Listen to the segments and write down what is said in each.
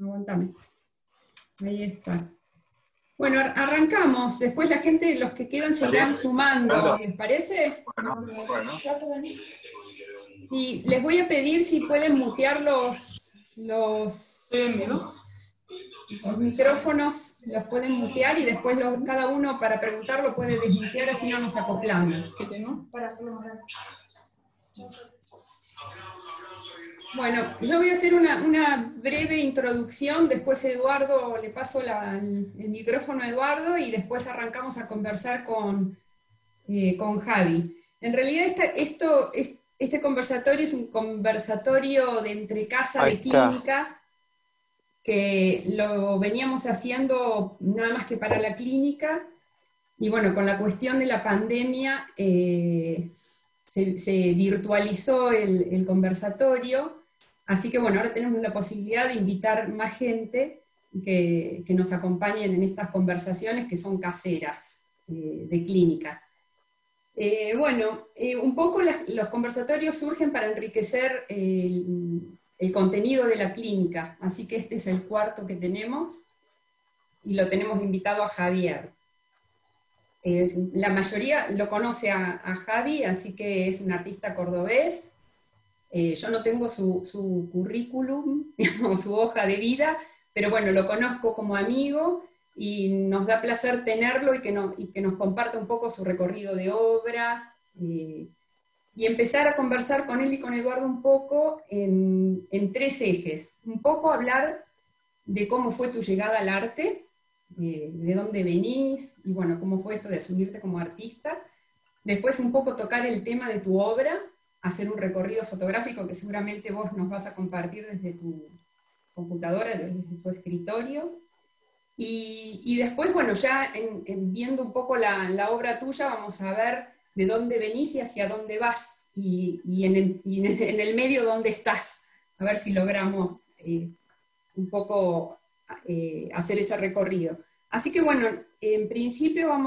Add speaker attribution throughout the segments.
Speaker 1: Aguantame. Ahí está. Bueno, arrancamos. Después la gente, los que quedan, se irán sumando. ¿Les parece?
Speaker 2: Bueno.
Speaker 1: Y les voy a pedir si pueden mutear los micrófonos, los pueden mutear y después cada uno para preguntar lo puede desmutear, así no nos acoplamos.
Speaker 3: Para hacerlo más grande.
Speaker 1: Bueno, yo voy a hacer una breve introducción, después Eduardo, le paso el micrófono a Eduardo y después arrancamos a conversar con Javi. En realidad este conversatorio es un conversatorio de entrecasa de clínica, que lo veníamos haciendo nada más que para la clínica, y bueno, con la cuestión de la pandemia se virtualizó el conversatorio, así que bueno, ahora tenemos la posibilidad de invitar más gente que nos acompañen en estas conversaciones que son caseras de clínica. Un poco los conversatorios surgen para enriquecer el contenido de la clínica, así que este es el cuarto que tenemos, y lo tenemos invitado a Javier. La mayoría lo conoce a Javi, así que es un artista cordobés. Yo no tengo su currículum o su hoja de vida, pero bueno, lo conozco como amigo y nos da placer tenerlo y que nos comparta un poco su recorrido de obra, y empezar a conversar con él y con Eduardo un poco en tres ejes. Un poco hablar de cómo fue tu llegada al arte, de dónde venís, y bueno, cómo fue esto de asumirte como artista. Después un poco tocar el tema de tu obra, hacer un recorrido fotográfico que seguramente vos nos vas a compartir desde tu computadora, desde tu escritorio. Y después, bueno, ya viendo un poco la obra tuya, vamos a ver de dónde venís y hacia dónde vas, y en el medio dónde estás, a ver si logramos un poco hacer ese recorrido. Así que bueno, en principio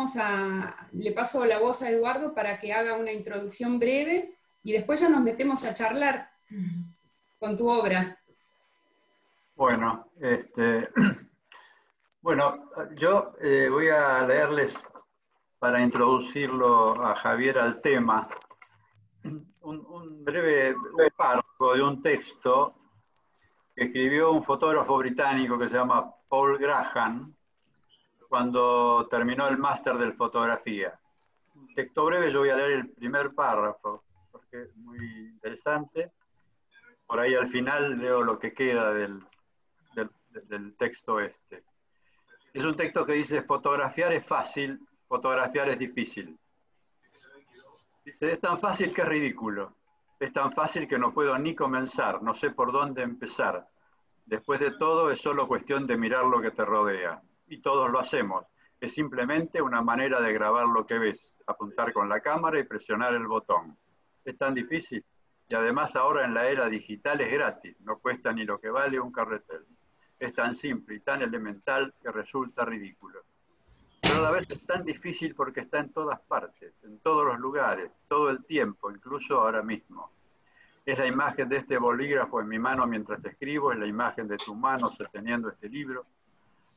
Speaker 1: le paso la voz a Eduardo para que haga una introducción breve, y después ya nos metemos a charlar con tu obra.
Speaker 2: Bueno, bueno, yo voy a leerles, para introducirlo a Javier al tema, un breve párrafo de un texto que escribió un fotógrafo británico que se llama Paul Graham cuando terminó el máster de fotografía. Un texto breve, yo voy a leer el primer párrafo, porque es muy interesante. Por ahí al final leo lo que queda del texto este. Es un texto que dice: fotografiar es fácil, fotografiar es difícil. Dice: es tan fácil que es ridículo. Es tan fácil que no puedo ni comenzar, no sé por dónde empezar. Después de todo, es solo cuestión de mirar lo que te rodea. Y todos lo hacemos. Es simplemente una manera de grabar lo que ves, apuntar con la cámara y presionar el botón. Es tan difícil. Y además ahora en la era digital es gratis, no cuesta ni lo que vale un carretel. Es tan simple y tan elemental que resulta ridículo. Pero a la vez es tan difícil porque está en todas partes, en todos los lugares, todo el tiempo, incluso ahora mismo. Es la imagen de este bolígrafo en mi mano mientras escribo, es la imagen de tu mano sosteniendo este libro.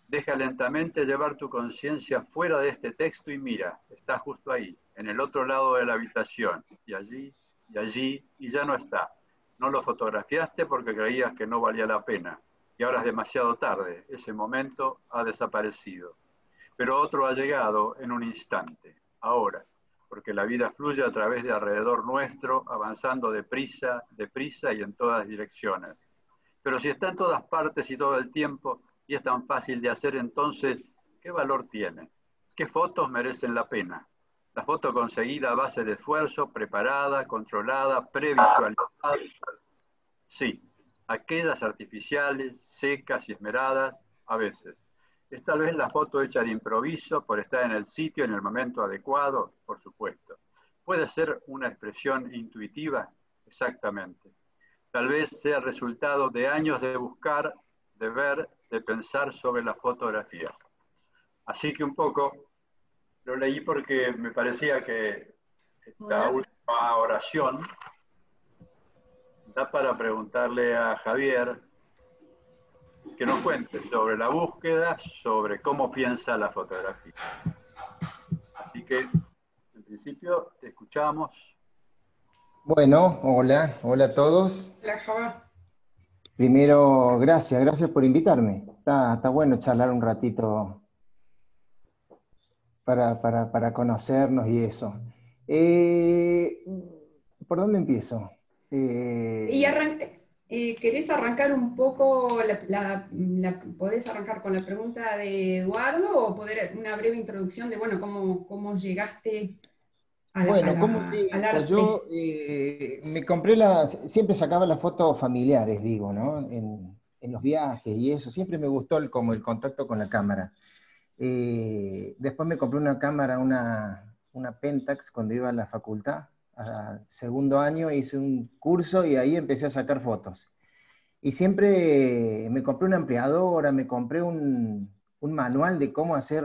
Speaker 2: Deja lentamente llevar tu conciencia fuera de este texto y mira, está justo ahí, en el otro lado de la habitación, y allí, y ya no está. No lo fotografiaste porque creías que no valía la pena, y ahora es demasiado tarde, ese momento ha desaparecido. Pero otro ha llegado en un instante, ahora, porque la vida fluye a través de alrededor nuestro, avanzando deprisa y en todas direcciones. Pero si está en todas partes y todo el tiempo, y es tan fácil de hacer, entonces, ¿qué valor tiene? ¿Qué fotos merecen la pena? La foto conseguida a base de esfuerzo, preparada, controlada, previsualizada. Sí, aquellas artificiales, secas y esmeradas, a veces. Es tal vez la foto hecha de improviso por estar en el sitio en el momento adecuado, por supuesto. Puede ser una expresión intuitiva, exactamente. Tal vez sea el resultado de años de buscar, de ver, de pensar sobre la fotografía. Así que un poco lo leí porque me parecía que esta última oración da para preguntarle a Javier que nos cuentes sobre la búsqueda, sobre cómo piensa la fotografía. Así que, en principio, te escuchamos.
Speaker 3: Bueno, hola a todos.
Speaker 1: La Java.
Speaker 3: Primero, gracias por invitarme. Está bueno charlar un ratito para conocernos y eso. ¿Por dónde empiezo?
Speaker 1: Y ¿querés arrancar un poco, podés arrancar con la pregunta de Eduardo o una breve introducción de, bueno, cómo llegaste
Speaker 3: Bueno, ¿cómo llegué a
Speaker 1: al
Speaker 3: esto?
Speaker 1: arte?
Speaker 3: Yo me compré siempre sacaba las fotos familiares, digo, ¿no? En los viajes y eso, siempre me gustó como el contacto con la cámara. Después me compré una cámara, una Pentax, cuando iba a la facultad. A segundo año hice un curso y ahí empecé a sacar fotos. Y siempre me compré una ampliadora, me compré un manual de cómo hacer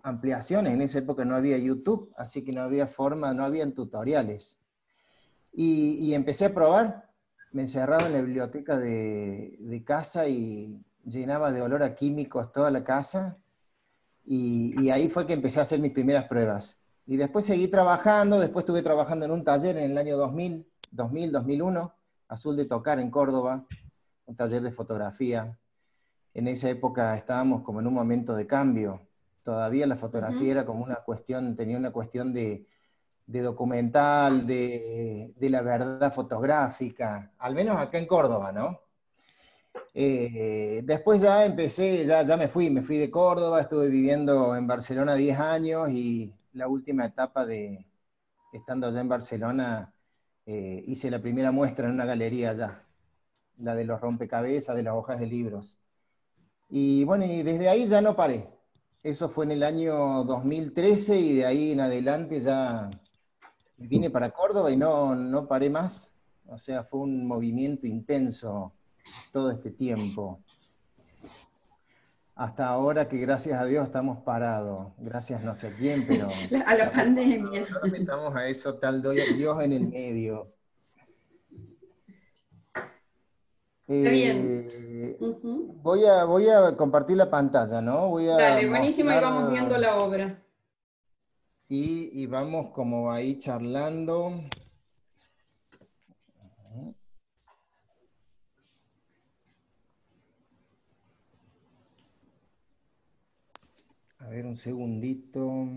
Speaker 3: ampliaciones. En esa época no había YouTube, así que no había forma, no habían tutoriales. Y empecé a probar. Me encerraba en la biblioteca de casa y llenaba de olor a químicos toda la casa. Y ahí fue que empecé a hacer mis primeras pruebas. Y después seguí trabajando, después estuve trabajando en un taller en el año 2001, Azul de Tocar en Córdoba, un taller de fotografía. En esa época estábamos como en un momento de cambio. Todavía la fotografía era como una cuestión, tenía una cuestión de documental, de la verdad fotográfica, al menos acá en Córdoba, ¿no? Después ya empecé, ya me fui de Córdoba, estuve viviendo en Barcelona 10 años y la última etapa estando allá en Barcelona, hice la primera muestra en una galería allá, la de los rompecabezas, de las hojas de libros. Y bueno, y desde ahí ya no paré. Eso fue en el año 2013 y de ahí en adelante ya vine para Córdoba y no paré más. O sea, fue un movimiento intenso todo este tiempo. Hasta ahora que gracias a Dios estamos parados. Gracias no sé a quién, pero...
Speaker 1: A la pandemia.
Speaker 3: No nos metamos a eso, tal Dios en el medio.
Speaker 1: Está bien.
Speaker 3: Voy a compartir la pantalla, ¿no? Voy a
Speaker 1: Dale, buenísimo, y
Speaker 3: mostrar
Speaker 1: vamos viendo la obra.
Speaker 3: y vamos como ahí charlando. A ver, un segundito.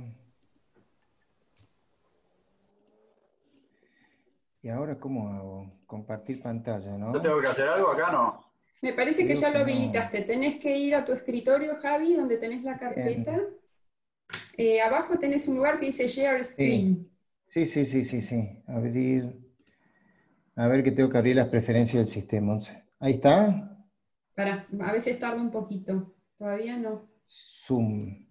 Speaker 3: ¿Y ahora cómo hago? Compartir pantalla, ¿no?
Speaker 2: ¿Yo tengo que hacer algo acá, no?
Speaker 1: Me parece que
Speaker 3: Creo
Speaker 1: ya lo
Speaker 3: que no.
Speaker 1: habilitaste. Tenés que ir a tu escritorio, Javi, donde tenés la carpeta. Abajo tenés un lugar que dice Share Screen.
Speaker 3: Sí. Abrir. A ver que tengo que abrir las preferencias del sistema. Ahí está.
Speaker 1: A veces tarda un poquito. Todavía no.
Speaker 3: Zoom.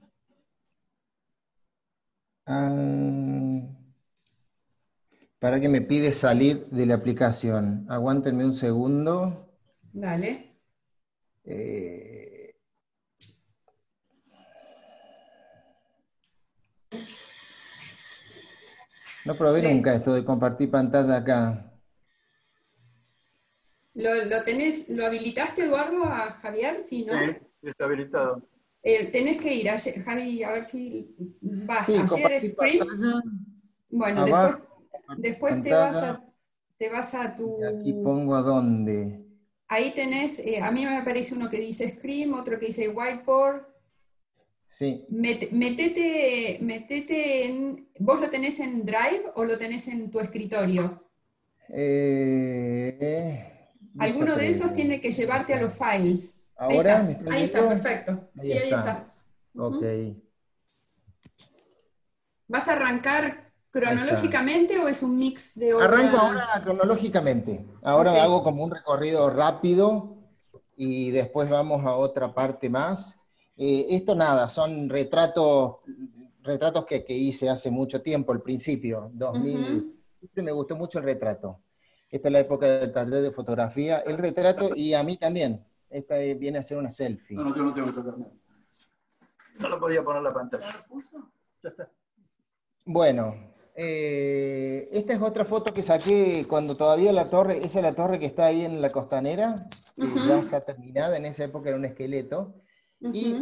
Speaker 3: Para que me pide salir de la aplicación. Aguántenme un segundo.
Speaker 1: Dale.
Speaker 3: No probé nunca esto de compartir pantalla acá.
Speaker 1: ¿Lo habilitaste, Eduardo, a Javier? Sí, ¿no?
Speaker 2: Sí, está habilitado.
Speaker 1: Tenés que ir, Javi, a ver si vas
Speaker 3: Sí,
Speaker 1: a Share
Speaker 3: compartir
Speaker 1: Screen.
Speaker 3: pantalla.
Speaker 1: Bueno,
Speaker 3: Abajo,
Speaker 1: después
Speaker 3: pantalla.
Speaker 1: te vas a
Speaker 3: Y aquí
Speaker 1: tu...
Speaker 3: pongo a dónde.
Speaker 1: Ahí tenés, a mí me aparece uno que dice Screen, otro que dice Whiteboard.
Speaker 3: Sí.
Speaker 1: Metete en... ¿Vos lo tenés en Drive o lo tenés en tu escritorio? Alguno de esos tiene que llevarte a los files. Ahí
Speaker 3: ¿Ahora me
Speaker 1: estás,
Speaker 3: está
Speaker 1: ahí está,
Speaker 3: viendo?
Speaker 1: perfecto.
Speaker 3: Ahí
Speaker 1: Sí, ahí
Speaker 3: está.
Speaker 1: está.
Speaker 3: Ok.
Speaker 1: ¿Vas a arrancar
Speaker 3: Ahí está.
Speaker 1: cronológicamente o es un mix de
Speaker 3: Arranco
Speaker 1: obra?
Speaker 3: ahora cronológicamente.
Speaker 1: Ok,
Speaker 3: Ahora hago como un recorrido rápido y después vamos a otra parte más. Esto nada, son retratos que hice hace mucho tiempo, al principio, 2000. Siempre me gustó mucho el retrato. Esta es la época del taller de fotografía. El retrato y a mí también. Esta viene a ser una selfie.
Speaker 2: No, yo no tengo que tocar nada. No lo podía poner la pantalla. ¿Ya está?
Speaker 3: Bueno, Esta es otra foto que saqué cuando todavía la torre, esa es la torre que está ahí en la Costanera, que ya está terminada, en esa época era un esqueleto. Y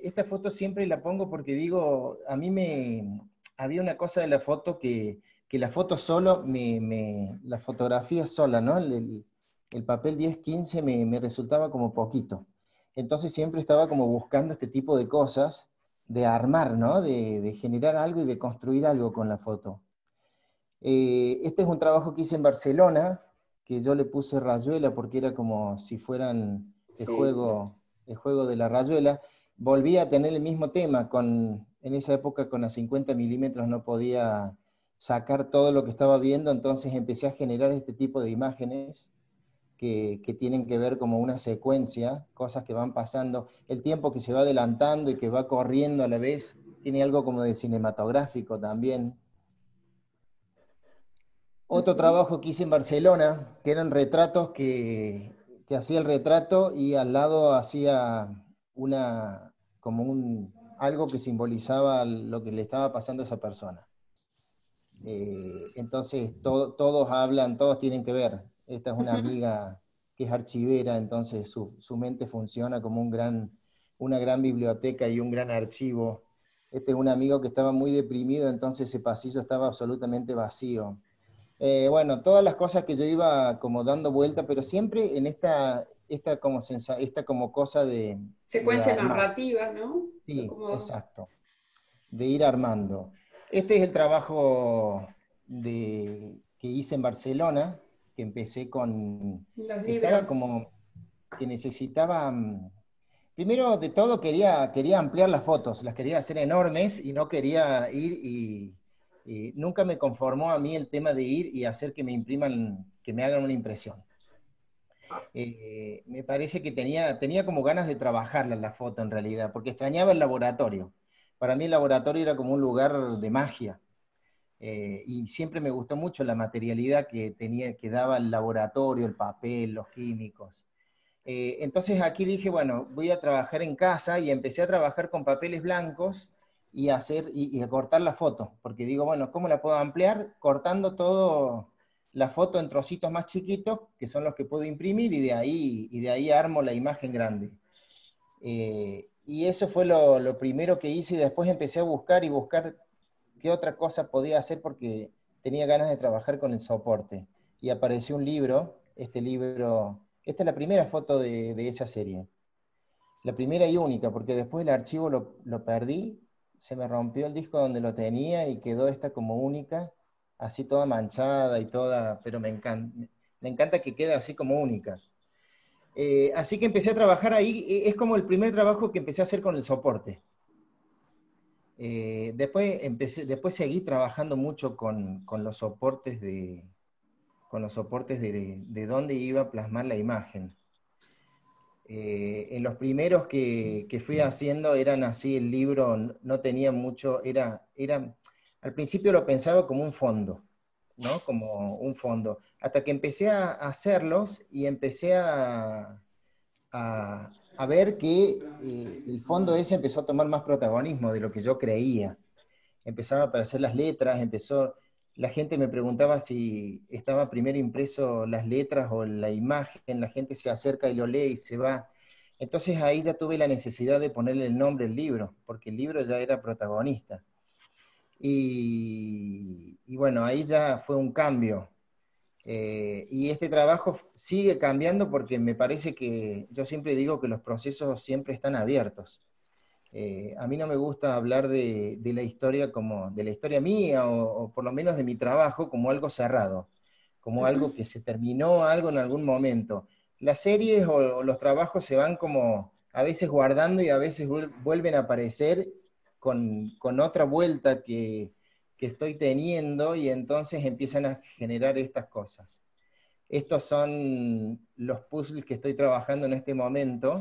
Speaker 3: esta foto siempre la pongo porque digo, había una cosa de la foto que la foto solo, la fotografía sola, ¿no? El papel 10-15 me resultaba como poquito. Entonces siempre estaba como buscando este tipo de cosas, de armar, ¿no? De generar algo y de construir algo con la foto. Este es un trabajo que hice en Barcelona, que yo le puse rayuela porque era como si fueran
Speaker 1: Sí.
Speaker 3: el juego de la rayuela. Volví a tener el mismo tema, en esa época con las 50 milímetros no podía sacar todo lo que estaba viendo, entonces empecé a generar este tipo de imágenes que tienen que ver como una secuencia, cosas que van pasando, el tiempo que se va adelantando y que va corriendo a la vez, tiene algo como de cinematográfico también. Otro trabajo que hice en Barcelona, que eran retratos que hacía el retrato y al lado hacía algo que simbolizaba lo que le estaba pasando a esa persona. Entonces todos hablan, todos tienen que ver. Esta es una amiga que es archivera, entonces su mente funciona como una gran biblioteca y un gran archivo. Este es un amigo que estaba muy deprimido, entonces ese pasillo estaba absolutamente vacío. Bueno, todas las cosas que yo iba como dando vuelta, pero siempre en esta como cosa de
Speaker 1: Secuencia
Speaker 3: armar.
Speaker 1: narrativa, ¿no? Eso
Speaker 3: Sí,
Speaker 1: como...
Speaker 3: exacto, de ir armando. Este es el trabajo que hice en Barcelona, que empecé
Speaker 1: Los
Speaker 3: estaba
Speaker 1: libros.
Speaker 3: como que necesitaba, primero de todo quería ampliar las fotos, las quería hacer enormes y no quería ir y nunca me conformó a mí el tema de ir y hacer que me impriman, que me hagan una impresión. Me parece que tenía como ganas de trabajarla la foto en realidad, porque extrañaba el laboratorio. Para mí el laboratorio era como un lugar de magia. Y siempre me gustó mucho la materialidad que daba el laboratorio, el papel, los químicos. Entonces aquí dije, bueno, voy a trabajar en casa y empecé a trabajar con papeles blancos y a cortar la foto, porque digo, bueno, ¿cómo la puedo ampliar? Cortando todo la foto en trocitos más chiquitos, que son los que puedo imprimir, y de ahí armo la imagen grande. Y eso fue lo primero que hice, y después empecé a buscar qué otra cosa podía hacer, porque tenía ganas de trabajar con el soporte. Y apareció un libro, esta es la primera foto de esa serie. La primera y única, porque después el archivo lo perdí, se me rompió el disco donde lo tenía y quedó esta como única, así toda manchada y toda, pero me encanta que quede así como única. Así que empecé a trabajar ahí, es como el primer trabajo que empecé a hacer con el soporte. Después seguí trabajando mucho con los soportes de dónde iba a plasmar la imagen. En los primeros que fui haciendo eran así, el libro no tenía mucho, al principio lo pensaba como un fondo, ¿no? Como un fondo, hasta que empecé a hacerlos y empecé a ver que el fondo ese empezó a tomar más protagonismo de lo que yo creía. Empezaron a aparecer las letras, la gente me preguntaba si estaba primero impreso las letras o la imagen, la gente se acerca y lo lee y se va. Entonces ahí ya tuve la necesidad de ponerle el nombre al libro, porque el libro ya era protagonista. Y bueno, ahí ya fue un cambio. Y este trabajo sigue cambiando porque me parece que yo siempre digo que los procesos siempre están abiertos. A mí no me gusta hablar de la historia como de la historia mía o por lo menos de mi trabajo como algo cerrado, como algo que se terminó algo en algún momento. Las series o los trabajos se van como a veces guardando y a veces vuelven a aparecer con otra vuelta que estoy teniendo y entonces empiezan a generar estas cosas. Estos son los puzzles que estoy trabajando en este momento.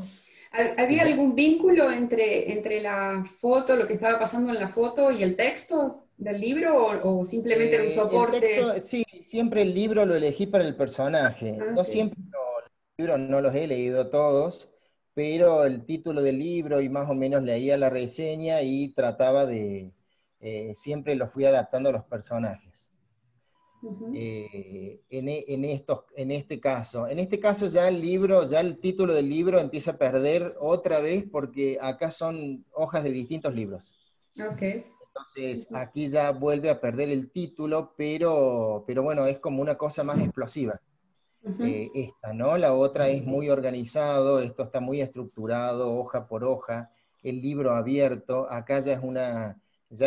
Speaker 3: Que
Speaker 1: ¿Había
Speaker 3: ya
Speaker 1: algún vínculo entre la foto, lo que estaba pasando en la foto y el texto del libro o simplemente era un
Speaker 3: El texto,
Speaker 1: soporte?
Speaker 3: sí, siempre el libro lo elegí para el personaje.
Speaker 1: Ah,
Speaker 3: No
Speaker 1: ok.
Speaker 3: siempre los libros no los he leído todos, pero el título del libro y más o menos leía la reseña y trataba siempre lo fui adaptando a los personajes. En este caso ya el libro, ya el título del libro empieza a perder otra vez porque acá son hojas de distintos libros.
Speaker 1: Okay.
Speaker 3: Entonces aquí ya vuelve a perder el título, pero bueno, es como una cosa más explosiva. Esta, ¿no? La otra es muy organizado, esto está muy estructurado, hoja por hoja, el libro abierto, acá ya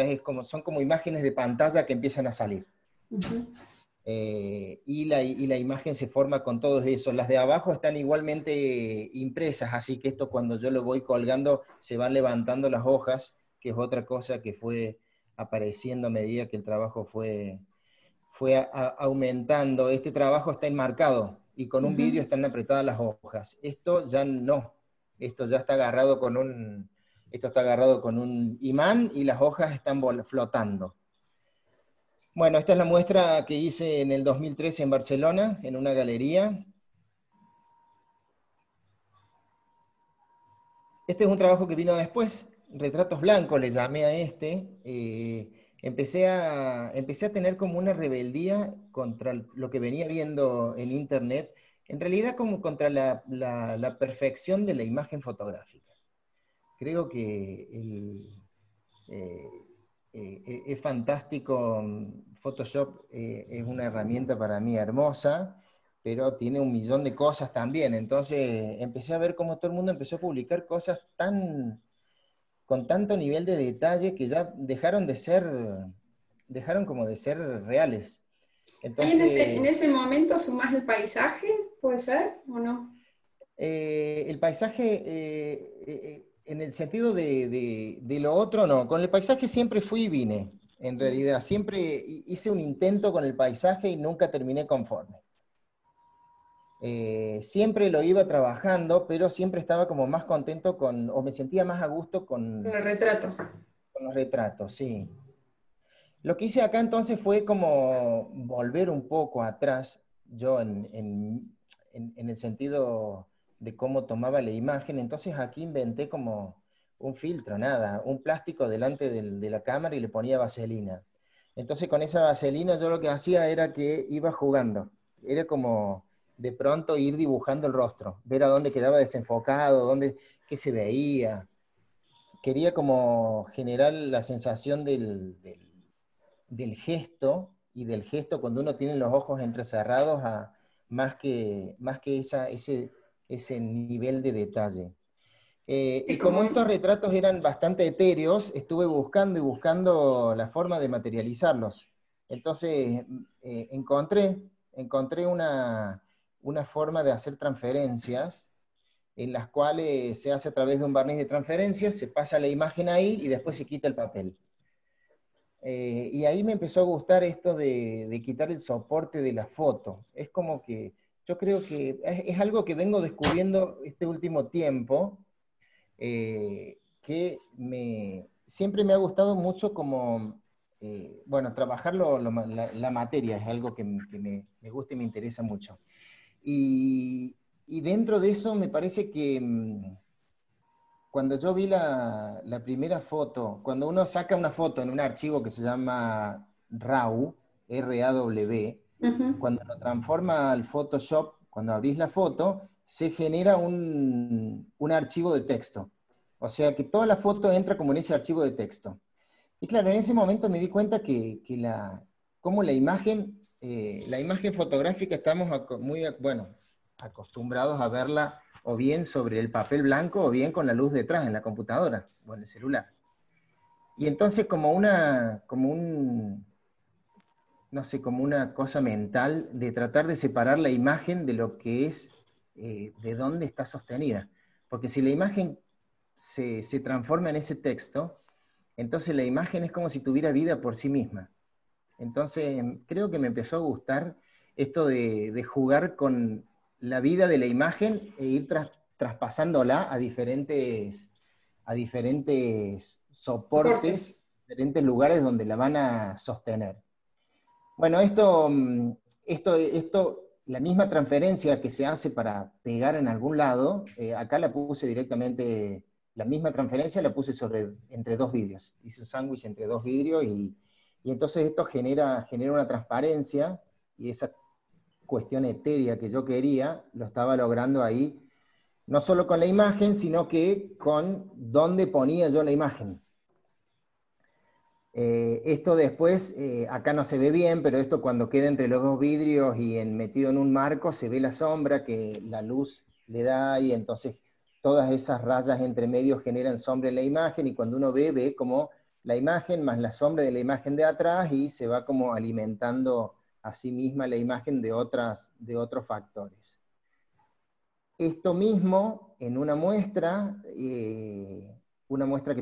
Speaker 3: es como, son como imágenes de pantalla que empiezan a salir. Y la imagen se forma con todo eso. Las de abajo están igualmente impresas, así que esto cuando yo lo voy colgando se van levantando las hojas, que es otra cosa que fue apareciendo a medida que el trabajo fue aumentando. Este trabajo está enmarcado y con un vidrio están apretadas las hojas. Esto ya no. Esto ya está agarrado con un imán y las hojas están flotando. Bueno, esta es la muestra que hice en el 2013 en Barcelona, en una galería. Este es un trabajo que vino después, retratos blancos le llamé a este. Empecé a tener como una rebeldía contra lo que venía viendo en internet, en realidad como contra la perfección de la imagen fotográfica. Creo que es fantástico. Photoshop es una herramienta para mí hermosa, pero tiene un millón de cosas también. Entonces empecé a ver cómo todo el mundo empezó a publicar cosas con tanto nivel de detalle que ya dejaron como de ser reales. Entonces,
Speaker 1: en ese momento sumás el paisaje, ¿puede ser o no?
Speaker 3: El paisaje, en el sentido de lo otro, no. Con el paisaje siempre fui y vine, en realidad. Siempre hice un intento con el paisaje y nunca terminé conforme. Siempre lo iba trabajando, pero siempre estaba como más contento o me sentía más a gusto con
Speaker 1: El retrato.
Speaker 3: Con los retratos, sí. Lo que hice acá entonces fue como volver un poco atrás, yo en el sentido de cómo tomaba la imagen. Entonces aquí inventé como un filtro, nada, un plástico delante de la cámara y le ponía vaselina. Entonces con esa vaselina yo lo que hacía era que iba jugando. Era como de pronto ir dibujando el rostro, ver a dónde quedaba desenfocado, qué se veía. Quería como generar la sensación del gesto, y del gesto cuando uno tiene los ojos entrecerrados, más que ese nivel de detalle. Y como estos retratos eran bastante etéreos, estuve buscando y buscando la forma de materializarlos. Entonces encontré una forma de hacer transferencias, en las cuales se hace a través de un barniz de transferencias, se pasa la imagen ahí y después se quita el papel. Y ahí me empezó a gustar esto de quitar el soporte de la foto. Es como que yo creo que es algo que vengo descubriendo este último tiempo, que siempre me ha gustado mucho como, bueno, trabajar la materia, es algo que me gusta y me interesa mucho. Y dentro de eso me parece que cuando yo vi la primera foto, cuando uno saca una foto en un archivo que se llama RAW, R-A-W, cuando lo transforma al Photoshop, cuando abrís la foto, se genera un archivo de texto. O sea que toda la foto entra como en ese archivo de texto. Y claro, en ese momento me di cuenta como la imagen fotográfica estamos muy, bueno, acostumbrados a verla o bien sobre el papel blanco o bien con la luz detrás en la computadora o en el celular. Y entonces como una cosa mental de tratar de separar la imagen de lo que es, de dónde está sostenida. Porque si la imagen se transforma en ese texto, entonces la imagen es como si tuviera vida por sí misma. Entonces creo que me empezó a gustar esto de jugar con la vida de la imagen e ir traspasándola a diferentes soportes, diferentes lugares donde la van a sostener. Bueno, la misma transferencia que se hace para pegar en algún lado, acá la puse directamente la misma transferencia la puse entre dos vidrios. Hice un sándwich entre dos vidrios y entonces esto genera una transparencia, y esa cuestión etérea que yo quería, lo estaba logrando ahí, no solo con la imagen, sino que con dónde ponía yo la imagen. Esto después, acá no se ve bien, pero esto cuando queda entre los dos vidrios y metido en un marco, se ve la sombra que la luz le da, y entonces todas esas rayas entre medio generan sombra en la imagen, y cuando uno ve como la imagen más la sombra de la imagen de atrás, y se va como alimentando a sí misma la imagen de otros factores. Esto mismo en una muestra que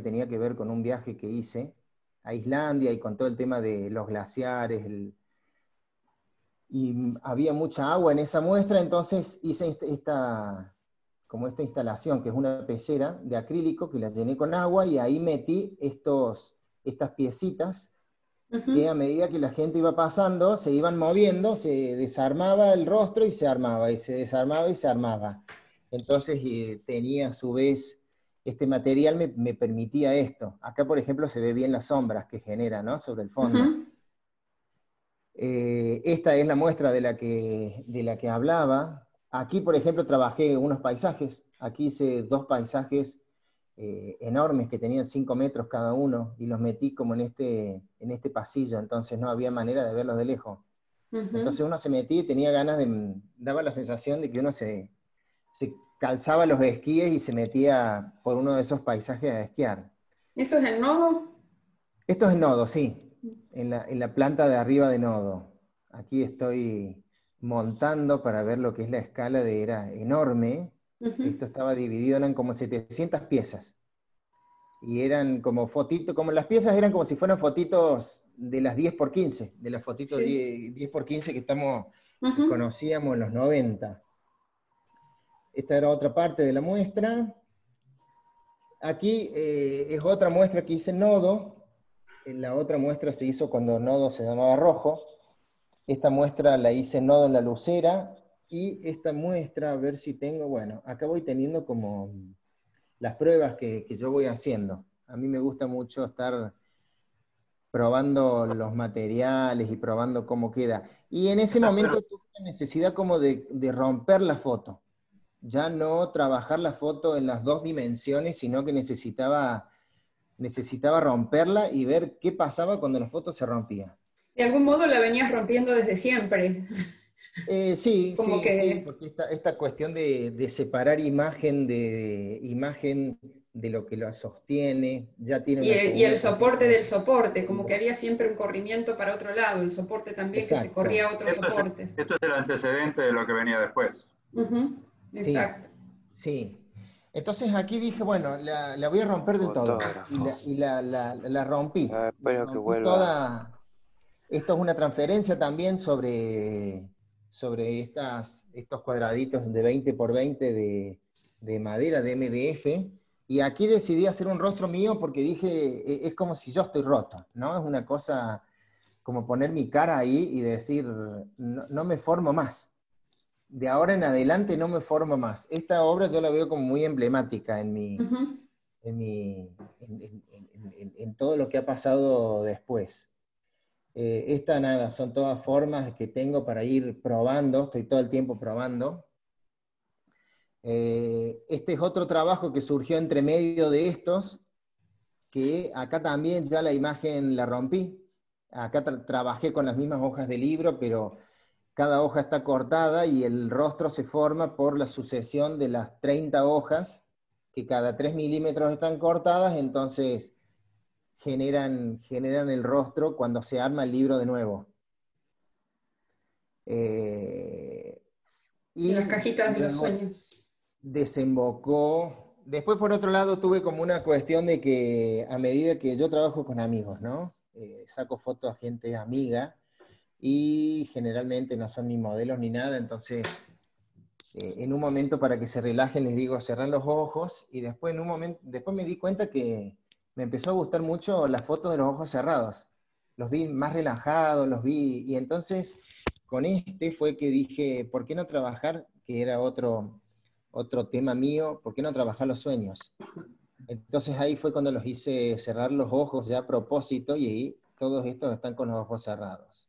Speaker 3: tenía que ver con un viaje que hice a Islandia, y con todo el tema de los glaciares, y había mucha agua en esa muestra, entonces hice esta instalación, que es una pecera de acrílico que la llené con agua, y ahí metí estas piecitas, que a medida que la gente iba pasando, se iban moviendo, se desarmaba el rostro y se armaba, y se desarmaba y se armaba. Entonces tenía a su vez, este material me permitía esto. Acá, por ejemplo, se ve bien las sombras que genera, ¿no?, sobre el fondo. Esta es la muestra de la que hablaba. Aquí, por ejemplo, trabajé unos paisajes. Aquí hice dos paisajes enormes que tenían 5 metros cada uno, y los metí como en este pasillo, entonces no había manera de verlos de lejos. Entonces uno se metía y tenía ganas daba la sensación de que uno se calzaba los esquíes y se metía por uno de esos paisajes a esquiar.
Speaker 1: ¿Eso es en Nodo?
Speaker 3: Esto es en Nodo, sí, en la planta de arriba de Nodo. Aquí estoy montando para ver lo que es la escala, era enorme. Esto estaba dividido, eran como 700 piezas. Y eran como fotitos, como las piezas eran como si fueran fotitos de las 10x15, de las fotitos 10x15 que conocíamos en los 90. Esta era otra parte de la muestra. Aquí es otra muestra que hice en Nodo. La otra muestra se hizo cuando Nodo se llamaba Rojo. Esta muestra la hice en Nodo en La Lucera. Y esta muestra, a ver si tengo, bueno, acá voy teniendo como las pruebas que yo voy haciendo. A mí me gusta mucho estar probando los materiales y probando cómo queda. Y en ese momento tuve la necesidad como de romper la foto. Ya no trabajar la foto en las dos dimensiones, sino que necesitaba romperla y ver qué pasaba cuando la foto se rompía.
Speaker 1: De algún modo la venías rompiendo desde siempre.
Speaker 3: Sí,
Speaker 1: Como
Speaker 3: sí, porque esta cuestión de separar imagen de lo que la sostiene, ya tiene
Speaker 1: y el soporte del soporte, como que había siempre un corrimiento para otro lado, el soporte también. Exacto. Que se corría a otro soporte.
Speaker 2: Esto es el antecedente de lo que venía después.
Speaker 1: Exacto.
Speaker 3: Sí. Entonces aquí dije, bueno, la voy a romper del todo. Y la rompí.
Speaker 4: Espero que vuelva.
Speaker 3: Esto es una transferencia también sobre estos cuadraditos de 20 por 20 de madera, de MDF, y aquí decidí hacer un rostro mío porque dije, es como si yo estoy roto, ¿no? Es una cosa como poner mi cara ahí y decir, no me formo más. De ahora en adelante no me formo más. Esta obra yo la veo como muy emblemática en todo lo que ha pasado después. Nada, son todas formas que tengo para ir probando, estoy todo el tiempo probando. Este es otro trabajo que surgió entre medio de estos, que acá también ya la imagen la rompí. Acá trabajé con las mismas hojas de libro, pero cada hoja está cortada y el rostro se forma por la sucesión de las 30 hojas, que cada 3 milímetros están cortadas, entonces generan el rostro cuando se arma el libro de nuevo.
Speaker 1: Y las cajitas de los sueños.
Speaker 3: Desembocó. Después, por otro lado, tuve como una cuestión de que a medida que yo trabajo con amigos, ¿no? Saco fotos a gente amiga, y generalmente no son ni modelos ni nada, entonces en un momento, para que se relajen, les digo, cerrar los ojos, y después me di cuenta que me empezó a gustar mucho las fotos de los ojos cerrados. Los vi más relajados, y entonces con fue que dije, ¿por qué no trabajar? Que era otro tema mío, ¿por qué no trabajar los sueños? Entonces ahí fue cuando los hice cerrar los ojos ya a propósito, y ahí todos estos están con los ojos cerrados.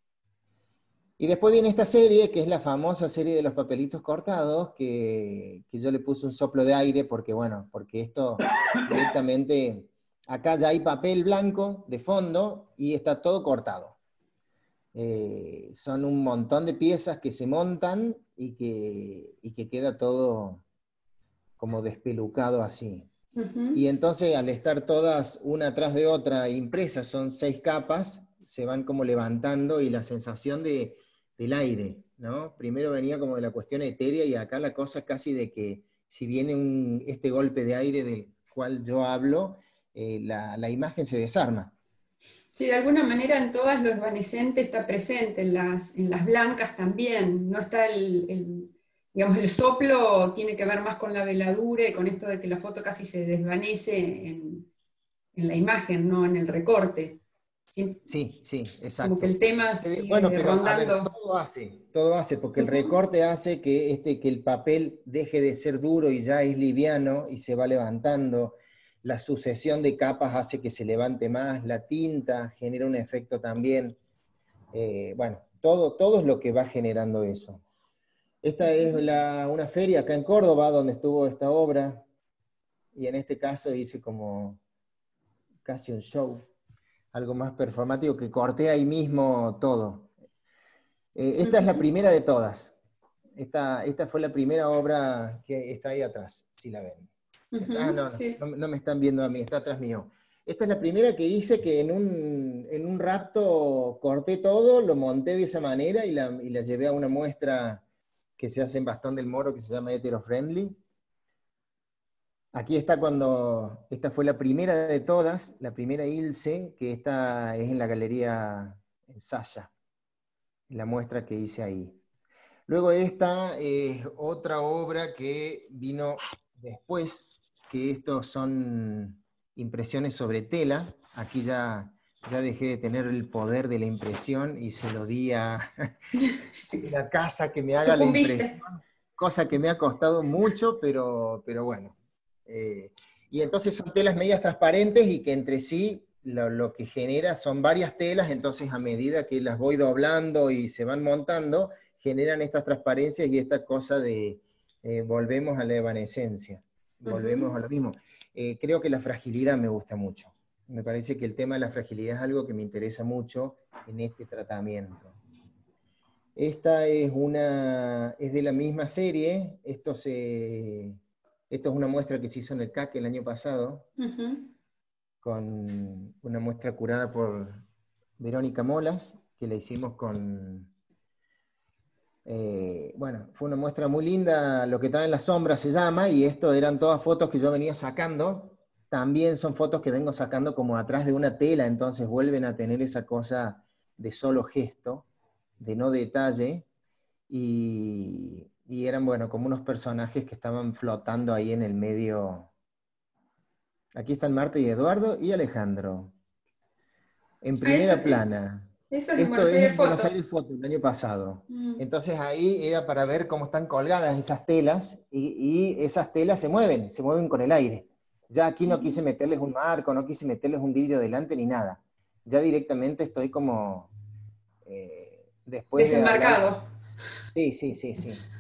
Speaker 3: Y después viene esta serie, que es la famosa serie de los papelitos cortados, que yo le puse un soplo de aire, porque bueno, porque esto directamente, acá ya hay papel blanco de fondo, y está todo cortado. Son un montón de piezas que se montan, y que queda todo como despelucado así. Y entonces, al estar todas una atrás de otra impresas, son 6 capas, se van como levantando, y la sensación del aire, ¿no? Primero venía como de la cuestión etérea, y acá la cosa casi de que, si viene este golpe de aire del cual yo hablo, la imagen se desarma.
Speaker 1: Sí, de alguna manera en todas lo evanescente está presente, en las blancas también. No está digamos, el soplo tiene que ver más con la veladura y con esto de que la foto casi se desvanece en la imagen, no en el recorte.
Speaker 3: Sí, sí, exacto.
Speaker 1: Como que el tema sigue
Speaker 3: bueno, pero
Speaker 1: rondando.
Speaker 3: a ver, todo hace, porque el recorte hace que el papel deje de ser duro y ya es liviano y se va levantando. La sucesión de capas hace que se levante más, la tinta genera un efecto también. Bueno, todo es lo que va generando eso. Esta es una feria acá en Córdoba donde estuvo esta obra, y en este caso hice como casi un show, algo más performático, que corté ahí mismo todo. Esta es la primera de todas. Esta fue la primera obra que está ahí atrás, si la ven.
Speaker 1: Sí.
Speaker 3: No me están viendo a mí, está atrás mío. Esta es la primera que hice, que en un rapto corté todo, lo monté de esa manera, y la llevé a una muestra que se hace en Bastón del Moro, que se llama Hetero Friendly. Aquí está esta fue la primera de todas, la primera Ilse, que esta es en la galería en Saya, la muestra que hice ahí. Luego esta es otra obra que vino después, que estos son impresiones sobre tela. Aquí ya dejé de tener el poder de la impresión y se lo di a la casa que me haga la impresión, cosa que me ha costado mucho, pero bueno. Y entonces son telas medias transparentes, y que entre sí lo que genera son varias telas, entonces a medida que las voy doblando y se van montando, generan estas transparencias y esta cosa de volvemos a la evanescencia, volvemos a lo mismo. Creo que la fragilidad me gusta mucho. Me parece que el tema de la fragilidad es algo que me interesa mucho en este tratamiento. Esta es de la misma serie. Esto es una muestra que se hizo en el CAC el año pasado, con una muestra curada por Verónica Molas, que la hicimos bueno, fue una muestra muy linda, Lo que trae en la sombra se llama, y esto eran todas fotos que yo venía sacando. También son fotos que vengo sacando como atrás de una tela, entonces vuelven a tener esa cosa de solo gesto, de no detalle, y eran, bueno, como unos personajes que estaban flotando ahí en el medio. Aquí están Marta y Eduardo y Alejandro, en primera plana.
Speaker 1: Eso es en
Speaker 3: Esto
Speaker 1: Buenos
Speaker 3: es
Speaker 1: Aires
Speaker 3: en Buenos
Speaker 1: Foto.
Speaker 3: Aires Foto, el año pasado. Entonces ahí era para ver cómo están colgadas esas telas, y esas telas se mueven con el aire. Ya aquí no quise meterles un marco, no quise meterles un vidrio delante ni nada. Ya directamente estoy como, después de hablar.
Speaker 1: Desembarcado.
Speaker 3: Sí.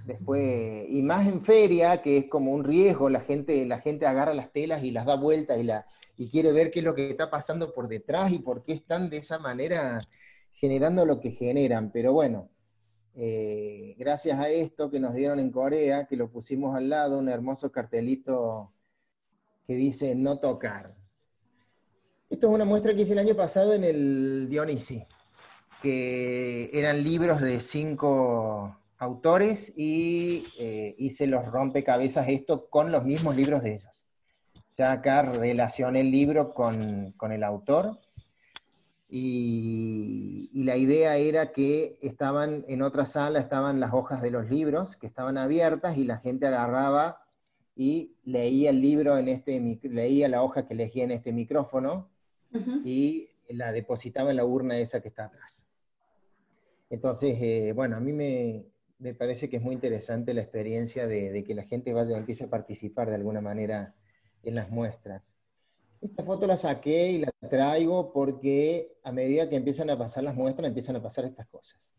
Speaker 3: Después, y más en feria, que es como un riesgo, la gente agarra las telas y las da vuelta, y quiere ver qué es lo que está pasando por detrás y por qué están de esa manera generando lo que generan. Pero bueno, gracias a esto que nos dieron en Corea, que lo pusimos al lado, un hermoso cartelito que dice no tocar. Esto es una muestra que hice el año pasado en el Dionisi, que eran libros de 5 autores, y hice los rompecabezas esto con los mismos libros de ellos. Ya acá relacioné el libro con el autor, y la idea era que estaban en otra sala, estaban las hojas de los libros que estaban abiertas, y la gente agarraba y leía el libro leía la hoja que elegía en este micrófono, y la depositaba en la urna esa que está atrás. Entonces, bueno, a mí me parece que es muy interesante la experiencia de que la gente empiece a participar de alguna manera en las muestras. Esta foto la saqué y la traigo porque a medida que empiezan a pasar las muestras, empiezan a pasar estas cosas.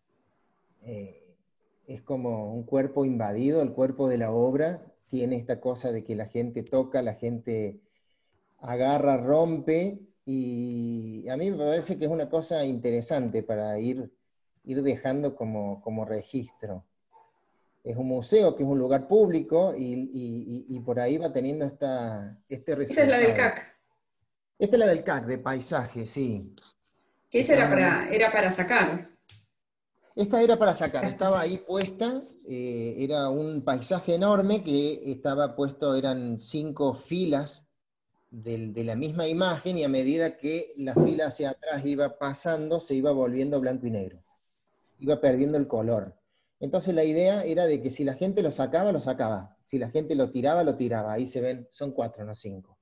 Speaker 3: Es como un cuerpo invadido, el cuerpo de la obra tiene esta cosa de que la gente toca, la gente agarra, rompe, y a mí me parece que es una cosa interesante para ir dejando como registro. Es un museo que es un lugar público y por ahí va teniendo este
Speaker 1: Esa es la del
Speaker 3: resultado.
Speaker 1: CAC.
Speaker 3: Esta es la del CAC, de paisaje, sí.
Speaker 1: Que esa
Speaker 3: Esta es una
Speaker 1: era para sacar.
Speaker 3: Esta era para sacar, estaba ahí puesta, era un paisaje enorme que estaba puesto, eran 5 filas de la misma imagen, y a medida que la fila hacia atrás iba pasando, se iba volviendo blanco y negro, iba perdiendo el color. Entonces la idea era de que si la gente lo sacaba, lo sacaba. Si la gente lo tiraba, lo tiraba. Ahí se ven, son 4, no 5.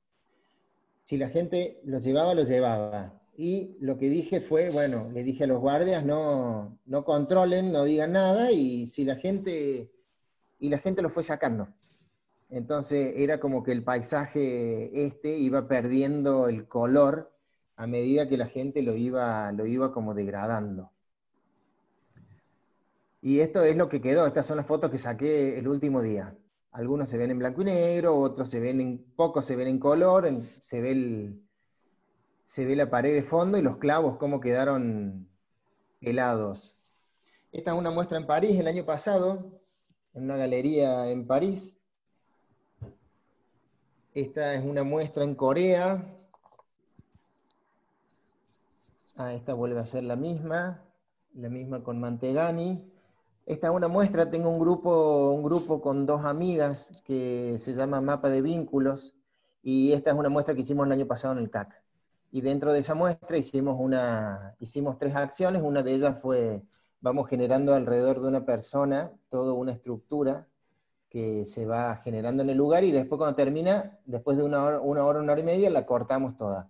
Speaker 3: Si la gente lo llevaba, lo llevaba. Y lo que dije fue, bueno, le dije a los guardias, no controlen, no digan nada, y la gente lo fue sacando. Entonces era como que el paisaje iba perdiendo el color a medida que la gente lo iba como degradando. Y esto es lo que quedó, estas son las fotos que saqué el último día. Algunos se ven en blanco y negro, otros pocos se ven en color, se ve la pared de fondo y los clavos cómo quedaron helados. Esta es una muestra en París el año pasado, en una galería en París. Esta es una muestra en Corea. Esta vuelve a ser la misma con Mantegani. Esta es una muestra, tengo un grupo con 2 amigas que se llama Mapa de Vínculos, y esta es una muestra que hicimos el año pasado en el CAC. Y dentro de esa muestra hicimos 3 acciones, una de ellas fue, vamos generando alrededor de una persona, toda una estructura que se va generando en el lugar, y después cuando termina, después de una hora y media, la cortamos toda.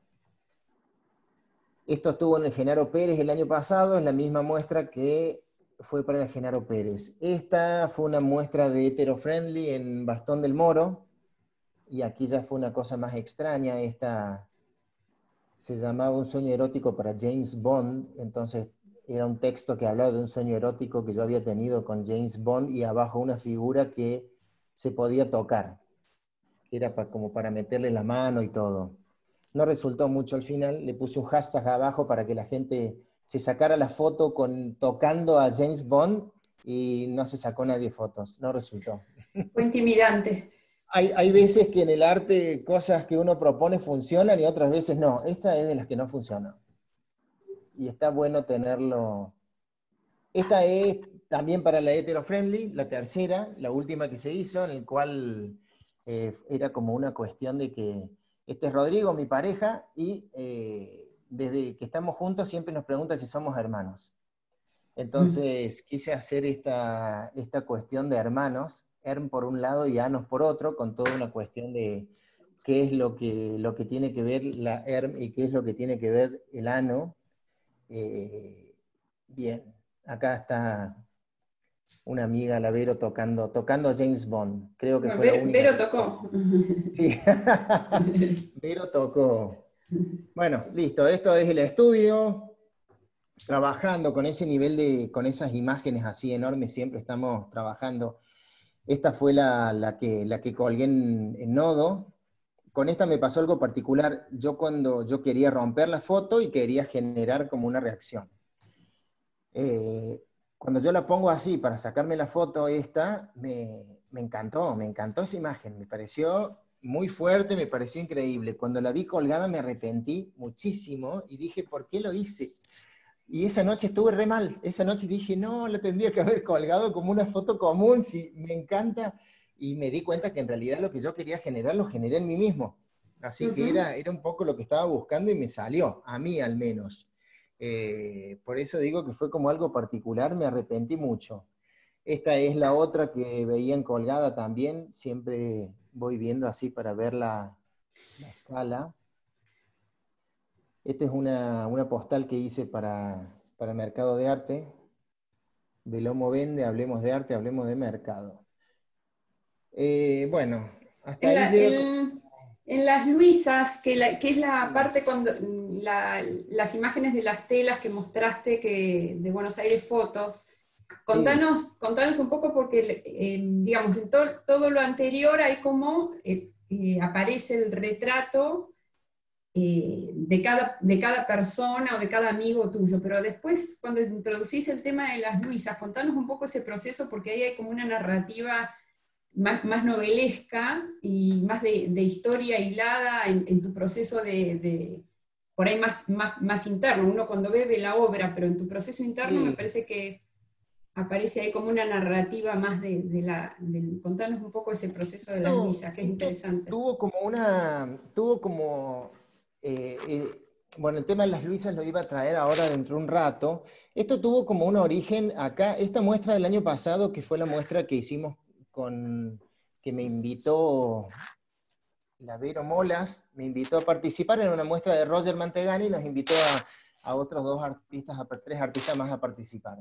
Speaker 3: Esto estuvo en el Genaro Pérez el año pasado, es la misma muestra que fue para el Genaro Pérez. Esta fue una muestra de Hetero-Friendly en Bastón del Moro, y aquí ya fue una cosa más extraña. Esta se llamaba Un sueño erótico para James Bond, entonces era un texto que hablaba de un sueño erótico que yo había tenido con James Bond, y abajo una figura que se podía tocar, que era como para meterle la mano y todo. No resultó mucho al final, le puse un hashtag abajo para que la gente se sacara la foto tocando a James Bond, y no se sacó nadie fotos, no resultó.
Speaker 1: Fue intimidante.
Speaker 3: Hay veces que en el arte cosas que uno propone funcionan y otras veces no. Esta es de las que no funcionó. Y está bueno tenerlo. Esta es también para la hetero-friendly, la tercera, la última que se hizo, en el cual era como una cuestión de que este es Rodrigo, mi pareja, y desde que estamos juntos siempre nos pregunta si somos hermanos. Entonces quise hacer esta cuestión de hermanos, Herm por un lado y Anos por otro, con toda una cuestión de qué es lo que tiene que ver la Herm y qué es lo que tiene que ver el Ano. Bien, acá está una amiga, la Vero, tocando a James Bond. Creo que fue la única.
Speaker 1: Vero tocó.
Speaker 3: Sí, Vero tocó. Bueno, listo, esto es el estudio. Trabajando con ese nivel con esas imágenes así enormes, siempre estamos trabajando. Esta fue la que colgué en Nodo. Con esta me pasó algo particular. Cuando yo quería romper la foto y quería generar como una reacción. Cuando yo la pongo así para sacarme la foto esta, me encantó esa imagen, me pareció muy fuerte, me pareció increíble. Cuando la vi colgada me arrepentí muchísimo y dije, ¿por qué lo hice? Y esa noche estuve re mal, esa noche dije, no, la tendría que haber colgado como una foto común, sí, me encanta, y me di cuenta que en realidad lo que yo quería generar, lo generé en mí mismo. Así que era un poco lo que estaba buscando y me salió, a mí al menos. Por eso digo que fue como algo particular, me arrepentí mucho. Esta es la otra que veían colgada también, siempre voy viendo así para ver la escala. Esta es una postal que hice para Mercado de Arte. Velomo vende, hablemos de arte, hablemos de mercado. Bueno, hasta ahí llego.
Speaker 1: En las Luisas, que es la parte cuando las imágenes de las telas que mostraste de Buenos Aires Fotos, contanos un poco porque, digamos, en todo lo anterior hay como aparece el retrato de cada persona o de cada amigo tuyo, pero después cuando introducís el tema de las Luisas, contanos un poco ese proceso porque ahí hay como una narrativa más novelesca y más de historia hilada en tu proceso por ahí más interno. Uno cuando ve la obra, pero en tu proceso interno me parece que aparece ahí como una narrativa más contanos un poco ese proceso de las Luisas, que es interesante.
Speaker 3: Eh, eh, bueno, el tema de las Luisas lo iba a traer ahora dentro de un rato. Esto tuvo como un origen acá, esta muestra del año pasado, que fue la muestra que hicimos que me invitó la Vero Molas, me invitó a participar en una muestra de Roger Mantegani y nos invitó a otros tres artistas más a participar.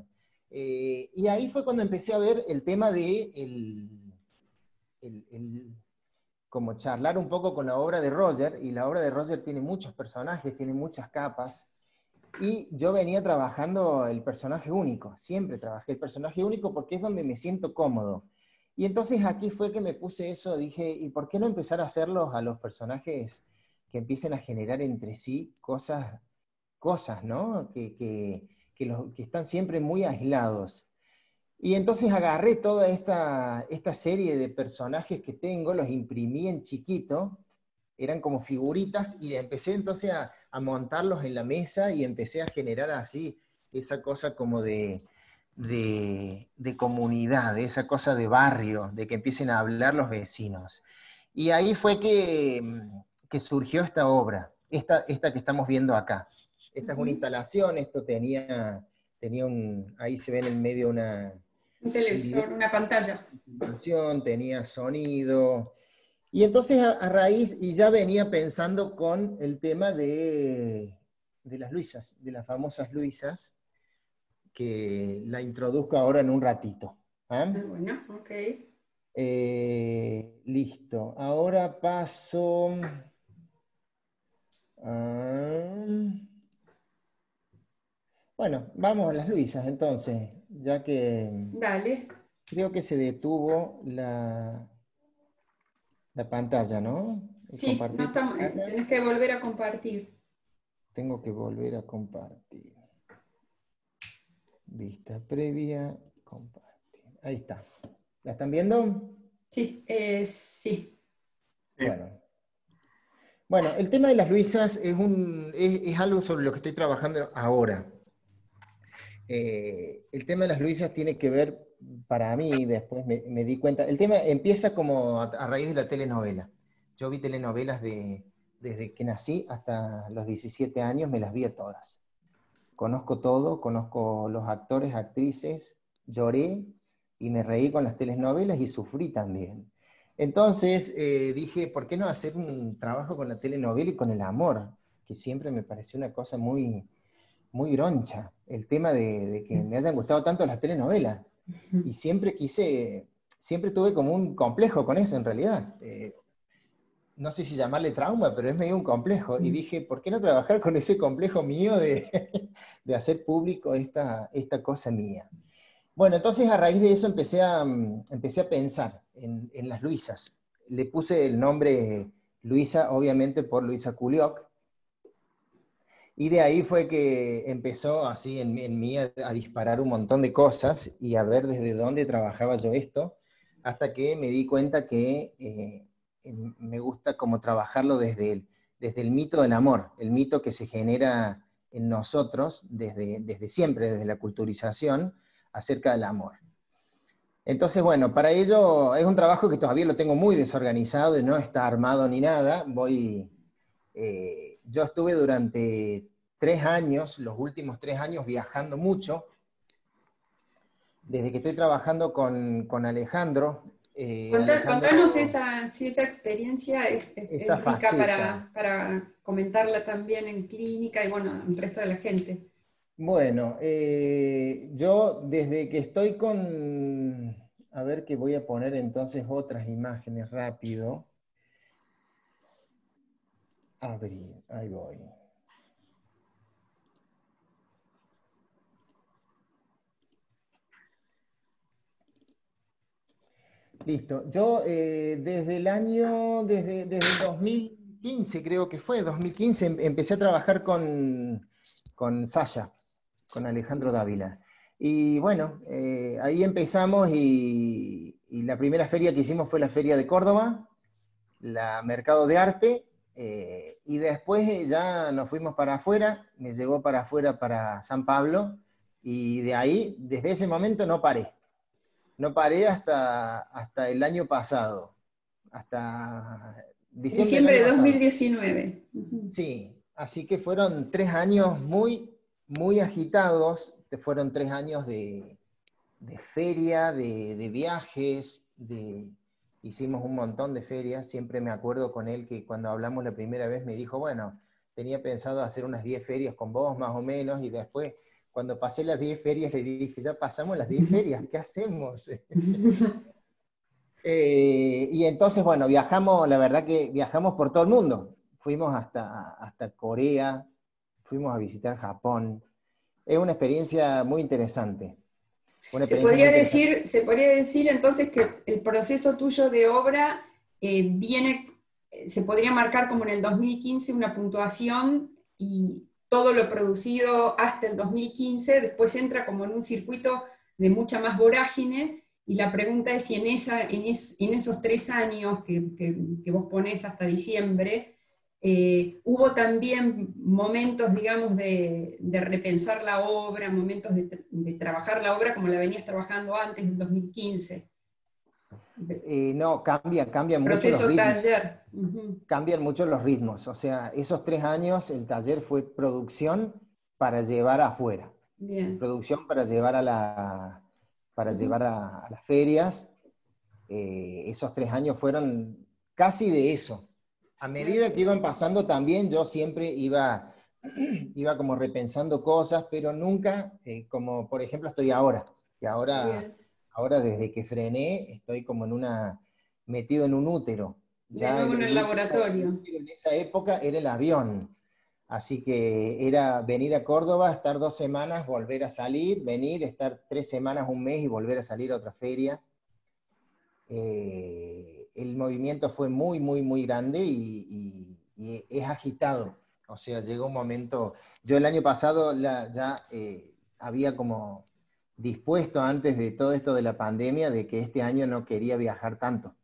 Speaker 3: Y ahí fue cuando empecé a ver el tema de como charlar un poco con la obra de Roger, y la obra de Roger tiene muchos personajes, tiene muchas capas, y yo venía trabajando el personaje único, siempre trabajé el personaje único porque es donde me siento cómodo. Y entonces aquí fue que me puse eso, dije, ¿y por qué no empezar a hacerlos a los personajes que empiecen a generar entre sí cosas, ¿no? Que están siempre muy aislados. Y entonces agarré toda esta serie de personajes que tengo, los imprimí en chiquito, eran como figuritas, y empecé entonces a montarlos en la mesa y empecé a generar así esa cosa como de comunidad, esa cosa de barrio, de que empiecen a hablar los vecinos. Y ahí fue que surgió esta obra, esta que estamos viendo acá. Esta es una instalación, esto tenía ahí se ve en el medio
Speaker 1: un televisor, una pantalla.
Speaker 3: Tenía sonido. Y entonces a raíz, y ya venía pensando con el tema de las Luisas, de las famosas Luisas, que la introduzco ahora en un ratito.
Speaker 1: Bueno, ok.
Speaker 3: Listo. Ahora paso bueno, vamos a las Luisas entonces, ya que
Speaker 1: Dale.
Speaker 3: creo que se detuvo la pantalla, ¿no?
Speaker 1: Sí, no estamos, tenés que volver a compartir.
Speaker 3: Tengo que volver a compartir. Vista previa, compartir. Ahí está. ¿La están viendo?
Speaker 1: Sí, sí.
Speaker 3: Bueno, el tema de las Luisas es algo sobre lo que estoy trabajando ahora. El tema de las Luisas tiene que ver, para mí, después me di cuenta, el tema empieza como a raíz de la telenovela. Yo vi telenovelas desde que nací hasta los 17 años, me las vi a todas. Conozco todo, conozco los actores, actrices, lloré y me reí con las telenovelas y sufrí también. Entonces dije, ¿por qué no hacer un trabajo con la telenovela y con el amor? Que siempre me pareció una cosa muy, muy groncha, el tema de que me hayan gustado tanto las telenovelas. Y siempre tuve como un complejo con eso en realidad. No sé si llamarle trauma, pero es medio un complejo. Y dije, ¿por qué no trabajar con ese complejo mío de hacer público esta cosa mía? Bueno, entonces a raíz de eso empecé a pensar en las Luisas. Le puse el nombre Luisa, obviamente por Luisa Culioc, y de ahí fue que empezó así en mí a disparar un montón de cosas y a ver desde dónde trabajaba yo esto, hasta que me di cuenta que me gusta como trabajarlo desde el mito del amor, el mito que se genera en nosotros desde siempre, desde la culturización, acerca del amor. Entonces, bueno, para ello es un trabajo que todavía lo tengo muy desorganizado y no está armado ni nada. Yo estuve durante 3 años, los últimos 3 años, viajando mucho. Desde que estoy trabajando con Alejandro.
Speaker 1: Contanos si esa experiencia es rica para comentarla también en clínica y bueno, al resto de la gente.
Speaker 3: Bueno, yo desde que estoy con... A ver que voy a poner entonces otras imágenes rápido. Abril, ahí voy. Listo. Yo desde el 2015, creo que fue, 2015, empecé a trabajar con Sasha, con Alejandro Dávila. Y bueno, ahí empezamos y la primera feria que hicimos fue la Feria de Córdoba, la Mercado de Arte, y después ya nos fuimos para afuera, me llegó para afuera, para San Pablo, y de ahí, desde ese momento no paré. No paré hasta el año pasado, hasta diciembre del
Speaker 1: Diciembre
Speaker 3: año
Speaker 1: de
Speaker 3: pasado.
Speaker 1: 2019.
Speaker 3: Sí, así que fueron 3 años muy, muy agitados, fueron 3 años de feria, de viajes, hicimos un montón de ferias. Siempre me acuerdo con él que cuando hablamos la primera vez me dijo, bueno, tenía pensado hacer unas 10 ferias con vos más o menos, y después cuando pasé las 10 ferias le dije, ya pasamos las 10 ferias, ¿qué hacemos? Y entonces, bueno, viajamos, la verdad que viajamos por todo el mundo. Fuimos hasta Corea, fuimos a visitar Japón. Es una experiencia muy interesante. Una experiencia muy interesante.
Speaker 1: Se podría decir entonces que el proceso tuyo de obra se podría marcar como en el 2015 una puntuación y todo lo producido hasta el 2015 después entra como en un circuito de mucha más vorágine, y la pregunta es si en esos 3 años que vos ponés hasta diciembre, hubo también momentos, digamos, de repensar la obra, momentos de trabajar la obra como la venías trabajando antes del 2015.
Speaker 3: No, cambian mucho los
Speaker 1: Proceso
Speaker 3: ritmos.
Speaker 1: taller. Uh-huh.
Speaker 3: Cambian mucho los ritmos. O sea, esos 3 años el taller fue producción para llevar afuera.
Speaker 1: Bien.
Speaker 3: Producción para llevar para
Speaker 1: Uh-huh.
Speaker 3: llevar a las ferias. Esos 3 años fueron casi de eso. A medida que iban pasando también yo siempre iba como repensando cosas, pero nunca como por ejemplo estoy ahora, que ahora desde que frené estoy como metido en un útero.
Speaker 1: De
Speaker 3: Ya
Speaker 1: nuevo en el
Speaker 3: el
Speaker 1: laboratorio.
Speaker 3: útero en esa época era el avión. Así que era venir a Córdoba, estar 2 semanas, volver a salir, venir, estar 3 semanas, un mes y volver a salir a otra feria. El movimiento fue muy, muy, muy grande y es agitado. O sea, llegó un momento, yo el año pasado ya había como dispuesto antes de todo esto de la pandemia de que este año no quería viajar tanto,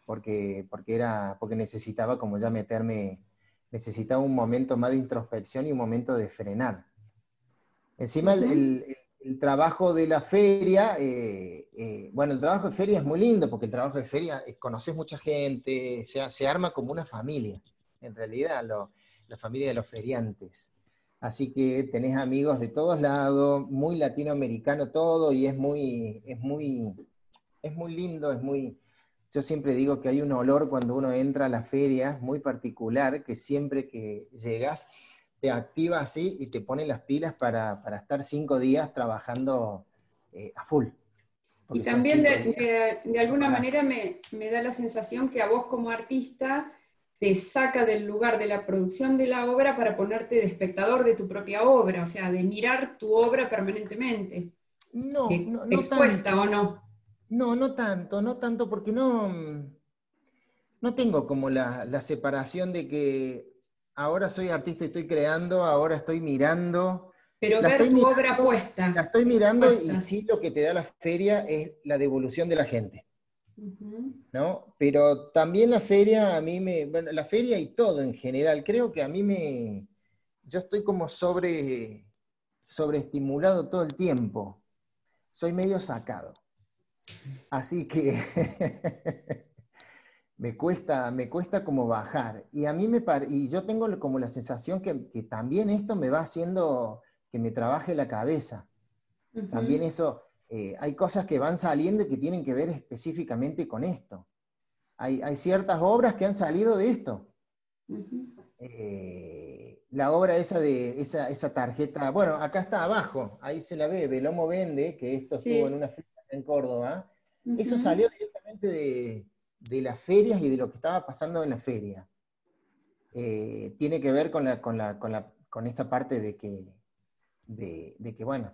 Speaker 3: porque necesitaba como ya necesitaba un momento más de introspección y un momento de frenar. Encima
Speaker 1: Uh-huh.
Speaker 3: el trabajo de la feria, bueno, el trabajo de feria es muy lindo, porque el trabajo de feria conoces mucha gente, se arma como una familia, en realidad, la familia de los feriantes. Así que tenés amigos de todos lados, muy latinoamericano todo, y es muy lindo, yo siempre digo que hay un olor cuando uno entra a la feria muy particular, que siempre que llegas te activa así y te pone las pilas para estar 5 días trabajando a full.
Speaker 1: Y
Speaker 3: Porque son
Speaker 1: también
Speaker 3: 5 días,
Speaker 1: de
Speaker 3: no
Speaker 1: alguna
Speaker 3: parás.
Speaker 1: manera me da la sensación que a vos como artista te saca del lugar de la producción de la obra para ponerte de espectador de tu propia obra, o sea, de mirar tu obra permanentemente.
Speaker 3: No,
Speaker 1: ¿Te
Speaker 3: no
Speaker 1: expuesta o
Speaker 3: tanto.
Speaker 1: no?
Speaker 3: No tanto, porque no tengo como la separación de que ahora soy artista y estoy creando, ahora estoy mirando.
Speaker 1: Pero
Speaker 3: La
Speaker 1: ver
Speaker 3: estoy
Speaker 1: tu obra
Speaker 3: mirando, la
Speaker 1: puesta,
Speaker 3: estoy mirando y
Speaker 1: expuesta.
Speaker 3: sí lo que te da la feria es la devolución de la gente,
Speaker 1: Ujú.
Speaker 3: ¿no? Pero también la feria bueno, la feria y todo en general, creo que yo estoy como sobreestimulado todo el tiempo, soy medio sacado, así que me cuesta como bajar, y y yo tengo como la sensación que también esto me va haciendo que me trabaje la cabeza. También
Speaker 1: Ujú.
Speaker 3: eso, hay cosas que van saliendo y que tienen que ver específicamente con esto. Hay ciertas obras que han salido de esto.
Speaker 1: Ujú.
Speaker 3: La obra esa de esa tarjeta, bueno, acá está abajo, ahí se la ve, Velomo Vende, que esto estuvo en
Speaker 1: Sí.
Speaker 3: una feria en Córdoba. Eso
Speaker 1: Ujú.
Speaker 3: salió directamente de las ferias y de lo que estaba pasando en la feria. tiene que ver con esta parte de que bueno,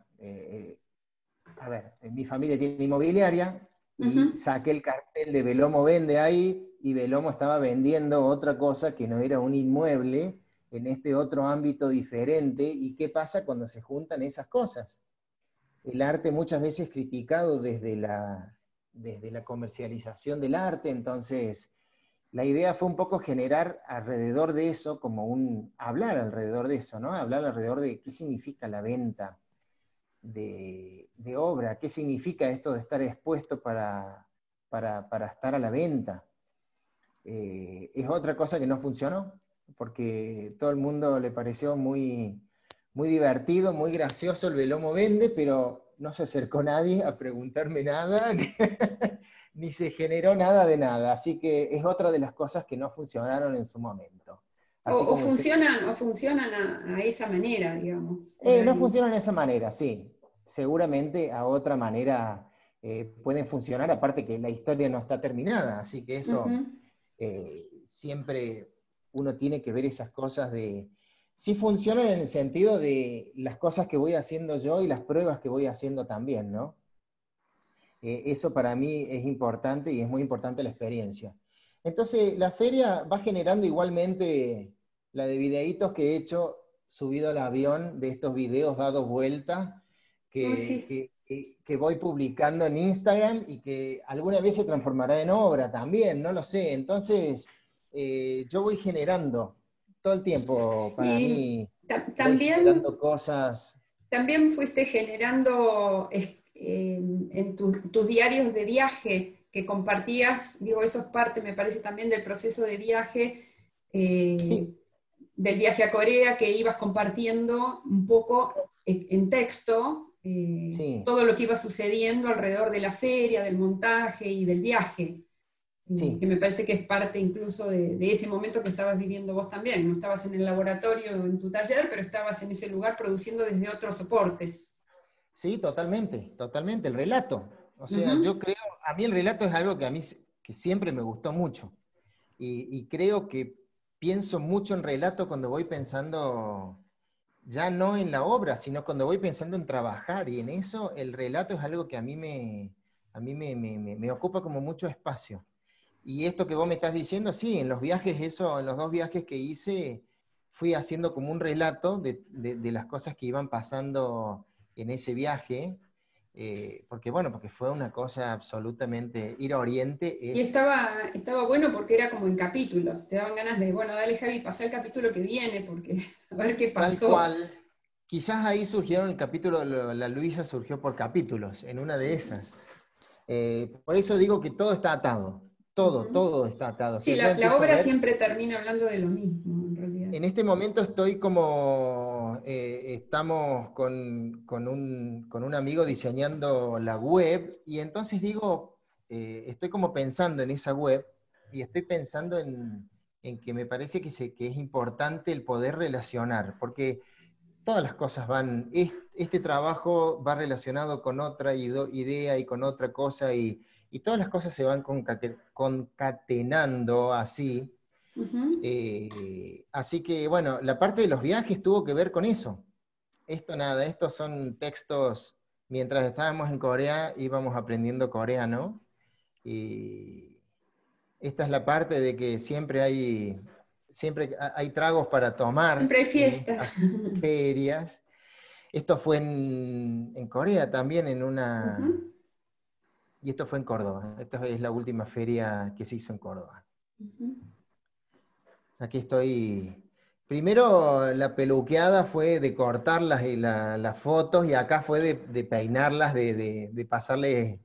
Speaker 3: a ver, mi familia tiene inmobiliaria y saqué el cartel de Velomo Vende ahí, y Velomo estaba vendiendo otra cosa que no era un inmueble en este otro ámbito diferente. ¿Y qué pasa cuando se juntan esas cosas? El arte muchas veces criticado desde la comercialización del arte. Entonces la idea fue un poco generar alrededor de eso, hablar alrededor de eso, ¿no? Hablar alrededor de qué significa la venta de obra, qué significa esto de estar expuesto para estar a la venta. Es otra cosa que no funcionó, porque todo el mundo le pareció muy, muy divertido, muy gracioso el Velomo Vende, pero no se acercó nadie a preguntarme nada, ni se generó nada de nada. Así que es otra de las cosas que no funcionaron en su momento.
Speaker 1: O funcionan a esa manera, digamos.
Speaker 3: No funcionan de esa manera, sí. Seguramente a otra manera pueden funcionar, aparte que la historia no está terminada, así que eso siempre uno tiene que ver esas cosas de... Sí funcionan en el sentido de las cosas que voy haciendo yo y las pruebas que voy haciendo también, ¿no? Eso para mí es importante y es muy importante la experiencia. Entonces, la feria va generando igualmente la de videitos que he hecho subido al avión, de estos videos dados vuelta, que voy publicando en Instagram y que alguna vez se transformará en obra también, no lo sé. Entonces, yo voy generando todo el tiempo, para mí, voy generando cosas.
Speaker 1: También fuiste generando en tus diarios de viaje que compartías, digo, eso es parte, me parece, también del proceso de viaje,
Speaker 3: Sí.
Speaker 1: del viaje a Corea, que ibas compartiendo un poco en texto
Speaker 3: Sí.
Speaker 1: todo lo que iba sucediendo alrededor de la feria, del montaje y del viaje.
Speaker 3: Sí.
Speaker 1: Que me parece que es parte incluso de ese momento que estabas viviendo vos también. No estabas en el laboratorio, en tu taller, pero estabas en ese lugar produciendo desde otros soportes.
Speaker 3: Sí, totalmente, totalmente. El relato. O sea, yo creo, a mí el relato es algo que siempre me gustó mucho. Y creo que pienso mucho en relato cuando voy pensando, ya no en la obra, sino cuando voy pensando en trabajar. Y en eso el relato es algo que a mí me ocupa como mucho espacio. Y esto que vos me estás diciendo, sí, en los viajes, en los 2 viajes que hice, fui haciendo como un relato de las cosas que iban pasando en ese viaje, porque fue una cosa absolutamente, ir a Oriente
Speaker 1: Y
Speaker 3: es...
Speaker 1: estaba bueno porque era como en capítulos, te daban ganas de, bueno, dale Javi, pasá el capítulo que viene, porque a ver qué
Speaker 3: Tal
Speaker 1: pasó.
Speaker 3: cual. Quizás ahí surgieron el capítulo, la Luisa surgió por capítulos, en una de esas. Por eso digo que todo está atado, todo está atado. O
Speaker 1: Sí,
Speaker 3: sea, yo
Speaker 1: la
Speaker 3: empiezo a
Speaker 1: obra
Speaker 3: ver...
Speaker 1: siempre termina hablando de lo mismo, en realidad.
Speaker 3: En este momento estoy como, estamos con un amigo diseñando la web, y entonces digo, estoy como pensando en esa web, y estoy pensando en que me parece que es importante el poder relacionar, porque todas las cosas este trabajo va relacionado con otra idea y con otra cosa, y todas las cosas se van concatenando así. Así que, bueno, la parte de los viajes tuvo que ver con eso. Estos son textos, mientras estábamos en Corea íbamos aprendiendo coreano, y esta es la parte de que siempre hay tragos para tomar
Speaker 1: Siempre hay
Speaker 3: en
Speaker 1: fiestas.
Speaker 3: estas ferias. Esto fue en Corea también, y esto fue en Córdoba. Esta es la última feria que se hizo en Córdoba. Aquí estoy. Primero la peluqueada fue de cortar las fotos, y acá fue de peinarlas, de pasarle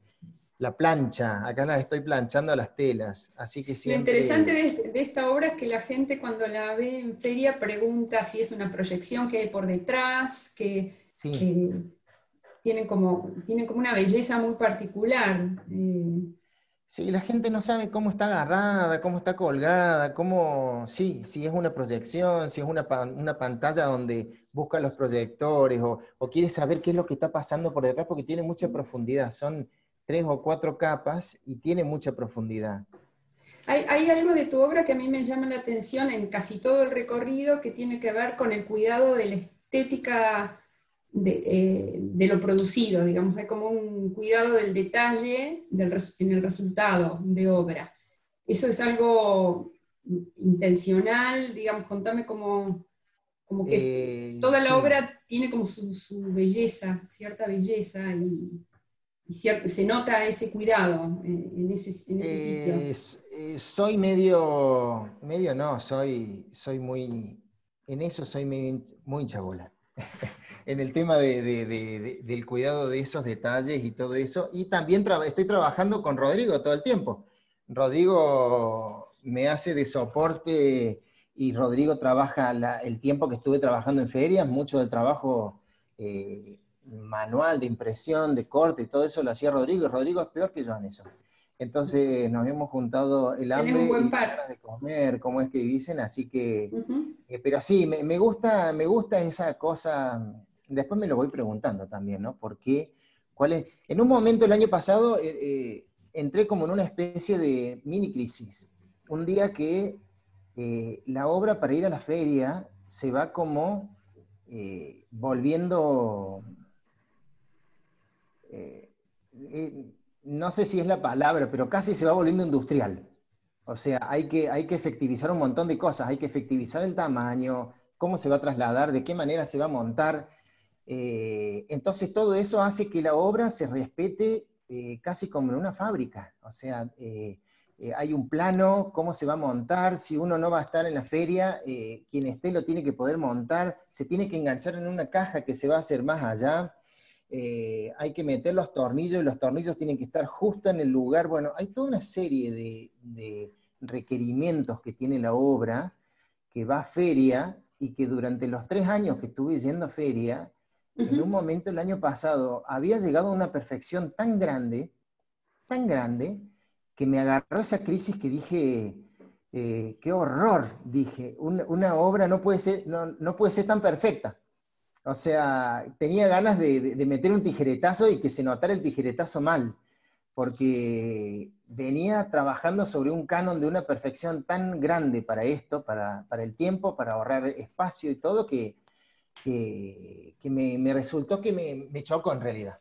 Speaker 3: la plancha. Acá las estoy planchando a las telas. Así que
Speaker 1: Lo
Speaker 3: siempre...
Speaker 1: interesante de esta obra es que la gente cuando la ve en feria pregunta si es una proyección que hay por detrás, que
Speaker 3: Sí.
Speaker 1: tienen como una belleza muy particular.
Speaker 3: Sí, la gente no sabe cómo está agarrada, cómo está colgada, si es una proyección, si es una pantalla donde busca los proyectores, o quiere saber qué es lo que está pasando por detrás, porque tiene mucha profundidad. Son 3 o 4 capas y tiene mucha profundidad.
Speaker 1: Hay algo de tu obra que a mí me llama la atención en casi todo el recorrido que tiene que ver con el cuidado de la estética de lo producido, digamos, hay como un cuidado del detalle en el resultado de obra. ¿Eso es algo intencional? Digamos, contame como que toda la
Speaker 3: Sí.
Speaker 1: obra tiene como su belleza, cierta belleza, se nota ese cuidado en ese sitio.
Speaker 3: Soy medio no, soy muy, en eso soy muy chabola. En el tema del cuidado de esos detalles y todo eso. Y también estoy trabajando con Rodrigo todo el tiempo. Rodrigo me hace de soporte y Rodrigo trabaja el tiempo que estuve trabajando en ferias, mucho del trabajo manual, de impresión, de corte y todo eso lo hacía Rodrigo, y Rodrigo es peor que yo en eso. Entonces nos hemos juntado el
Speaker 1: Tenés un
Speaker 3: hambre y
Speaker 1: buen
Speaker 3: las
Speaker 1: par.
Speaker 3: ganas de comer, como es que dicen, así que,
Speaker 1: Ujú.
Speaker 3: pero sí, me gusta esa cosa, después me lo voy preguntando también, ¿no? ¿Por qué? ¿Cuál es? En un momento el año pasado entré como en una especie de mini crisis. Un día que la obra para ir a la feria se va como volviendo eh, no sé si es la palabra, pero casi se va volviendo industrial. O sea, hay que efectivizar un montón de cosas, hay que efectivizar el tamaño, cómo se va a trasladar, de qué manera se va a montar. Entonces todo eso hace que la obra se respete casi como en una fábrica. O sea, hay un plano, cómo se va a montar, si uno no va a estar en la feria, quien esté lo tiene que poder montar, se tiene que enganchar en una caja que se va a hacer más allá. Hay que meter los tornillos y los tornillos tienen que estar justo en el lugar. Bueno, hay toda una serie de requerimientos que tiene la obra, que va a feria y que durante los 3 años que estuve yendo a feria, en un
Speaker 1: Ujú.
Speaker 3: momento el año pasado había llegado a una perfección tan grande, que me agarró esa crisis que dije, qué horror, dije, una obra no puede ser tan perfecta. O sea, tenía ganas de meter un tijeretazo y que se notara el tijeretazo mal, porque venía trabajando sobre un canon de una perfección tan grande para esto, para el tiempo, para ahorrar espacio y todo, que me resultó que me chocó en realidad.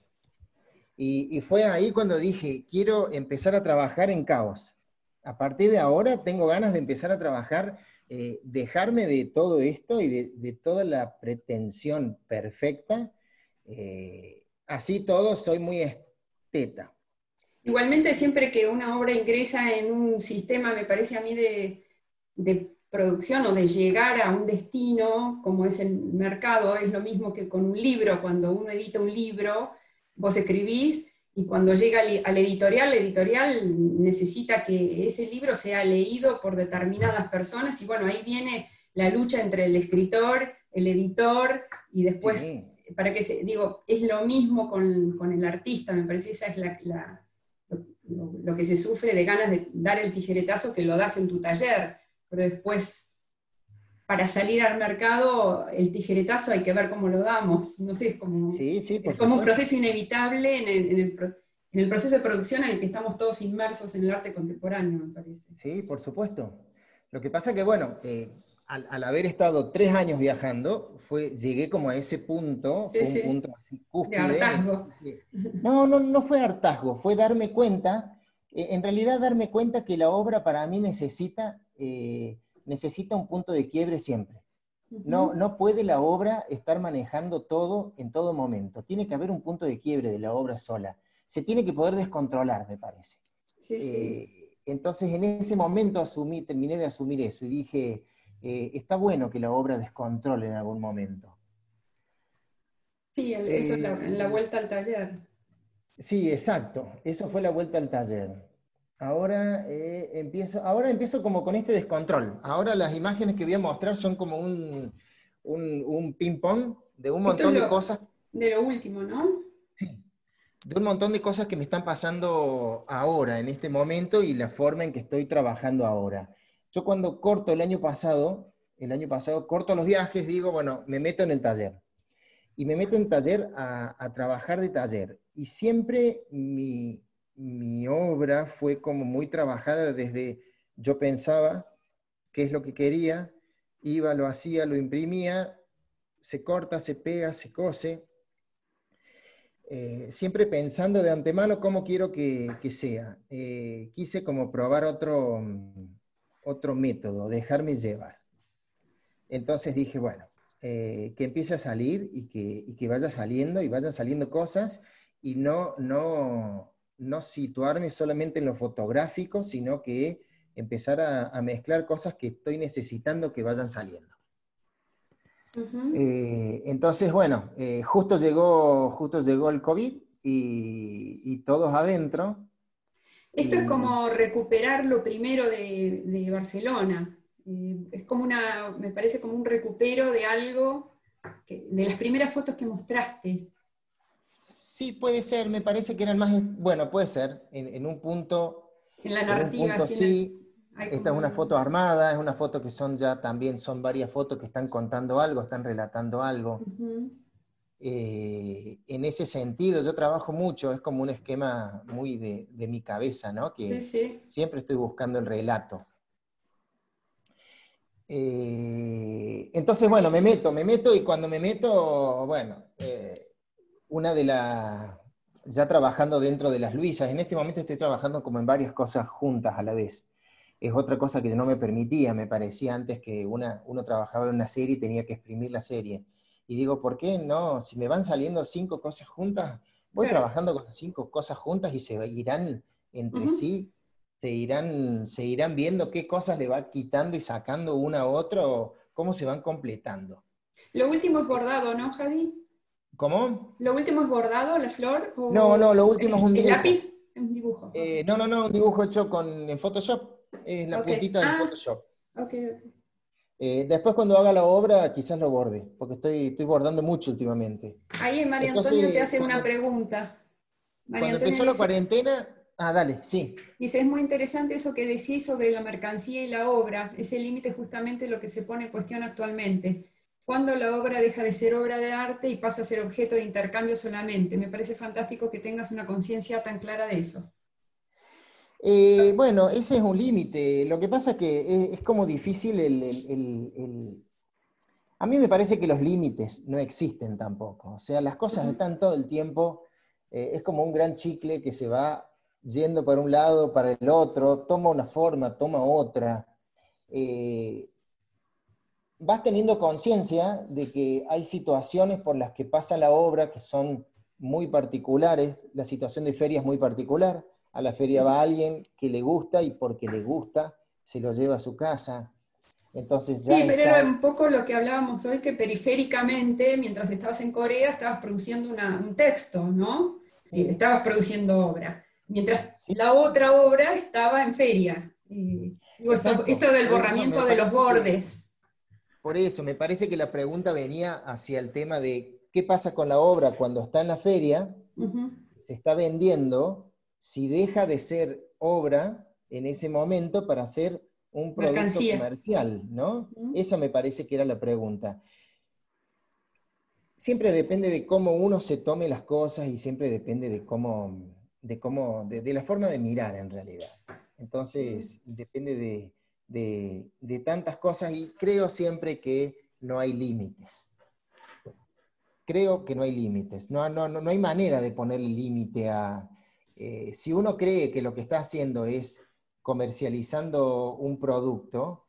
Speaker 3: Y fue ahí cuando dije, quiero empezar a trabajar en caos. A partir de ahora tengo ganas de empezar a trabajar, dejarme de todo esto y de toda la pretensión perfecta. Así todo, soy muy esteta.
Speaker 1: Igualmente, siempre que una obra ingresa en un sistema, me parece a mí, de producción o de llegar a un destino, como es el mercado, es lo mismo que con un libro. Cuando uno edita un libro, vos escribís y cuando llega la editorial necesita que ese libro sea leído por determinadas personas y bueno, ahí viene la lucha entre el escritor, el editor y después,
Speaker 3: Sí,
Speaker 1: digo, es lo mismo con el artista, me parece esa es lo que se sufre de ganas de dar el tijeretazo que lo das en tu taller, pero después para salir al mercado el tijeretazo hay que ver cómo lo damos, no sé,
Speaker 3: sí, sí, por
Speaker 1: es como un
Speaker 3: supuesto.
Speaker 1: proceso inevitable en el proceso de producción en el que estamos todos inmersos en el arte contemporáneo, me parece.
Speaker 3: Sí, por supuesto. Lo que pasa que, bueno, al haber estado 3 años viajando, llegué como a ese punto,
Speaker 1: Sí,
Speaker 3: fue un
Speaker 1: sí,
Speaker 3: punto así
Speaker 1: de
Speaker 3: cúspide, en el que
Speaker 1: hartazgo.
Speaker 3: dije, no fue hartazgo, fue darme cuenta, en realidad darme cuenta que la obra para mí necesita un punto de quiebre siempre.
Speaker 1: Ujú.
Speaker 3: No puede la obra estar manejando todo en todo momento. Tiene que haber un punto de quiebre de la obra sola. Se tiene que poder descontrolar, me parece.
Speaker 1: Sí, sí.
Speaker 3: Entonces en ese momento terminé de asumir eso y dije, está bueno que la obra descontrole en algún momento.
Speaker 1: Sí, eso es en la
Speaker 3: Eh,
Speaker 1: vuelta al taller.
Speaker 3: sí, exacto, eso fue la vuelta al taller. Ahora empiezo como con este descontrol. Ahora las imágenes que voy a mostrar son como un ping-pong de un
Speaker 1: Esto es
Speaker 3: montón de cosas.
Speaker 1: de lo último, ¿no?
Speaker 3: Sí, de un montón de cosas que me están pasando ahora, en este momento, y la forma en que estoy trabajando ahora. Yo cuando corto el año pasado corto los viajes, digo, bueno, me meto en el taller. Y me meto en taller a trabajar de taller. Y siempre mi obra fue como muy trabajada desde, yo pensaba qué es lo que quería, iba, lo hacía, lo imprimía, se corta, se pega, se cose, siempre pensando de antemano cómo quiero que sea. Quise como probar otro método, dejarme llevar. Entonces dije, bueno, que empiece a salir y que vaya saliendo, y vayan saliendo cosas, y no situarme solamente en lo fotográfico, sino que empezar a mezclar cosas que estoy necesitando que vayan saliendo. Entonces, bueno, justo llegó el COVID y todos adentro.
Speaker 1: Esto es como recuperar lo primero de Barcelona. Es como me parece como un recupero de algo, de las primeras fotos que mostraste.
Speaker 3: Sí, puede ser, me parece que eran más, bueno, puede ser, en un punto.
Speaker 1: En la
Speaker 3: En un
Speaker 1: narrativa,
Speaker 3: punto sí. Esta es una foto
Speaker 1: algo
Speaker 3: armada, es una foto que también son varias fotos que están contando algo, están relatando algo. En ese sentido yo trabajo mucho, es como un esquema muy de mi cabeza, ¿no? Que
Speaker 1: sí.
Speaker 3: siempre estoy buscando el relato. Entonces, bueno, me meto y cuando me meto, bueno, ya trabajando dentro de las Luisas, en este momento estoy trabajando como en varias cosas juntas a la vez. Es otra cosa que no me permitía, me parecía antes que uno trabajaba en una serie y tenía que exprimir la serie. Y digo, ¿por qué no? Si me van saliendo 5 cosas juntas, voy trabajando con las 5 cosas juntas y se irán entre sí, se irán viendo qué cosas le va quitando y sacando una a otra, o cómo se van completando.
Speaker 1: Lo último es bordado, ¿no, Javi?
Speaker 3: ¿Cómo?
Speaker 1: ¿Lo último es bordado, la flor?
Speaker 3: No, lo último es un dibujo.
Speaker 1: ¿Es lápiz? Es un dibujo.
Speaker 3: Okay. No, un dibujo hecho en Photoshop. Es la puntita del Photoshop. Después cuando haga la obra quizás lo borde, porque estoy bordando mucho últimamente.
Speaker 1: Ahí María Antonia te hace una pregunta.
Speaker 3: Cuando empezó la cuarentena, dale, sí.
Speaker 1: Dice, es muy interesante eso que decís sobre la mercancía y la obra, ese límite justamente lo que se pone en cuestión actualmente. ¿Cuándo la obra deja de ser obra de arte y pasa a ser objeto de intercambio solamente? Me parece fantástico que tengas una conciencia tan clara de eso.
Speaker 3: Bueno, ese es un límite. Lo que pasa es que es como difícil A mí me parece que los límites no existen tampoco. O sea, las cosas están todo el tiempo, es como un gran chicle que se va yendo para un lado, para el otro, toma una forma, toma otra. Vas teniendo conciencia de que hay situaciones por las que pasa la obra que son muy particulares. La situación de feria es muy particular. A la feria va alguien que le gusta y porque le gusta se lo lleva a su casa. Entonces ya
Speaker 1: sí, pero era un poco lo que hablábamos hoy, que periféricamente, mientras estabas en Corea, estabas produciendo un texto, ¿no?
Speaker 3: Sí.
Speaker 1: Estabas produciendo obra. Mientras la otra obra estaba en feria. Digo, esto del borramiento de los bordes.
Speaker 3: Por eso, me parece que la pregunta venía hacia el tema de qué pasa con la obra cuando está en la feria, se está vendiendo, si deja de ser obra en ese momento para ser un producto comercial, ¿no? Esa me parece que era la pregunta. Siempre depende de cómo uno se tome las cosas y siempre depende de la forma de mirar en realidad. Entonces, depende de tantas cosas y creo siempre que no hay límites. Creo que no hay límites. No hay manera de ponerle límite a... si uno cree que lo que está haciendo es comercializando un producto,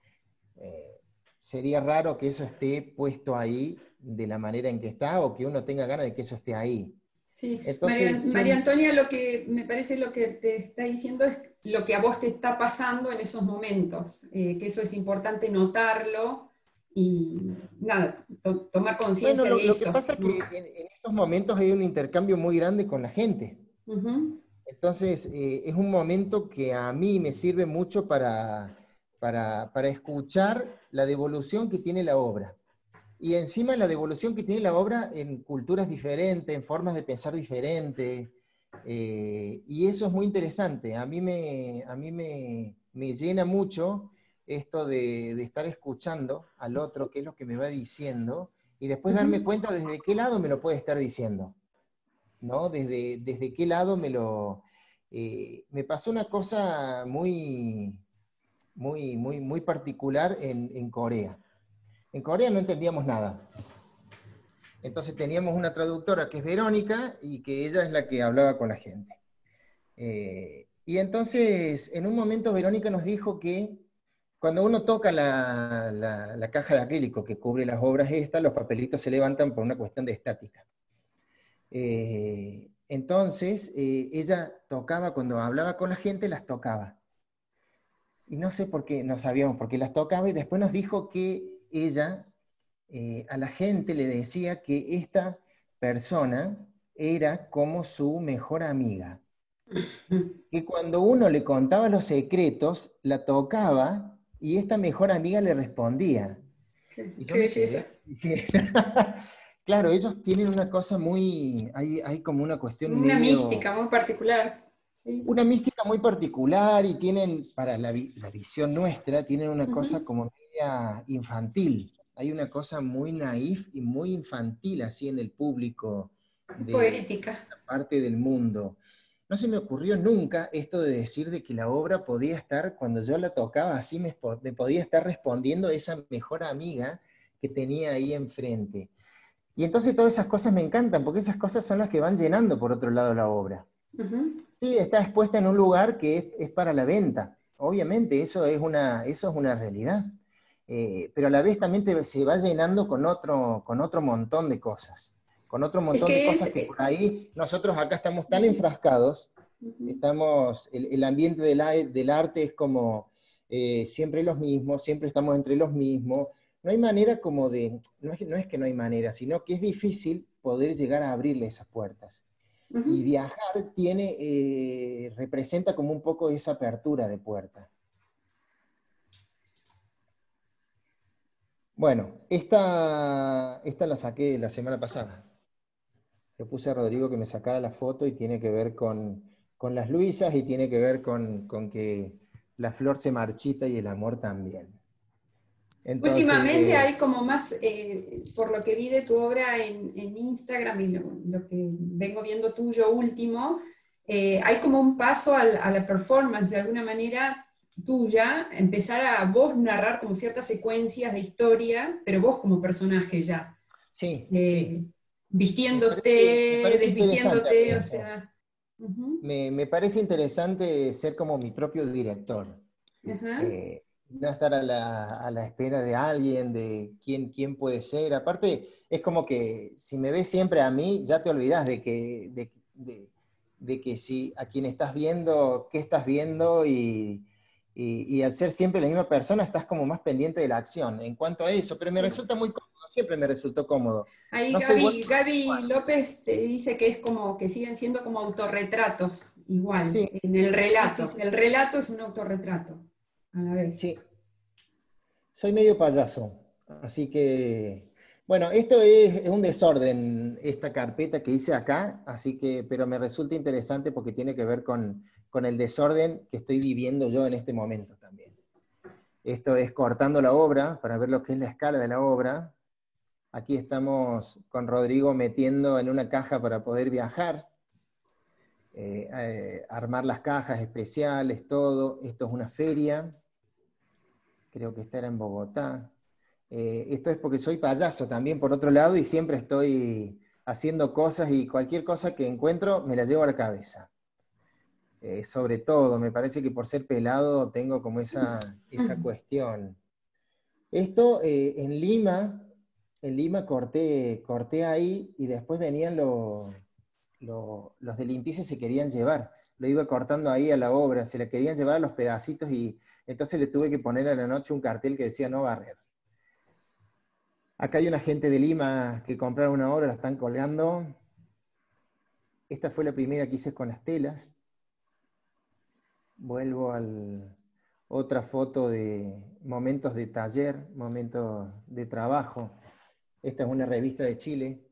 Speaker 3: sería raro que eso esté puesto ahí de la manera en que está o que uno tenga ganas de que eso esté ahí.
Speaker 1: Sí. Entonces, María Antonia, lo que me parece lo que te está diciendo es lo que a vos te está pasando en esos momentos, que eso es importante notarlo y nada, tomar conciencia de eso.
Speaker 3: Lo que pasa es que en esos momentos hay un intercambio muy grande con la gente. Entonces, es un momento que a mí me sirve mucho para escuchar la devolución que tiene la obra. Y encima la devolución que tiene la obra en culturas diferentes, en formas de pensar diferentes. Y eso es muy interesante. A mí me llena mucho esto de estar escuchando al otro, qué es lo que me va diciendo, y después darme cuenta desde qué lado me lo puede estar diciendo, ¿no? Desde qué lado me lo... me pasó una cosa muy particular en Corea. En Corea no entendíamos nada. Entonces teníamos una traductora que es Verónica y que ella es la que hablaba con la gente. Y entonces, en un momento Verónica nos dijo que cuando uno toca la caja de acrílico que cubre las obras estas, los papelitos se levantan por una cuestión de estática. Entonces, ella tocaba, cuando hablaba con la gente, las tocaba. Y no sé por qué, no sabíamos por qué las tocaba, y después nos dijo que ella a la gente le decía que esta persona era como su mejor amiga. Que cuando uno le contaba los secretos, la tocaba y esta mejor amiga le respondía. Y yo
Speaker 1: Qué
Speaker 3: me
Speaker 1: belleza.
Speaker 3: quedé. Claro, ellos tienen una cosa muy, hay como una cuestión
Speaker 1: Una
Speaker 3: medio,
Speaker 1: mística muy particular. Sí.
Speaker 3: una mística muy particular y tienen, para la visión nuestra, tienen una cosa
Speaker 1: Ujú.
Speaker 3: como media infantil. Hay una cosa muy naif y muy infantil así en el público de
Speaker 1: Poética.
Speaker 3: esta parte del mundo. No se me ocurrió nunca esto de decir de que la obra podía estar, cuando yo la tocaba así, me podía estar respondiendo esa mejor amiga que tenía ahí enfrente. Y entonces todas esas cosas me encantan, porque esas cosas son las que van llenando por otro lado la obra.
Speaker 1: Ujú.
Speaker 3: Sí, está expuesta en un lugar que es para la venta. Obviamente, eso es una realidad. Pero a la vez también se va llenando con otro montón de cosas. Con otro
Speaker 1: Es
Speaker 3: montón de
Speaker 1: que es...
Speaker 3: cosas que por ahí, nosotros acá estamos tan
Speaker 1: ujú,
Speaker 3: enfrascados,
Speaker 1: ujú.
Speaker 3: el ambiente del arte es como siempre los mismos, siempre estamos entre los mismos. No hay manera como de, no es que no hay manera, sino que es difícil poder llegar a abrirle esas puertas. Y
Speaker 1: Ujú.
Speaker 3: viajar representa como un poco esa apertura de puerta. Bueno, esta la saqué la semana pasada. Le puse a Rodrigo que me sacara la foto y tiene que ver con las Luisas y tiene que ver con que la flor se marchita y el amor también.
Speaker 1: Últimamente hay
Speaker 3: Entonces,
Speaker 1: como más, por lo que vi de tu obra en Instagram y lo que vengo viendo tuyo último, hay como un paso a la performance de alguna manera tuya, empezar a vos narrar como ciertas secuencias de historia, pero vos como personaje ya,
Speaker 3: sí, sí.
Speaker 1: eh,
Speaker 3: Me
Speaker 1: vistiéndote,
Speaker 3: parece interesante a mí
Speaker 1: desvistiéndote, o
Speaker 3: eso.
Speaker 1: sea. Ujú,
Speaker 3: Me parece interesante ser como mi propio director.
Speaker 1: ajá.
Speaker 3: No estar a la espera de alguien, de quién puede ser. Aparte, es como que si me ves siempre a mí, ya te olvidas de que si a quien estás viendo, qué estás viendo, y al ser siempre la misma persona, estás como más pendiente de la acción. En cuanto a eso, pero me resulta muy cómodo, siempre me resultó cómodo.
Speaker 1: Ahí
Speaker 3: No sé, vos,
Speaker 1: Gaby López te dice que es como que siguen siendo como autorretratos, igual,
Speaker 3: sí,
Speaker 1: en el
Speaker 3: sí, sí,
Speaker 1: relato.
Speaker 3: sí,
Speaker 1: El relato es un autorretrato, a la vez.
Speaker 3: sí. Soy medio payaso, así que, bueno, esto es un desorden, esta carpeta que hice acá, así que, pero me resulta interesante porque tiene que ver con el desorden que estoy viviendo yo en este momento también. Esto es cortando la obra, para ver lo que es la escala de la obra. Aquí estamos con Rodrigo metiendo en una caja para poder viajar, armar las cajas especiales, todo. Esto es una feria, creo que esta era en Bogotá. Esto es porque soy payaso también, por otro lado, y siempre estoy haciendo cosas y cualquier cosa que encuentro me la llevo a la cabeza. Sobre todo, me parece que por ser pelado tengo como esa cuestión. Esto en Lima corté ahí y después venían los de limpieza y se querían llevar. Lo iba cortando ahí a la obra, se la querían llevar a los pedacitos y entonces le tuve que poner a la noche un cartel que decía no barrer. Acá hay una gente de Lima que compraron una obra, la están colgando. Esta fue la primera que hice con las telas. Vuelvo a otra foto de momentos de taller, momentos de trabajo. Esta es una revista de Chile,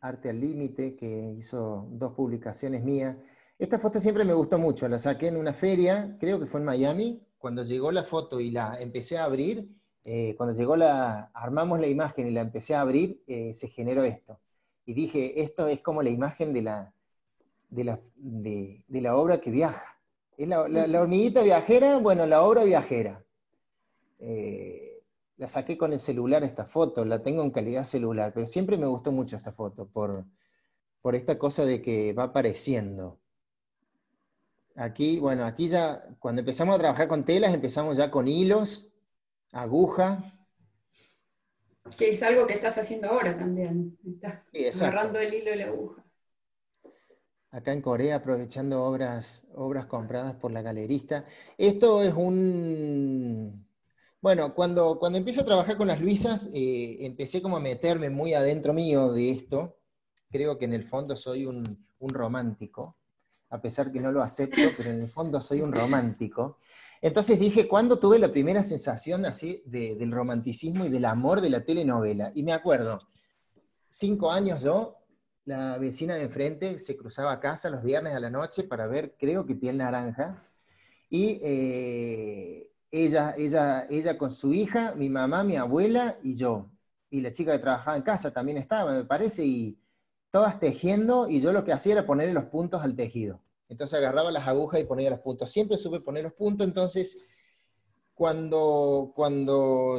Speaker 3: Arte al Límite, que hizo 2 publicaciones mías. Esta foto siempre me gustó mucho, la saqué en una feria, creo que fue en Miami, cuando llegó la foto y la empecé a abrir, cuando armamos la imagen y la empecé a abrir, se generó esto. Y dije, esto es como la imagen de la obra que viaja. Es la hormiguita viajera, bueno, la obra viajera. La saqué con el celular esta foto, la tengo en calidad celular, pero siempre me gustó mucho esta foto, por esta cosa de que va apareciendo. Aquí, bueno, aquí ya, cuando empezamos a trabajar con telas, empezamos ya con hilos, aguja.
Speaker 1: Que es algo que estás haciendo ahora también. Estás
Speaker 3: Sí,
Speaker 1: agarrando el hilo y la aguja.
Speaker 3: Acá en Corea, aprovechando obras compradas por la galerista. Esto es Bueno, cuando empiezo a trabajar con las Luisas, empecé como a meterme muy adentro mío de esto. Creo que en el fondo soy un romántico, a pesar que no lo acepto, pero en el fondo soy un romántico. Entonces dije, ¿cuándo tuve la primera sensación así del romanticismo y del amor de la telenovela? Y me acuerdo, 5 años yo, la vecina de enfrente se cruzaba a casa los viernes a la noche para ver, creo que Piel Naranja, y ella con su hija, mi mamá, mi abuela y yo. Y la chica que trabajaba en casa también estaba, me parece, y todas tejiendo, y yo lo que hacía era ponerle los puntos al tejido. Entonces agarraba las agujas y ponía los puntos. Siempre supe poner los puntos, entonces cuando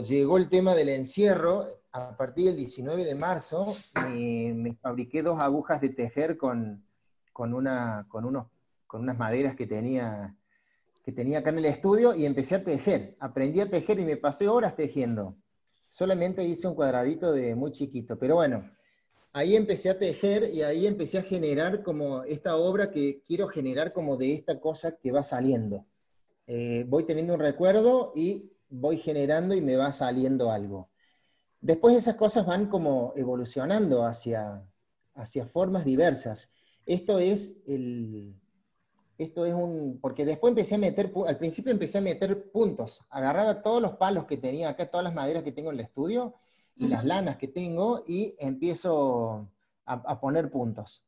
Speaker 3: llegó el tema del encierro, a partir del 19 de marzo, me fabriqué 2 agujas de tejer con unas maderas que tenía acá en el estudio, y empecé a tejer. Aprendí a tejer y me pasé horas tejiendo. Solamente hice un cuadradito de muy chiquito, pero bueno, ahí empecé a tejer y ahí empecé a generar como esta obra que quiero generar como de esta cosa que va saliendo. Voy teniendo un recuerdo y voy generando y me va saliendo algo. Después esas cosas van como evolucionando hacia formas diversas. Porque después empecé a al principio empecé a meter puntos. Agarraba todos los palos que tenía acá, todas las maderas que tengo en el estudio, y las lanas que tengo, y empiezo a poner puntos.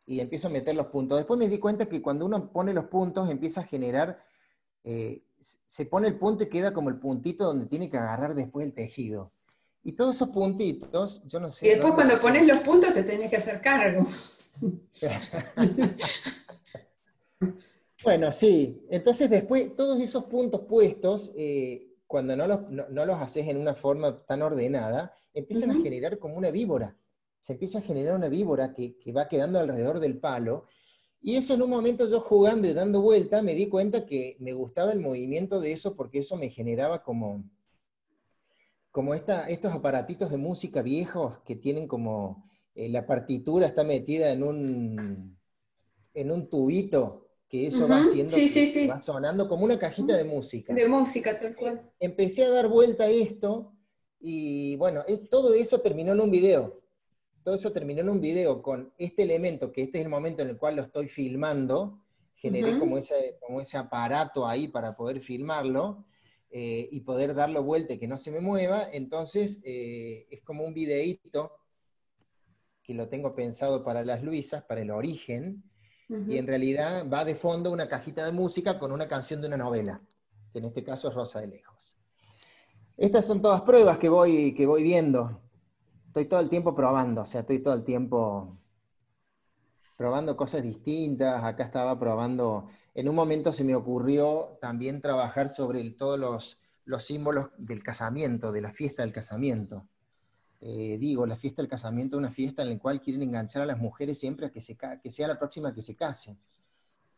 Speaker 3: Y empiezo a meter los puntos. Después me di cuenta que cuando uno pone los puntos, empieza a generar, se pone el punto y queda como el puntito donde tiene que agarrar después el tejido. Y todos esos puntitos, yo no sé.
Speaker 1: Y después cuando pones los puntos te tenés que hacer cargo.
Speaker 3: Bueno, sí. Entonces después, todos esos puntos puestos, cuando no los haces en una forma tan ordenada, empiezan a generar como una víbora. Se empieza a generar una víbora que va quedando alrededor del palo. Y eso, en un momento, yo jugando y dando vuelta, me di cuenta que me gustaba el movimiento de eso, porque eso me generaba como estos aparatitos de música viejos que tienen como, la partitura está metida en un tubito, que eso va haciendo que va sonando como una cajita de música.
Speaker 1: De música, tal cual.
Speaker 3: Empecé a dar vuelta a esto, y bueno, todo eso terminó en un video. Todo eso terminó en un video con este elemento, que este es el momento en el cual lo estoy filmando. Generé como ese aparato ahí para poder filmarlo, y poder darlo vuelta y que no se me mueva. Entonces, es como un videíto que lo tengo pensado para las Luisas, para el origen, y en realidad va de fondo una cajita de música con una canción de una novela, que en este caso es Rosa de Lejos. Estas son todas pruebas que voy viendo. Estoy todo el tiempo probando, o sea, estoy todo el tiempo probando cosas distintas. Acá estaba probando, en un momento se me ocurrió también trabajar sobre todos los símbolos del casamiento, de la fiesta del casamiento. La fiesta del casamiento es una fiesta en la cual quieren enganchar a las mujeres siempre a que sea la próxima que se case.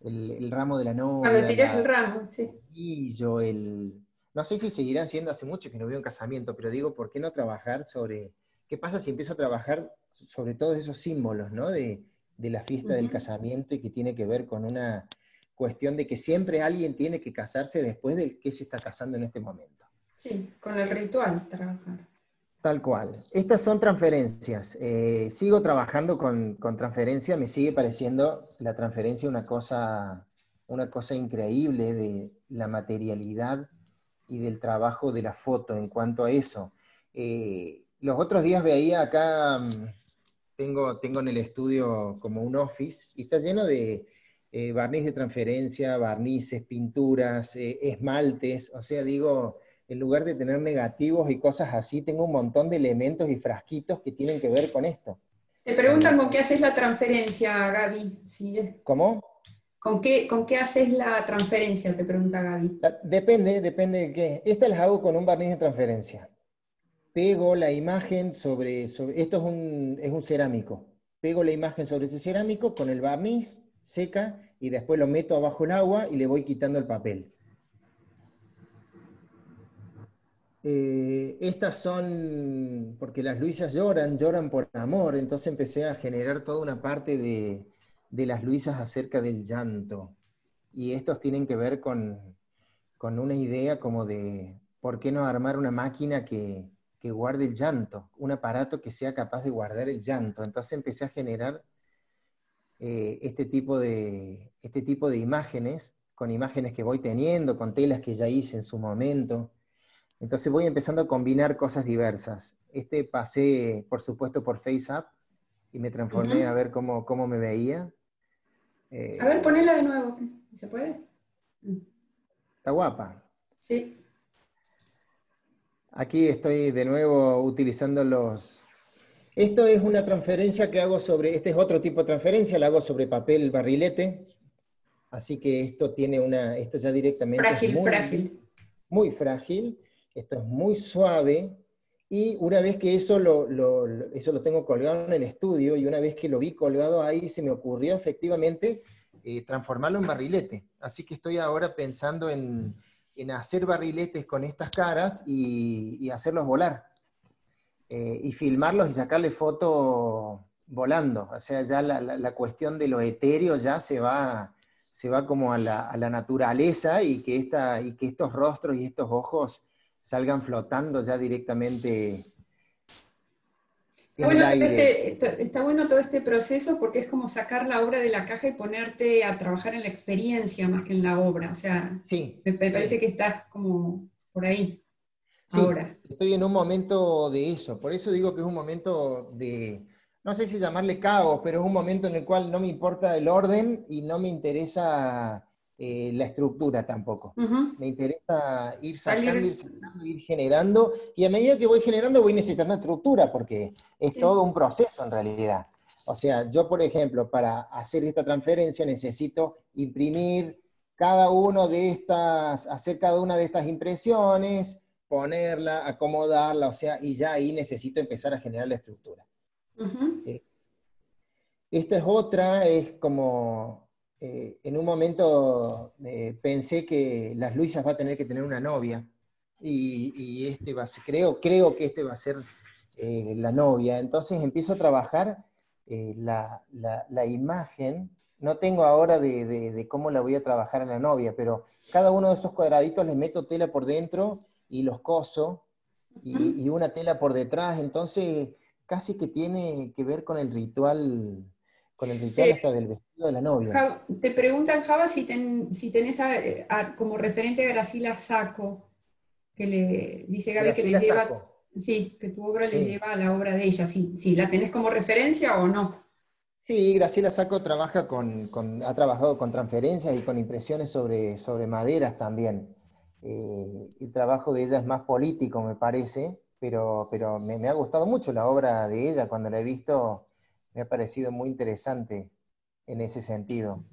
Speaker 3: El ramo de la novia.
Speaker 1: Cuando tirás el ramo, sí.
Speaker 3: Y yo no sé si seguirán siendo, hace mucho que no veo un casamiento, pero digo, ¿por qué no trabajar sobre qué pasa si empiezo a trabajar sobre todos esos símbolos, ¿no? de la fiesta del casamiento, y que tiene que ver con una cuestión de que siempre alguien tiene que casarse después del que se está casando en este momento.
Speaker 1: Sí, con el ritual trabajar.
Speaker 3: Tal cual. Estas son transferencias. Sigo trabajando con transferencia. Me sigue pareciendo la transferencia una cosa increíble, de la materialidad y del trabajo de la foto en cuanto a eso. Los otros días veía acá, tengo en el estudio como un office, y está lleno de barniz de transferencia, barnices, pinturas, esmaltes. O sea, digo, en lugar de tener negativos y cosas así, tengo un montón de elementos y frasquitos que tienen que ver con esto.
Speaker 1: Te preguntan con qué haces la transferencia, Gaby.
Speaker 3: ¿Cómo?
Speaker 1: ¿Con qué haces la transferencia? Te pregunta Gaby.
Speaker 3: Depende de qué. Estas las hago con un barniz de transferencia. Pego la imagen esto es un cerámico. Pego la imagen sobre ese cerámico con el barniz, seca, y después lo meto abajo el agua y le voy quitando el papel. Estas son, porque las Luisas lloran por amor, entonces empecé a generar toda una parte de las Luisas acerca del llanto. Y estos tienen que ver con una idea como de, ¿por qué no armar una máquina que guarde el llanto? Un aparato que sea capaz de guardar el llanto. Entonces empecé a generar este tipo de imágenes, con imágenes que voy teniendo, con telas que ya hice en su momento. Entonces voy empezando a combinar cosas diversas. Pasé, por supuesto, por FaceApp y me transformé a ver cómo me veía.
Speaker 1: A ver, ponela de nuevo. ¿Se puede?
Speaker 3: Está guapa.
Speaker 1: Sí.
Speaker 3: Aquí estoy de nuevo utilizando Esto es una transferencia que hago esta es otro tipo de transferencia, la hago sobre papel barrilete. Así que esto ya directamente
Speaker 1: Frágil.
Speaker 3: Muy frágil. Esto es muy suave, y una vez que eso eso lo tengo colgado en el estudio, y una vez que lo vi colgado ahí, se me ocurrió efectivamente transformarlo en barrilete. Así que estoy ahora pensando en hacer barriletes con estas caras y hacerlos volar. Y filmarlos y sacarle foto volando. O sea, ya la cuestión de lo etéreo ya se va como a la naturaleza, y que estos rostros y estos ojos salgan flotando ya directamente en el aire.
Speaker 1: Está bueno todo este proceso, porque es como sacar la obra de la caja y ponerte a trabajar en la experiencia más que en la obra. O sea,
Speaker 3: Sí,
Speaker 1: me parece que estás como por ahí
Speaker 3: sí,
Speaker 1: ahora.
Speaker 3: estoy en un momento de eso. Por eso digo que es un momento no sé si llamarle caos, pero es un momento en el cual no me importa el orden y no me interesa la estructura tampoco. Me interesa ir sacando, ir generando, y a medida que voy generando voy necesitando estructura, porque es todo un proceso en realidad. O sea, yo, por ejemplo, para hacer esta transferencia necesito imprimir hacer cada una de estas impresiones, ponerla, acomodarla, o sea, y ya ahí necesito empezar a generar la estructura. Esta es otra, es como, en un momento pensé que las Luisas va a tener que tener una novia, y creo que este va a ser la novia. Entonces empiezo a trabajar la imagen. No tengo ahora de cómo la voy a trabajar a la novia, pero cada uno de esos cuadraditos les meto tela por dentro y los coso, y una tela por detrás. Entonces casi que tiene que ver con el ritual hasta del vestido de la novia.
Speaker 1: Te preguntan, Java, si tenés como referente a Graciela Sacco, que le dice Gaby que le lleva, sí, que tu obra le lleva a la obra de ella. Sí, ¿la tenés como referencia o no?
Speaker 3: Sí, Graciela Sacco ha trabajado con transferencias y con impresiones sobre maderas también. El trabajo de ella es más político, me parece, pero me ha gustado mucho la obra de ella. Cuando la he visto, me ha parecido muy interesante en ese sentido.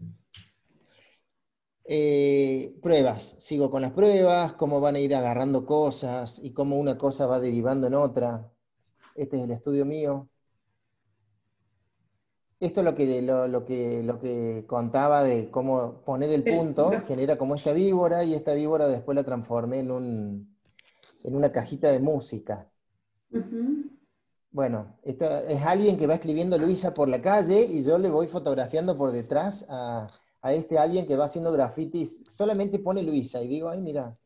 Speaker 3: Pruebas, sigo con las pruebas, cómo van a ir agarrando cosas y cómo una cosa va derivando en otra. Este es el estudio mío. Esto es lo que contaba de cómo poner el punto, genera como esta víbora, y esta víbora después la transformé en una cajita de música. Bueno, esto es alguien que va escribiendo Luisa por la calle, y yo le voy fotografiando por detrás a este alguien que va haciendo grafitis. Solamente pone Luisa, y digo, ay, mira,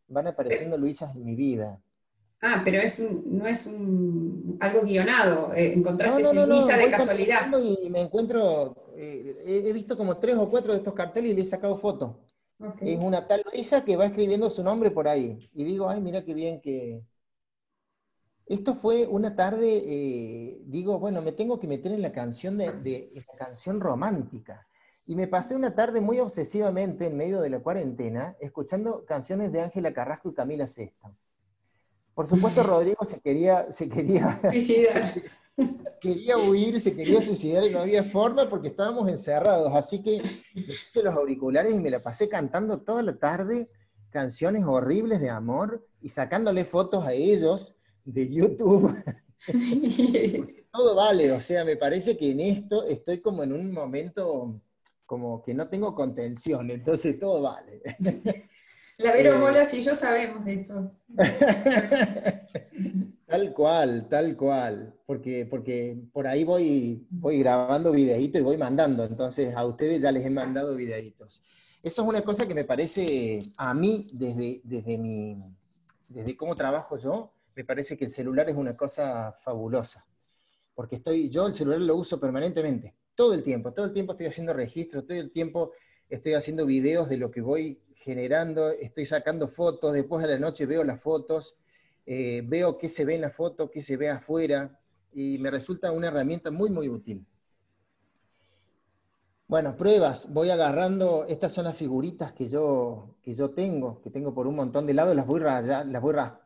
Speaker 3: van apareciendo Luisas en mi vida.
Speaker 1: Ah, pero no es algo guionado, encontraste ese Luisa de casualidad.
Speaker 3: Y me encuentro, he visto como 3 o 4 de estos carteles y le he sacado foto. Es una tal Luisa que va escribiendo su nombre por ahí. Y digo, ay, mira qué bien que... Esto fue una tarde, digo, bueno, me tengo que meter en la canción esta canción romántica. Y me pasé una tarde muy obsesivamente en medio de la cuarentena, escuchando canciones de Ángela Carrasco y Camila Sesto. Por supuesto, Rodrigo se quería
Speaker 1: Sí,
Speaker 3: quería huir, se quería suicidar y no había forma porque estábamos encerrados. Así que me puse los auriculares y me la pasé cantando toda la tarde canciones horribles de amor y sacándole fotos a ellos de YouTube. Todo vale, o sea, me parece que en esto estoy como en un momento como que no tengo contención, entonces todo vale.
Speaker 1: La Vero Molas y yo sabemos de esto.
Speaker 3: Tal cual, porque por ahí voy grabando videitos y voy mandando, entonces a ustedes ya les he mandado videitos. Eso es una cosa que me parece, a mí, desde cómo trabajo yo, me parece que el celular es una cosa fabulosa, porque yo el celular lo uso permanentemente, todo el tiempo estoy haciendo registros, todo el tiempo estoy haciendo videos de lo que voy generando, estoy sacando fotos, después de la noche veo las fotos, veo qué se ve en la foto, qué se ve afuera, y me resulta una herramienta muy, muy útil. Bueno, pruebas, voy agarrando, estas son las figuritas que yo tengo, que tengo por un montón de lados, las voy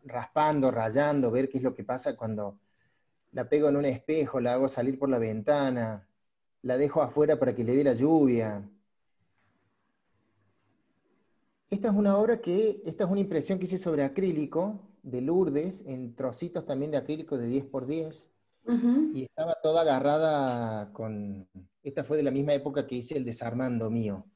Speaker 3: raspando, rayando, ver qué es lo que pasa cuando la pego en un espejo, la hago salir por la ventana, la dejo afuera para que le dé la lluvia. Esta es una impresión que hice sobre acrílico, de Lourdes, en trocitos también de acrílico de 10x10, y estaba toda agarrada esta fue de la misma época que hice el Desarmando mío.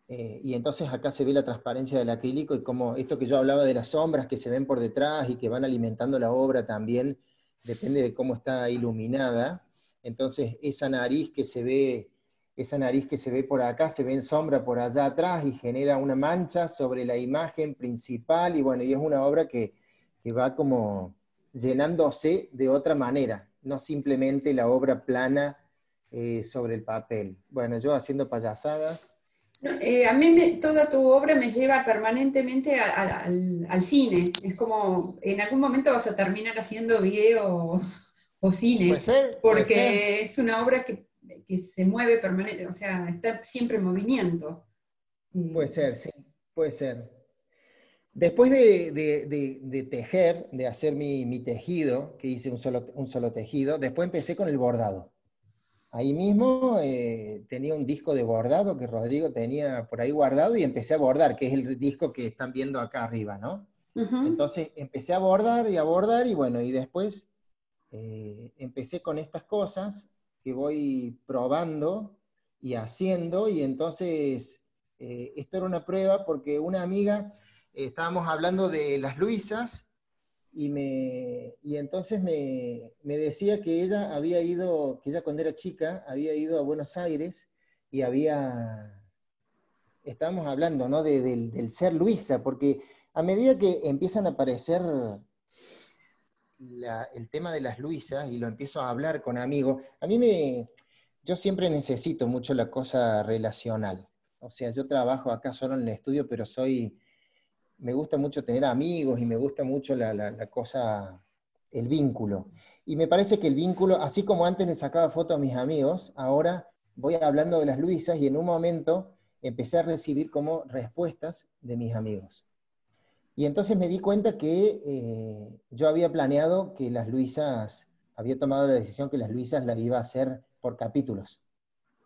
Speaker 3: Y entonces acá se ve la transparencia del acrílico y como esto que yo hablaba de las sombras que se ven por detrás y que van alimentando la obra también, depende de cómo está iluminada. Entonces esa nariz que se ve por acá, se ve en sombra por allá atrás y genera una mancha sobre la imagen principal, y bueno, y es una obra que va como llenándose de otra manera, no simplemente la obra plana sobre el papel. Bueno, yo haciendo payasadas.
Speaker 1: A mí toda tu obra me lleva permanentemente al cine. Es como, en algún momento vas a terminar haciendo video o cine,
Speaker 3: Puede ser, puede ser.
Speaker 1: porque es una obra que se mueve permanente, o sea, está siempre en movimiento.
Speaker 3: Puede ser, sí, puede ser. Después de tejer, de hacer mi tejido, que hice un solo tejido, después empecé con el bordado. Ahí mismo tenía un disco de bordado que Rodrigo tenía por ahí guardado y empecé a bordar, que es el disco que están viendo acá arriba, ¿no? Entonces empecé a bordar y bueno, y después empecé con estas cosas que voy probando y haciendo, y entonces esto era una prueba porque una amiga, estábamos hablando de las Luisas, y entonces me decía que que ella cuando era chica había ido a Buenos Aires y estábamos hablando, ¿no? Del ser Luisa, porque a medida que empiezan a aparecer el tema de las Luisas y lo empiezo a hablar con amigos, yo siempre necesito mucho la cosa relacional. O sea, yo trabajo acá solo en el estudio, pero me gusta mucho tener amigos y me gusta mucho la cosa, el vínculo. Y me parece que el vínculo, así como antes le sacaba fotos a mis amigos, ahora voy hablando de las Luisas y en un momento empecé a recibir como respuestas de mis amigos. Y entonces me di cuenta que yo había planeado que las Luisas, había tomado la decisión que las Luisas las iba a hacer por capítulos.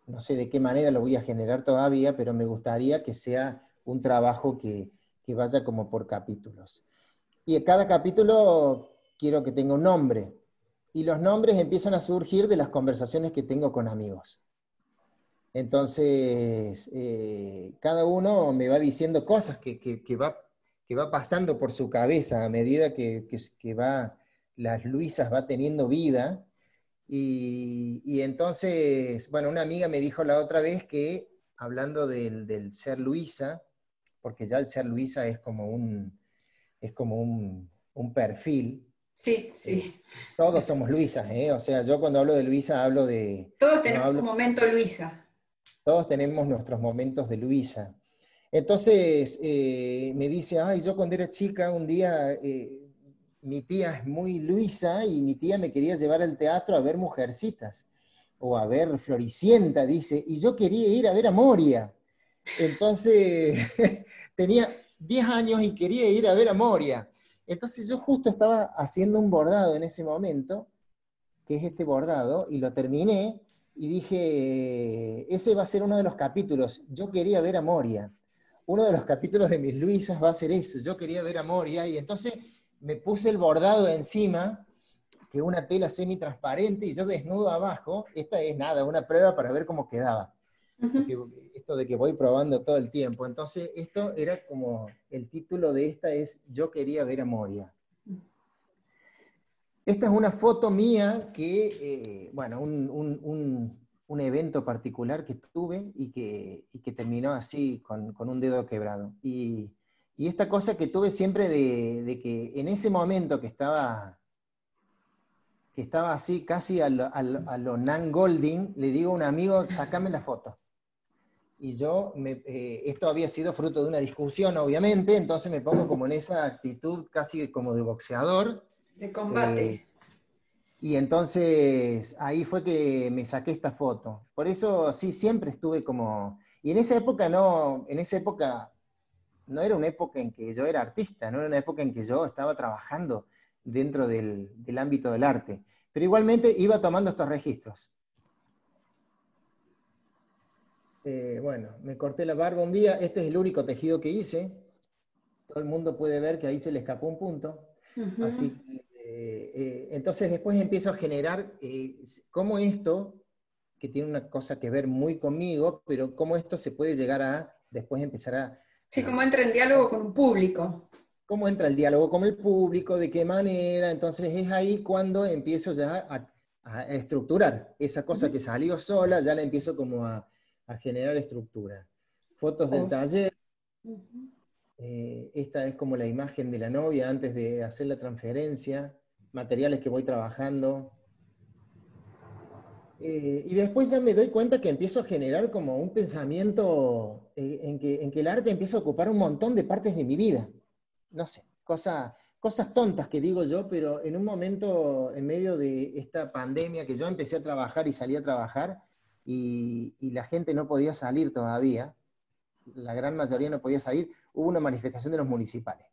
Speaker 3: No sé de qué manera lo voy a generar todavía, pero me gustaría que sea un trabajo que vaya como por capítulos. Y en cada capítulo quiero que tenga un nombre. Y los nombres empiezan a surgir de las conversaciones que tengo con amigos. Entonces, cada uno me va diciendo cosas que va pasando por su cabeza a medida que las Luisas va teniendo vida. Y entonces, bueno, una amiga me dijo la otra vez que, hablando del ser Luisa, porque ya el ser Luisa es como un perfil.
Speaker 1: Sí, sí.
Speaker 3: Todos somos Luisas, ¿eh? O sea, yo cuando hablo de Luisa hablo de...
Speaker 1: Todos tenemos un momento Luisa.
Speaker 3: Todos tenemos nuestros momentos de Luisa. Entonces, me dice, ay, yo cuando era chica, un día, mi tía es muy Luisa y mi tía me quería llevar al teatro a ver Mujercitas, o a ver Floricienta, dice, y yo quería ir a ver a Moria. Entonces, tenía 10 años y quería ir a ver a Moria. Entonces yo justo estaba haciendo un bordado en ese momento, que es este bordado, y lo terminé, y dije, ese va a ser uno de los capítulos, yo quería ver a Moria. Uno de los capítulos de Mis Luisas va a ser eso, yo quería ver a Moria, y entonces me puse el bordado encima, que es una tela semi-transparente, y yo desnudo abajo. Esta es nada, una prueba para ver cómo quedaba. Porque esto de que voy probando todo el tiempo. Entonces, esto era como, el título de esta es Yo quería ver a Moria. Esta es una foto mía que, bueno, un evento particular que tuve y que terminó así, con un dedo quebrado. Y esta cosa que tuve siempre de que en ese momento que estaba así casi a lo Nan Golding, le digo a un amigo, sácame la foto. Y yo, esto había sido fruto de una discusión, obviamente, entonces me pongo como en esa actitud casi como de boxeador.
Speaker 1: De combate.
Speaker 3: Y entonces ahí fue que me saqué esta foto. Por eso sí, siempre estuve como... Y en esa época no era una época en que yo era artista, no era una época en que yo estaba trabajando dentro del ámbito del arte. Pero igualmente iba tomando estos registros. Bueno, me corté la barba un día, este es el único tejido que hice. Todo el mundo puede ver que ahí se le escapó un punto. Así que, entonces después empiezo a generar cómo esto, que tiene una cosa que ver muy conmigo, pero cómo esto se puede llegar a después empezar a...
Speaker 1: Sí, cómo entra el diálogo con un público.
Speaker 3: Cómo entra el diálogo con el público, de qué manera. Entonces es ahí cuando empiezo ya a estructurar esa cosa que salió sola, ya la empiezo como a generar estructura. Fotos del taller. Esta es como la imagen de la novia antes de hacer la transferencia, materiales que voy trabajando. Y después ya me doy cuenta que empiezo a generar como un pensamiento en que el arte empieza a ocupar un montón de partes de mi vida. No sé, cosas tontas que digo yo, pero en un momento, en medio de esta pandemia, que yo empecé a trabajar y salí a trabajar, y la gente no podía salir todavía, la gran mayoría no podía salir, hubo una manifestación de los municipales.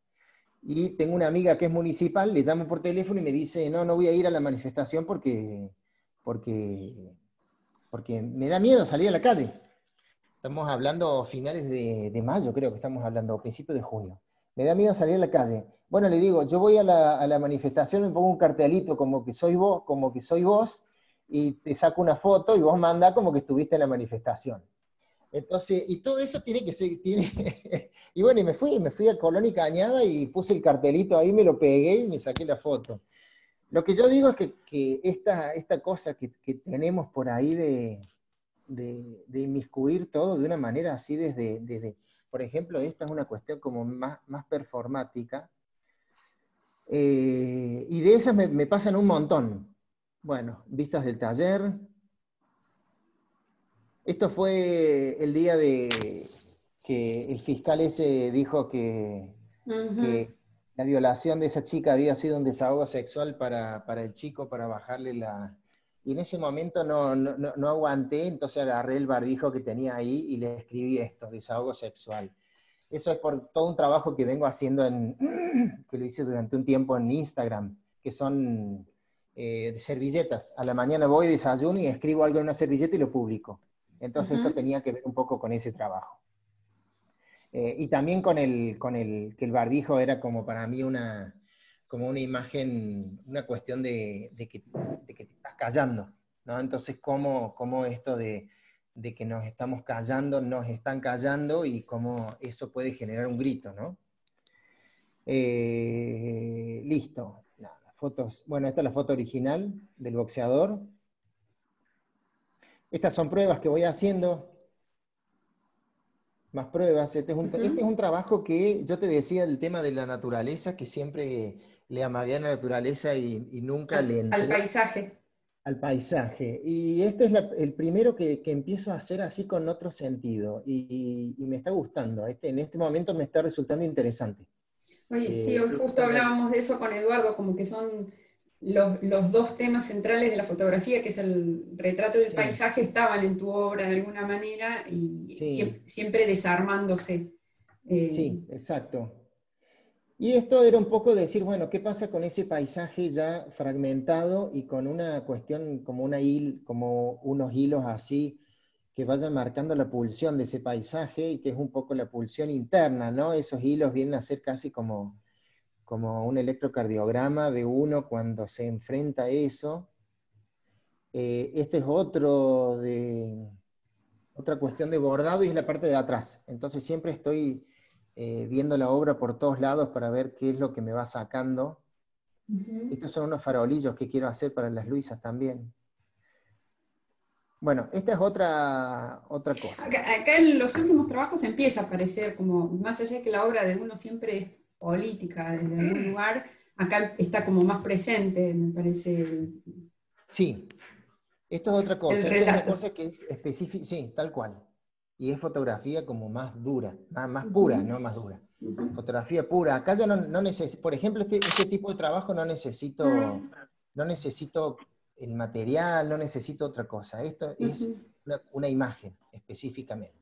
Speaker 3: Y tengo una amiga que es municipal, le llamo por teléfono y me dice, no voy a ir a la manifestación porque me da miedo salir a la calle. Estamos hablando finales de mayo, creo que estamos hablando, principios de junio. Me da miedo salir a la calle. Bueno, le digo, yo voy a la manifestación, me pongo un cartelito como que soy vos, y te saco una foto y vos mandá como que estuviste en la manifestación. Entonces, y todo eso tiene que ser, y bueno, y me fui a Colón y Cañada y puse el cartelito ahí, me lo pegué y me saqué la foto. Lo que yo digo es que esta cosa que tenemos por ahí de inmiscuir todo de una manera así desde, por ejemplo, esta es una cuestión como más performática, y de esas me pasan un montón. Bueno, vistas del taller. Esto fue el día de que el fiscal ese dijo que la violación de esa chica había sido un desahogo sexual para el chico, para bajarle la... Y en ese momento no aguanté, entonces agarré el barbijo que tenía ahí y le escribí esto, desahogo sexual. Eso es por todo un trabajo que vengo haciendo, que lo hice durante un tiempo en Instagram, que son servilletas. A la mañana voy, desayuno y escribo algo en una servilleta y lo publico. Entonces esto tenía que ver un poco con ese trabajo. Y también con que el barbijo era como para mí como una imagen, una cuestión de que te estás callando, ¿no? Entonces, ¿cómo esto de que nos estamos callando, nos están callando, y cómo eso puede generar un grito, ¿no? Listo. Nada, fotos. Bueno, esta es la foto original del boxeador. Estas son pruebas que voy haciendo. Más pruebas. Este es un trabajo que yo te decía del tema de la naturaleza, que siempre le amagué a la naturaleza y nunca le entré.
Speaker 1: Al paisaje.
Speaker 3: Al paisaje. Y este es el primero que empiezo a hacer así con otro sentido. Y me está gustando. En este momento me está resultando interesante.
Speaker 1: Oye, sí, hoy justo hablábamos de eso con Eduardo, como que son los dos temas centrales de la fotografía, que es el retrato del paisaje, estaban en tu obra de alguna manera, y siempre desarmándose.
Speaker 3: Sí, exacto. Y esto era un poco decir, bueno, ¿qué pasa con ese paisaje ya fragmentado y con una cuestión como, como unos hilos así que vayan marcando la pulsión de ese paisaje y que es un poco la pulsión interna, ¿no? Esos hilos vienen a ser casi como un electrocardiograma de uno cuando se enfrenta a eso. Este es otra cuestión de bordado y es la parte de atrás. Entonces siempre estoy viendo la obra por todos lados para ver qué es lo que me va sacando. Estos son unos farolillos que quiero hacer para las Luisas también. Bueno, esta es otra cosa.
Speaker 1: Acá en los últimos trabajos empieza a aparecer como, más allá de que la obra de uno siempre es política desde algún lugar, acá está como más presente, me parece.
Speaker 3: Sí, esto es otra cosa.
Speaker 1: El
Speaker 3: Esto es una
Speaker 1: relato.
Speaker 3: cosa que es específica, sí, tal cual. Y es fotografía como más dura, más pura, no más dura. Fotografía pura. Acá ya no necesito, por ejemplo, este tipo de trabajo no necesito el material, no necesito otra cosa. Esto es una imagen específicamente.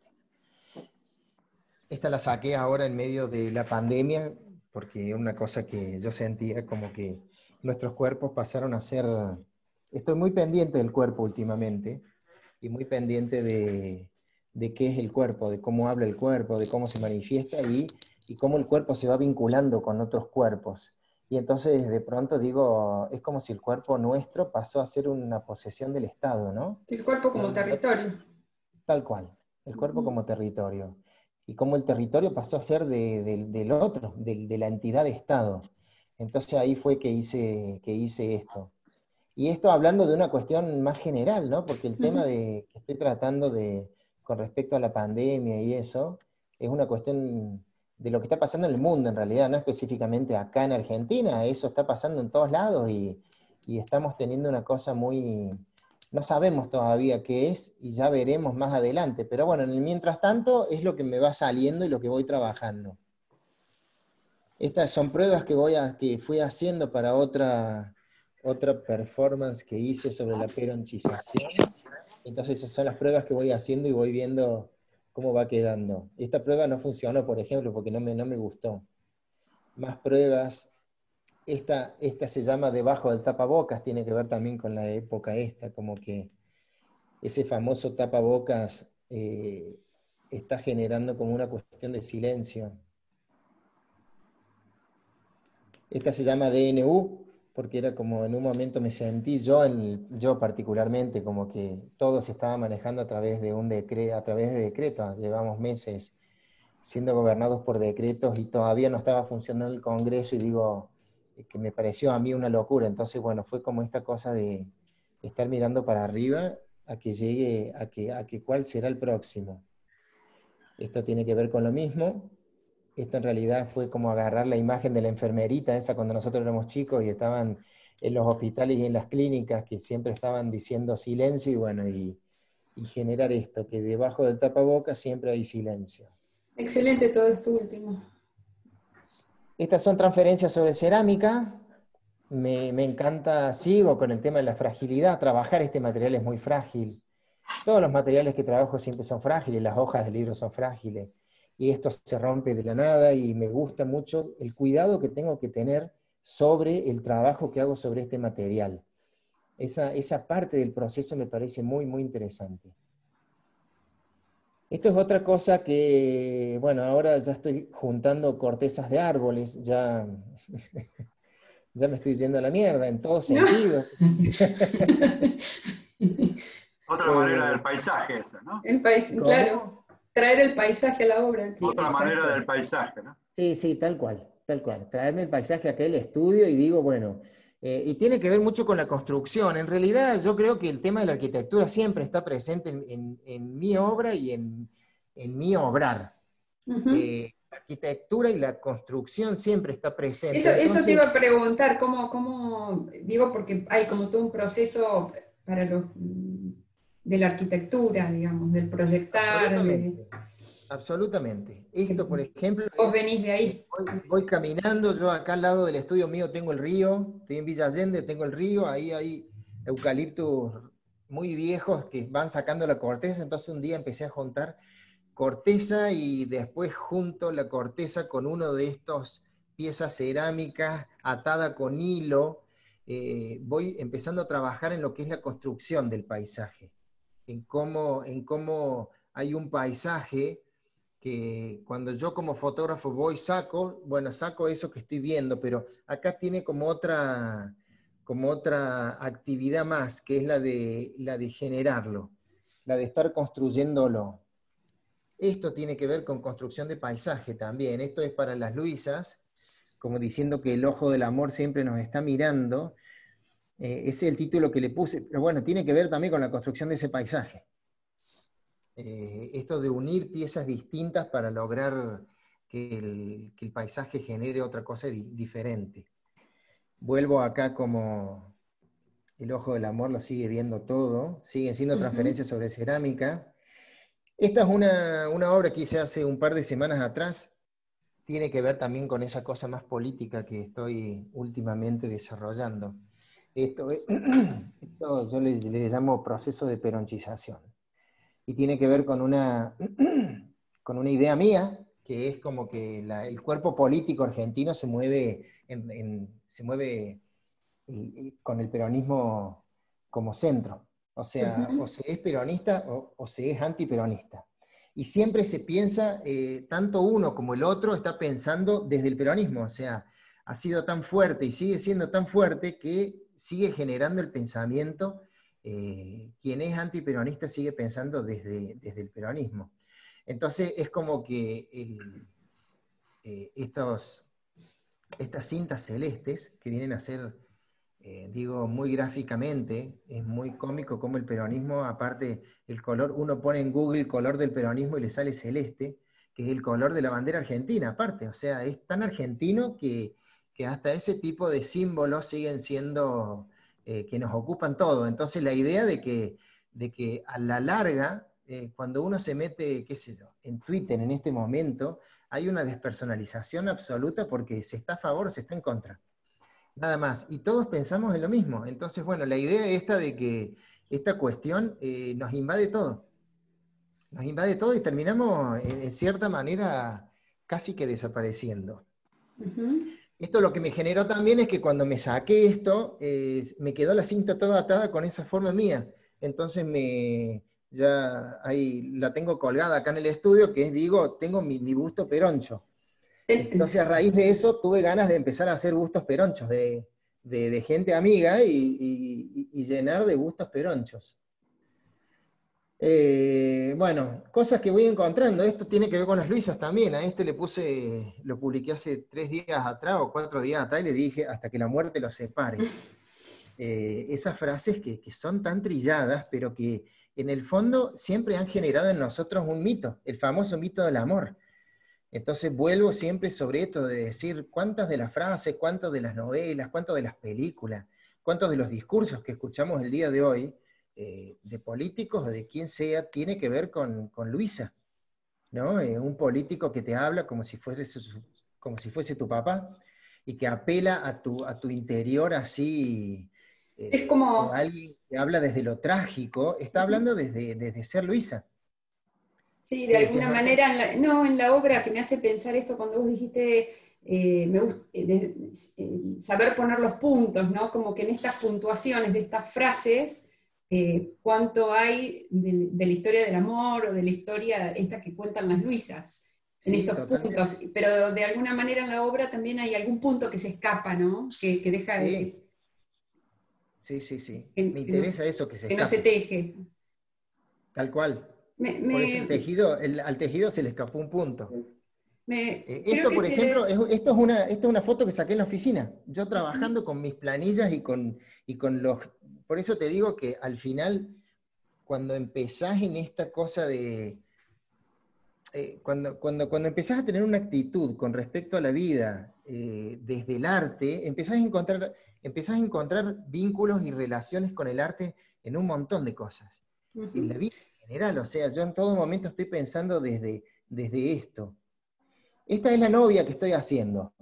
Speaker 3: Esta la saqué ahora en medio de la pandemia, porque es una cosa que yo sentía como que nuestros cuerpos pasaron a ser... Estoy muy pendiente del cuerpo últimamente, y muy pendiente de qué es el cuerpo, de cómo habla el cuerpo, de cómo se manifiesta y cómo el cuerpo se va vinculando con otros cuerpos. Y entonces de pronto digo, es como si el cuerpo nuestro pasó a ser una posesión del Estado, ¿no?
Speaker 1: El cuerpo como territorio.
Speaker 3: Tal cual, el cuerpo como territorio. Y cómo el territorio pasó a ser del otro, de la entidad de Estado. Entonces ahí fue que hice esto. Y esto hablando de una cuestión más general, ¿no? Porque el tema que estoy tratando con respecto a la pandemia y eso, es una cuestión de lo que está pasando en el mundo en realidad, no específicamente acá en Argentina, eso está pasando en todos lados y estamos teniendo una cosa muy... No sabemos todavía qué es y ya veremos más adelante, pero bueno, en el mientras tanto es lo que me va saliendo y lo que voy trabajando. Estas son pruebas que fui haciendo para otra performance que hice sobre la peronchización. Entonces esas son las pruebas que voy haciendo y voy viendo cómo va quedando. Esta prueba no funcionó, por ejemplo, porque no me gustó. Más pruebas. Esta se llama Debajo del tapabocas, tiene que ver también con la época esta, como que ese famoso tapabocas está generando como una cuestión de silencio. Esta se llama DNU, porque era como en un momento me sentí yo particularmente, como que todo se estaba manejando a través de a través de decretos. Llevamos meses siendo gobernados por decretos y todavía no estaba funcionando el Congreso y digo que me pareció a mí una locura. Entonces, bueno, fue como esta cosa de estar mirando para arriba a que llegue, a que cuál será el próximo. Esto tiene que ver con lo mismo. Esto en realidad fue como agarrar la imagen de la enfermerita, esa cuando nosotros éramos chicos y estaban en los hospitales y en las clínicas, que siempre estaban diciendo silencio, y bueno, y generar esto, que debajo del tapabocas siempre hay silencio.
Speaker 1: Excelente todo esto último.
Speaker 3: Estas son transferencias sobre cerámica. Me encanta, sigo con el tema de la fragilidad. Trabajar este material es muy frágil. Todos los materiales que trabajo siempre son frágiles, las hojas del libro son frágiles. Y esto se rompe de la nada y me gusta mucho el cuidado que tengo que tener sobre el trabajo que hago sobre este material. Esa parte del proceso me parece muy, muy interesante. Esto es otra cosa que, bueno, ahora ya estoy juntando cortezas de árboles, ya, ya me estoy yendo a la mierda en todo sentido.
Speaker 2: Otra manera del paisaje esa, ¿no?
Speaker 1: Claro, traer el paisaje a la obra.
Speaker 2: Sí, otra manera del paisaje, ¿no?
Speaker 3: Sí, sí, tal cual, tal cual. Traerme el paisaje a aquel estudio y digo, bueno, y tiene que ver mucho con la construcción. En realidad yo creo que el tema de la arquitectura siempre está presente en mi obra y en mi obrar. La arquitectura y la construcción siempre está presente.
Speaker 1: Eso te iba a preguntar, ¿cómo, digo, porque hay como todo un proceso para de la arquitectura, digamos, del proyectar.
Speaker 3: Absolutamente. Absolutamente. Esto, por ejemplo...
Speaker 1: Vos venís de ahí.
Speaker 3: Voy caminando, yo acá al lado del estudio mío tengo el río, estoy en Villa Allende, tengo el río, ahí hay eucaliptos muy viejos que van sacando la corteza, entonces un día empecé a juntar corteza y después junto la corteza con uno de estos piezas cerámicas atada con hilo. Voy empezando a trabajar en lo que es la construcción del paisaje, en cómo hay un paisaje que cuando yo como fotógrafo voy saco eso que estoy viendo, pero acá tiene como otra actividad más, que es la de generarlo, la de estar construyéndolo. Esto tiene que ver con construcción de paisaje también. Esto es para las Luisas, como diciendo que el ojo del amor siempre nos está mirando. Ese es el título que le puse, pero bueno, tiene que ver también con la construcción de ese paisaje. Esto de unir piezas distintas para lograr que el paisaje genere otra cosa diferente. Vuelvo acá como el ojo del amor lo sigue viendo todo, siguen siendo transferencias sobre cerámica. Esta es una obra que hice hace un par de semanas atrás, tiene que ver también con esa cosa más política que estoy últimamente desarrollando. Esto yo le llamo proceso de peronchización. Y tiene que ver con una idea mía, que es como que el cuerpo político argentino se mueve, con el peronismo como centro. O sea, o se es peronista o se es antiperonista. Y siempre se piensa, tanto uno como el otro está pensando desde el peronismo. O sea, ha sido tan fuerte y sigue siendo tan fuerte que sigue generando el pensamiento. Quien es antiperonista sigue pensando desde el peronismo. Entonces es como que estas cintas celestes que vienen a ser, digo muy gráficamente, es muy cómico como el peronismo, aparte el color, uno pone en Google el color del peronismo y le sale celeste, que es el color de la bandera argentina, aparte, o sea, es tan argentino que hasta ese tipo de símbolos siguen siendo que nos ocupan todo. Entonces la idea de que a la larga, cuando uno se mete, qué sé yo, en Twitter en este momento, hay una despersonalización absoluta porque se está a favor o se está en contra. Nada más. Y todos pensamos en lo mismo. Entonces, bueno, la idea esta de que esta cuestión nos invade todo. Nos invade todo y terminamos, en cierta manera, casi que desapareciendo. Esto lo que me generó también es que cuando me saqué esto, me quedó la cinta toda atada con esa forma mía. Entonces ya ahí la tengo colgada acá en el estudio, que es, digo, tengo mi busto peroncho. Entonces a raíz de eso tuve ganas de empezar a hacer bustos peronchos, de gente amiga y llenar de bustos peronchos. Bueno, cosas que voy encontrando. Esto tiene que ver con las Luisas también. A este lo publiqué hace 3 días atrás o 4 días atrás y le dije, hasta que la muerte los separe. Esas frases que son tan trilladas, pero que en el fondo siempre han generado en nosotros un mito, el famoso mito del amor. Entonces vuelvo siempre sobre esto de decir cuántas de las frases, cuántas de las novelas, cuántas de las películas, cuántos de los discursos que escuchamos el día de hoy, de políticos o de quien sea, tiene que ver con Luisa, ¿no? Un político que te habla como si fuese tu papá y que apela a tu interior así,
Speaker 1: es como
Speaker 3: alguien que habla desde lo trágico, está hablando desde ser Luisa.
Speaker 1: Sí, de alguna manera, en la obra que me hace pensar esto cuando vos dijiste, saber poner los puntos, ¿no? Como que en estas puntuaciones de estas frases, cuánto hay de la historia del amor o de la historia esta que cuentan las Luisas, en estos totalmente. Puntos, pero de alguna manera en la obra también hay algún punto que se escapa, ¿no? Que deja...
Speaker 3: Sí. Me interesa eso, que se escape.
Speaker 1: Que no se teje.
Speaker 3: Tal cual. Al tejido se le escapó un punto. Esto, por ejemplo, esto es una foto que saqué en la oficina. Yo trabajando con mis planillas y con los... Por eso te digo que al final, cuando empezás en esta cosa de... Cuando empezás a tener una actitud con respecto a la vida desde el arte, empezás a encontrar vínculos y relaciones con el arte en un montón de cosas. En la vida general, o sea, yo en todo momento estoy pensando desde esto. Esta es la novia que estoy haciendo,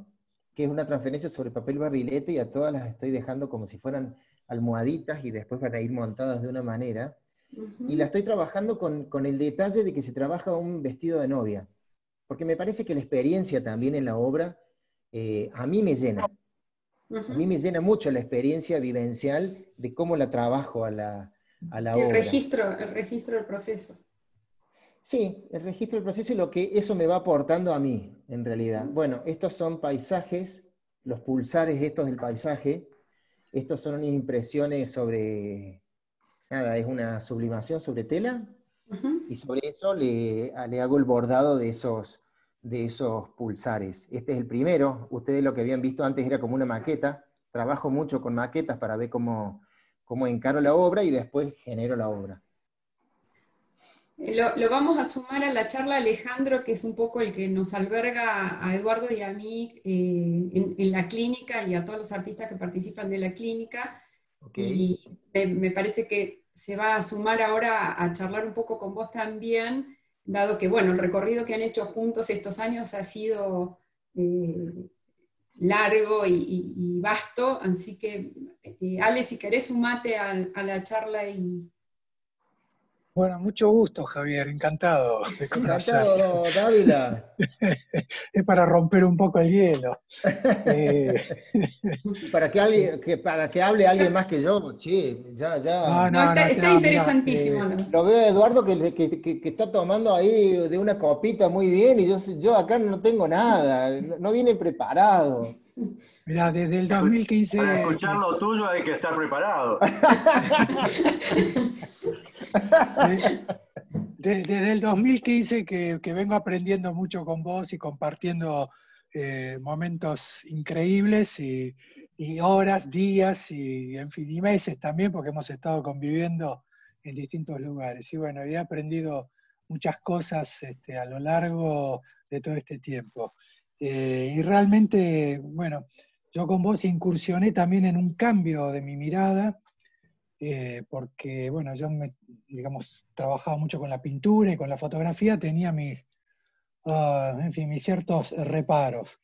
Speaker 3: que es una transferencia sobre papel barrilete y a todas las estoy dejando como si fueran almohaditas y después van a ir montadas de una manera. Y la estoy trabajando con el detalle de que se trabaja un vestido de novia. Porque me parece que la experiencia también en la obra a mí me llena. A mí me llena mucho la experiencia vivencial de cómo la trabajo a la
Speaker 1: Sí,
Speaker 3: obra.
Speaker 1: El registro del proceso.
Speaker 3: Sí, el registro del proceso y lo que eso me va aportando a mí, en realidad. Bueno, estos son paisajes, los pulsares estos del paisaje, estos son unas impresiones sobre, nada, es una sublimación sobre tela, y sobre eso le hago el bordado de esos pulsares. Este es el primero, ustedes lo que habían visto antes era como una maqueta, trabajo mucho con maquetas para ver cómo encaro la obra y después genero la obra.
Speaker 1: Lo vamos a sumar a la charla Alejandro, que es un poco el que nos alberga a Eduardo y a mí en la clínica y a todos los artistas que participan de la clínica.
Speaker 3: Okay.
Speaker 1: Y me parece que se va a sumar ahora a charlar un poco con vos también, dado que, bueno, el recorrido que han hecho juntos estos años ha sido largo y vasto, así que, Ale, si querés sumate a la charla y...
Speaker 5: Bueno, mucho gusto, Javier, encantado de conocer.
Speaker 3: Encantado, Dávila.
Speaker 5: Es para romper un poco el hielo.
Speaker 3: Para que hable alguien más que yo, che, ya.
Speaker 1: Está interesantísimo.
Speaker 3: Lo veo a Eduardo que está tomando ahí de una copita muy bien, y yo acá no tengo nada, no viene preparado.
Speaker 5: Mirá, desde el 2015...
Speaker 2: Para escuchar lo tuyo hay que estar preparado.
Speaker 5: Desde el 2015 que vengo aprendiendo mucho con vos y compartiendo momentos increíbles y horas, días y, en fin, y meses también, porque hemos estado conviviendo en distintos lugares. Y bueno, he aprendido muchas cosas a lo largo de todo este tiempo. Y realmente, bueno, yo con vos incursioné también en un cambio de mi mirada, porque, bueno, yo digamos, trabajaba mucho con la pintura y con la fotografía, tenía mis ciertos reparos.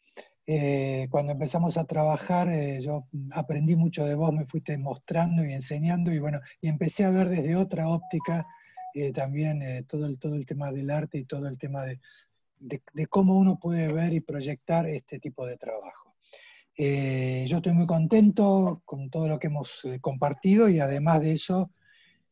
Speaker 5: Cuando empezamos a trabajar, yo aprendí mucho de vos, me fuiste mostrando y enseñando, y bueno, y empecé a ver desde otra óptica también todo el tema del arte y todo el tema de cómo uno puede ver y proyectar este tipo de trabajo. Yo estoy muy contento con todo lo que hemos compartido, y además de eso,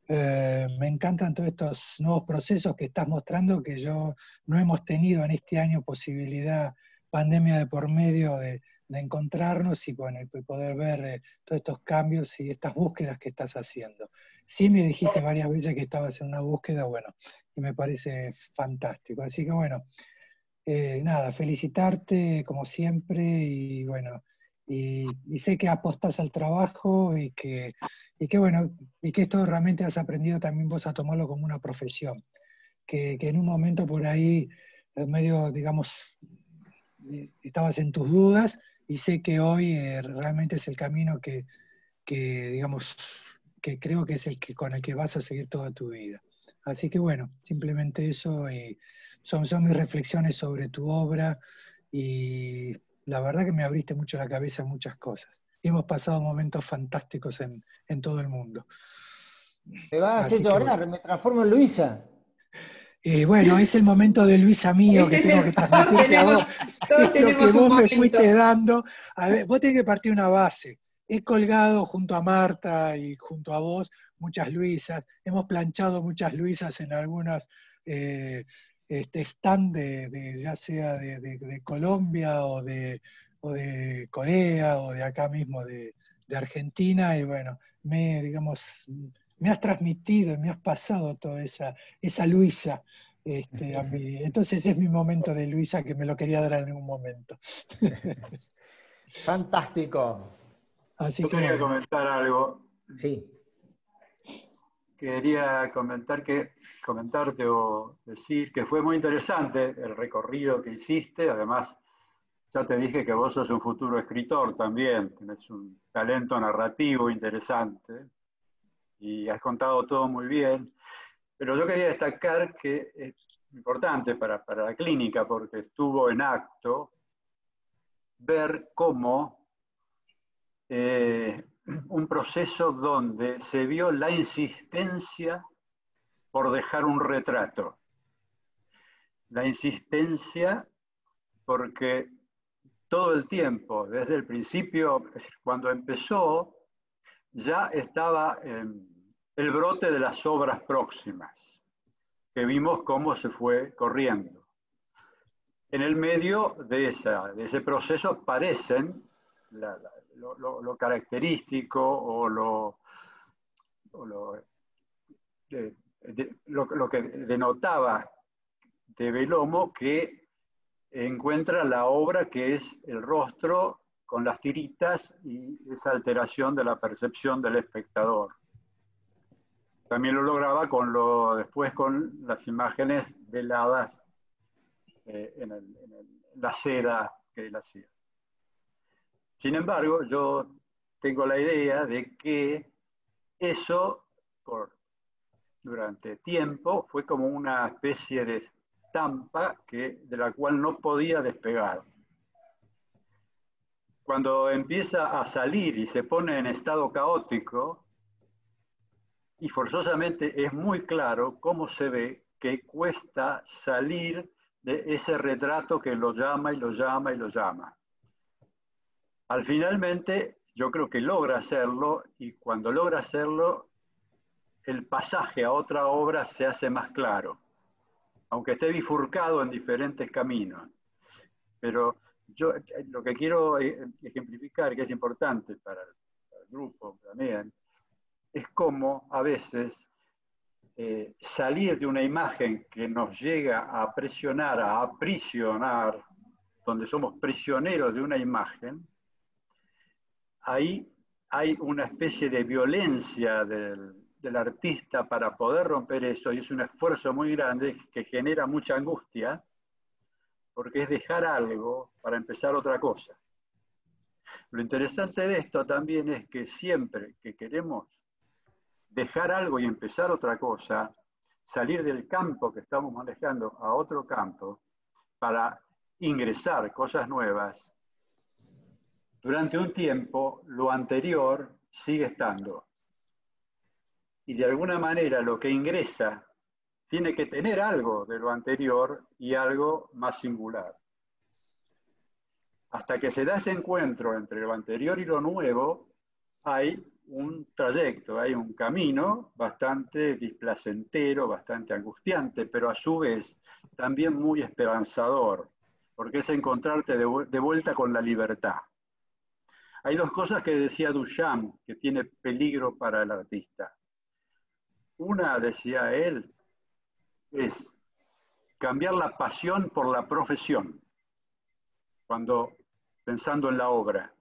Speaker 5: me encantan todos estos nuevos procesos que estás mostrando, que yo no hemos tenido en este año posibilidad, pandemia de por medio, de encontrarnos y, bueno, y poder ver todos estos cambios y estas búsquedas que estás haciendo. Sí me dijiste varias veces que estabas en una búsqueda, bueno, y me parece fantástico. Así que, bueno, nada, felicitarte como siempre, y bueno, y sé que apostás al trabajo bueno, y que esto realmente has aprendido también vos a tomarlo como una profesión, que en un momento por ahí medio, digamos, estabas en tus dudas, y sé que hoy realmente es el camino digamos, que creo que es con el que vas a seguir toda tu vida. Así que bueno, simplemente eso, y son mis reflexiones sobre tu obra, y la verdad que me abriste mucho la cabeza a muchas cosas. Y hemos pasado momentos fantásticos en todo el mundo.
Speaker 3: Me vas a hacer llorar,
Speaker 5: bueno,
Speaker 3: me transformo en Luisa.
Speaker 5: Bueno, es el momento de Luisa mío que tengo que transmitirte a vos. Es lo que vos me fuiste dando. A ver, vos tenés que partir una base. He colgado junto a Marta y junto a vos muchas Luisas. Hemos planchado muchas Luisas en algunas stand ya sea de Colombia o de Corea o de acá mismo de Argentina. Y bueno, digamos, me has transmitido, me has pasado toda esa Luisa a mí. Entonces es mi momento de Luisa, que me lo quería dar en algún momento.
Speaker 3: Fantástico.
Speaker 5: Así
Speaker 2: Yo
Speaker 5: que
Speaker 2: quería
Speaker 5: bueno.
Speaker 2: comentar algo.
Speaker 3: Sí.
Speaker 2: Quería comentarte o decir que fue muy interesante el recorrido que hiciste. Además, ya te dije que vos sos un futuro escritor también, tenés un talento narrativo interesante y has contado todo muy bien. Pero yo quería destacar que es importante para la clínica, porque estuvo en acto, ver cómo un proceso donde se vio la insistencia por dejar un retrato. La insistencia porque todo el tiempo, desde el principio, es decir, cuando empezó, ya estaba el brote de las obras próximas, que vimos cómo se fue corriendo. En el medio de ese proceso aparecen lo característico o lo que denotaba de Bellomo, que encuentra la obra que es el rostro con las tiritas y esa alteración de la percepción del espectador. También lo lograba después con las imágenes veladas en la seda que él hacía. Sin embargo, yo tengo la idea de que eso, durante tiempo, fue como una especie de estampa de la cual no podía despegar. Cuando empieza a salir y se pone en estado caótico, y forzosamente es muy claro cómo se ve que cuesta salir de ese retrato que lo llama y lo llama y lo llama. Al finalmente, yo creo que logra hacerlo, y cuando logra hacerlo, el pasaje a otra obra se hace más claro, aunque esté bifurcado en diferentes caminos. Pero yo lo que quiero ejemplificar, que es importante para el grupo también, es cómo a veces salir de una imagen que nos llega a presionar, a aprisionar, donde somos prisioneros de una imagen, ahí hay una especie de violencia del artista para poder romper eso, y es un esfuerzo muy grande que genera mucha angustia, porque es dejar algo para empezar otra cosa. Lo interesante de esto también es que siempre que queremos dejar algo y empezar otra cosa, salir del campo que estamos manejando a otro campo para ingresar cosas nuevas, durante un tiempo lo anterior sigue estando. Y de alguna manera lo que ingresa tiene que tener algo de lo anterior y algo más singular. Hasta que se da ese encuentro entre lo anterior y lo nuevo, hay un trayecto, hay un camino bastante displacentero, bastante angustiante, pero a su vez también muy esperanzador, porque es encontrarte de vuelta con la libertad. Hay dos cosas que decía Duchamp que tiene peligro para el artista. Una, decía él, es cambiar la pasión por la profesión, pensando en la obra.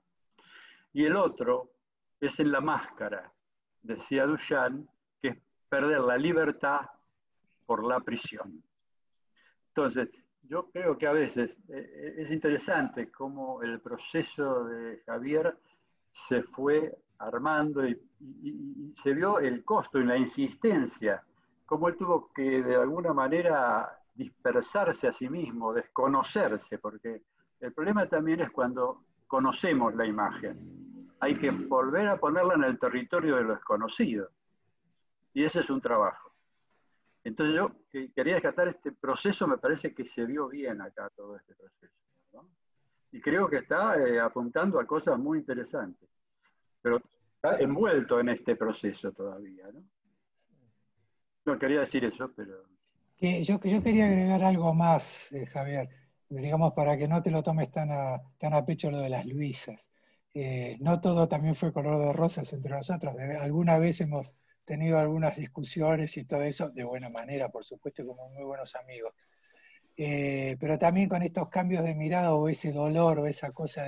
Speaker 2: Y el otro es en la máscara, decía Duchamp, que es perder la libertad por la prisión. Entonces, yo creo que a veces es interesante cómo el proceso de Javier se fue armando y se vio el costo y la insistencia, cómo él tuvo que de alguna manera dispersarse a sí mismo, desconocerse, porque el problema también es cuando conocemos la imagen. Hay que volver a ponerla en el territorio de lo desconocido. Y ese es un trabajo. Entonces yo quería descartar este proceso, me parece que se vio bien acá todo este proceso, ¿no? Y creo que está apuntando a cosas muy interesantes, pero está envuelto en este proceso todavía, ¿no? No quería decir eso, pero...
Speaker 5: Yo quería agregar algo más, Javier, digamos, para que no te lo tomes tan a pecho lo de las Luisas. No todo también fue color de rosas entre nosotros. Alguna vez hemos tenido algunas discusiones y todo eso, de buena manera, por supuesto, como muy buenos amigos. Pero también con estos cambios de mirada o ese dolor o esa cosa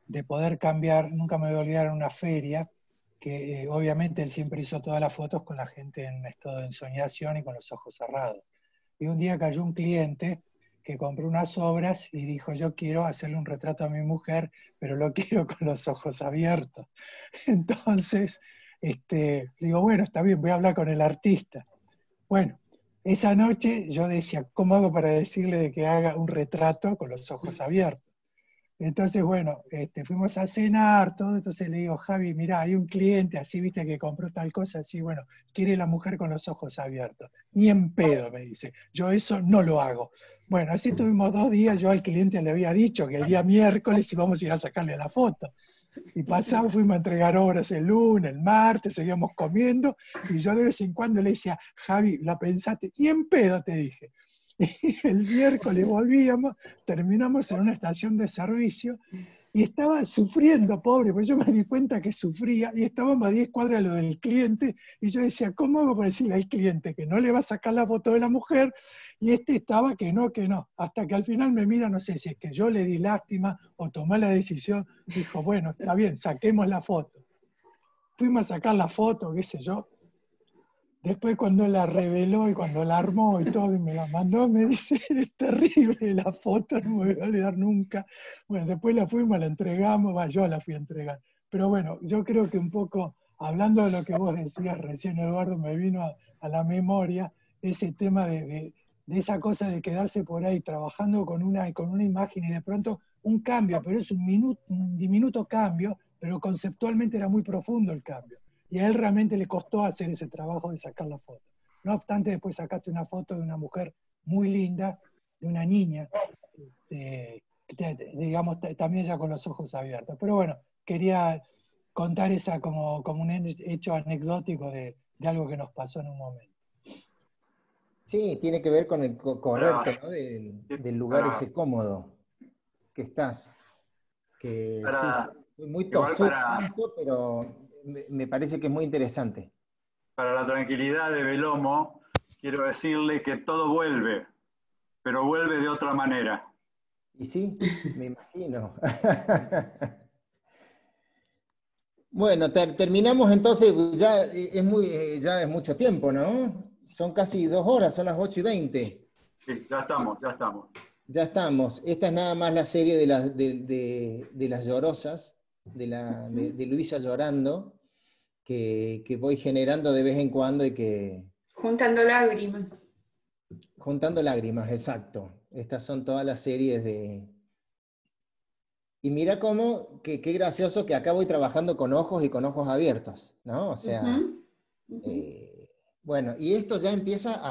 Speaker 5: de poder cambiar, nunca me voy a olvidar en una feria, que obviamente él siempre hizo todas las fotos con la gente en estado de ensoñación y con los ojos cerrados. Y un día cayó un cliente que compró unas obras y dijo, yo quiero hacerle un retrato a mi mujer, pero lo quiero con los ojos abiertos. Entonces, digo, bueno, está bien, voy a hablar con el artista. Bueno, esa noche yo decía, ¿cómo hago para decirle de que haga un retrato con los ojos abiertos? Entonces, bueno, fuimos a cenar, todo, entonces le digo, Javi, mirá, hay un cliente así, viste, que compró tal cosa, así, bueno, quiere la mujer con los ojos abiertos. Ni en pedo, me dice, yo eso no lo hago. Bueno, así tuvimos 2 días, yo al cliente le había dicho que el día miércoles íbamos a ir a sacarle la foto. Y pasamos, fuimos a entregar obras el lunes, el martes, seguíamos comiendo, y yo de vez en cuando le decía, Javi, ¿la pensaste? Ni en pedo, te dije. Y el miércoles volvíamos, terminamos en una estación de servicio y estaba sufriendo, pobre, porque yo me di cuenta que sufría y estábamos a 10 cuadras de lo del cliente y yo decía, ¿cómo hago para decirle al cliente que no le va a sacar la foto de la mujer? Y estaba que no, hasta que al final me mira, no sé si es que yo le di lástima o tomé la decisión, dijo, bueno, está bien, saquemos la foto. Fuimos a sacar la foto, qué sé yo. Después cuando la reveló y cuando la armó y todo y me la mandó, me dice, es terrible la foto, no me voy a olvidar nunca. Bueno, después la fuimos, la entregamos, yo la fui a entregar. Pero bueno, yo creo que un poco, hablando de lo que vos decías recién, Eduardo, me vino a la memoria ese tema de esa cosa de quedarse por ahí trabajando con una imagen y de pronto un cambio, pero es un diminuto cambio, pero conceptualmente era muy profundo el cambio. Y a él realmente le costó hacer ese trabajo de sacar la foto. No obstante, después sacaste una foto de una mujer muy linda, de una niña, digamos, también ya con los ojos abiertos. Pero bueno, quería contar esa como un hecho anecdótico de algo que nos pasó en un momento.
Speaker 3: Sí, tiene que ver con el correrte, ¿no? Del lugar ese cómodo que estás. Que sí, muy tosudo, pero me parece que es muy interesante.
Speaker 2: Para la tranquilidad de Belomo, quiero decirle que todo vuelve, pero vuelve de otra manera.
Speaker 3: Y sí, me imagino. Bueno, terminamos entonces, ya es mucho tiempo, ¿no? Son casi 2 horas, son las 8:20.
Speaker 2: Sí, ya estamos.
Speaker 3: Ya estamos. Esta es nada más la serie de las llorosas, de Luisa llorando, que voy generando de vez en cuando y que...
Speaker 1: Juntando lágrimas.
Speaker 3: Juntando lágrimas, exacto. Estas son todas las series de... Y mira cómo, qué gracioso que acá voy trabajando con ojos y con ojos abiertos, ¿no? O sea, bueno, y esto ya empieza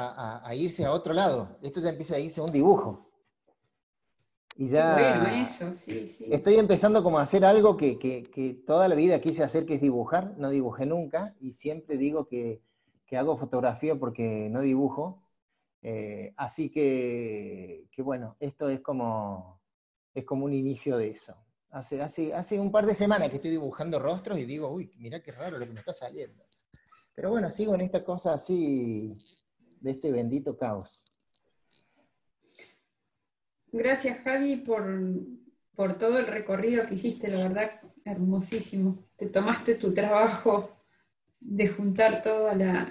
Speaker 3: a irse a otro lado. Esto ya empieza a irse a un dibujo. Y ya
Speaker 1: bueno, eso, sí.
Speaker 3: Estoy empezando como a hacer algo que toda la vida quise hacer, que es dibujar. No dibujé nunca y siempre digo que hago fotografía porque no dibujo. Así que bueno, esto es como un inicio de eso. Hace un par de semanas que estoy dibujando rostros y digo, uy, mirá qué raro lo que me está saliendo. Pero bueno, sigo en esta cosa así de este bendito caos.
Speaker 1: Gracias, Javi, por todo el recorrido que hiciste, la verdad, hermosísimo. Te tomaste tu trabajo de juntar toda la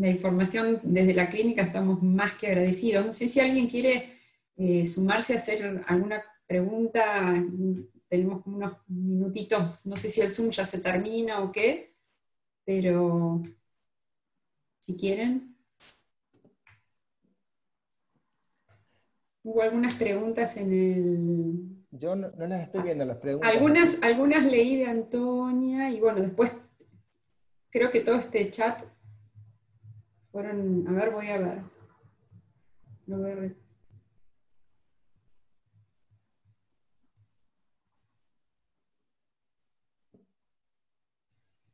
Speaker 1: información desde la clínica, estamos más que agradecidos. No sé si alguien quiere sumarse a hacer alguna pregunta, tenemos como unos minutitos, no sé si el Zoom ya se termina o qué, pero si quieren. Hubo algunas preguntas en el...
Speaker 3: Yo no las estoy viendo las preguntas.
Speaker 1: Algunas leí de Antonia y bueno, después creo que todo este chat fueron... A ver, voy a ver. Lo voy a ver.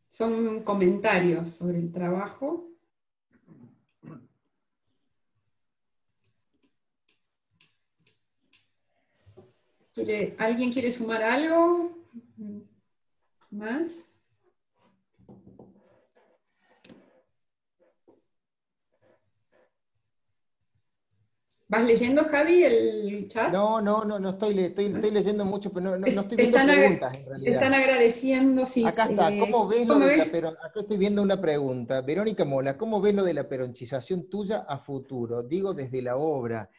Speaker 1: Son comentarios sobre el trabajo. ¿Alguien quiere sumar algo más? ¿Vas leyendo, Javi, el chat?
Speaker 3: No estoy leyendo mucho, pero no estoy viendo preguntas en realidad.
Speaker 1: Te están agradeciendo, sí.
Speaker 3: Acá está, ¿cómo ves lo de la acá estoy viendo una pregunta. Verónica Mola, ¿cómo ves lo de la peronchización tuya a futuro? Digo, desde la obra.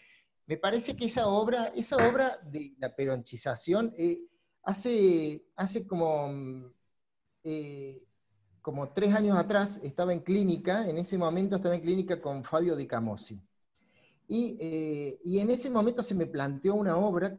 Speaker 3: Me parece que esa obra de la peronchización hace como 3 años atrás estaba en clínica, en ese momento estaba en clínica con Fabio Di Camosi. Y en ese momento se me planteó una obra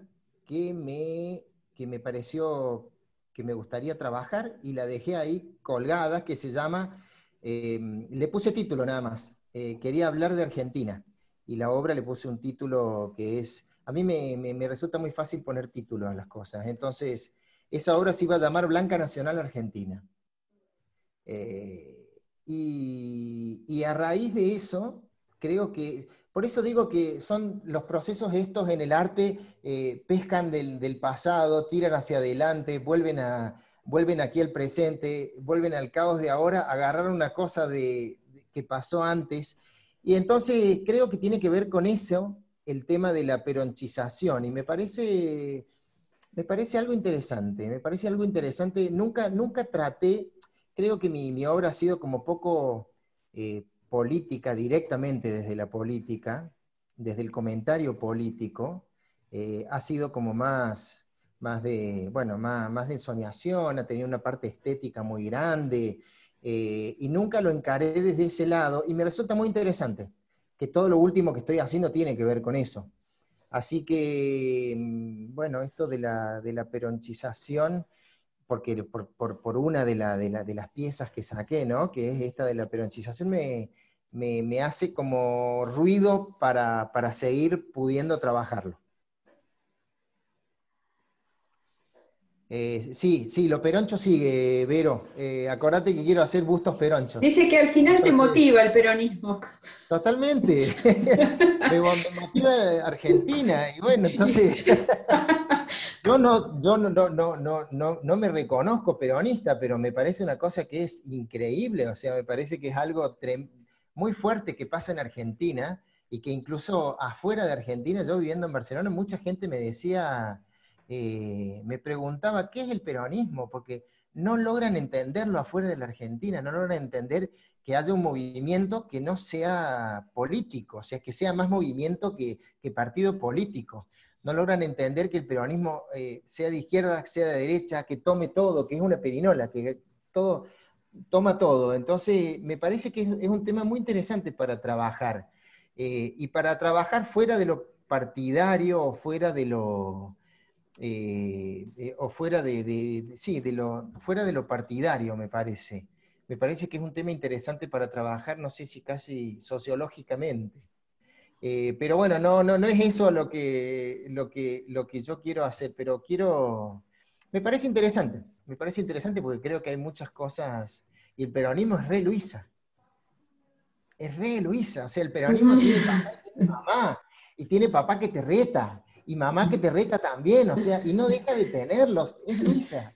Speaker 3: que me pareció que me gustaría trabajar y la dejé ahí colgada, que se llama, le puse título nada más, quería hablar de Argentina, y la obra le puse un título que es, a mí me resulta muy fácil poner títulos a las cosas, entonces esa obra se iba a llamar Blanca Nacional Argentina. Y a raíz de eso, creo que, por eso digo que son los procesos estos en el arte, pescan del pasado, tiran hacia adelante, vuelven aquí al presente, vuelven al caos de ahora, agarraron una cosa que pasó antes, y entonces creo que tiene que ver con eso, el tema de la peronchización, y me parece algo interesante, nunca traté. Creo que mi obra ha sido como poco política, directamente desde la política, desde el comentario político, ha sido como más de ensoñación, ha tenido una parte estética muy grande, y nunca lo encaré desde ese lado, y me resulta muy interesante, que todo lo último que estoy haciendo tiene que ver con eso. Así que, bueno, esto de la peronchización, porque por una de las piezas que saqué, ¿no? Que es esta de la peronchización, me hace como ruido para seguir pudiendo trabajarlo. Sí, lo peroncho sigue, Vero. Acordate que quiero hacer bustos peronchos.
Speaker 1: Dice que al final entonces, te motiva el peronismo.
Speaker 3: Totalmente. me motiva Argentina, y bueno, entonces... Yo no me reconozco peronista, pero me parece una cosa que es increíble, o sea, me parece que es algo muy fuerte que pasa en Argentina, y que incluso afuera de Argentina, yo viviendo en Barcelona, mucha gente me decía, me preguntaba, ¿qué es el peronismo? Porque no logran entenderlo afuera de la Argentina, no logran entender que haya un movimiento que no sea político, o sea, que sea más movimiento que partido político. No logran entender que el peronismo sea de izquierda, sea de derecha, que tome todo, que es una perinola, que toma todo. Entonces, me parece que es un tema muy interesante para trabajar. Y para trabajar fuera de lo partidario, o fuera de lo... fuera fuera de lo partidario, me parece. Me parece que es un tema interesante para trabajar, no sé si casi sociológicamente. Pero bueno, no es eso lo que yo quiero hacer, pero me parece interesante porque creo que hay muchas cosas, y el peronismo es re Luisa, o sea, el peronismo tiene papá y tiene mamá, y tiene papá que te reta, y mamá que te reta también, o sea, y no deja de tenerlos, es Luisa.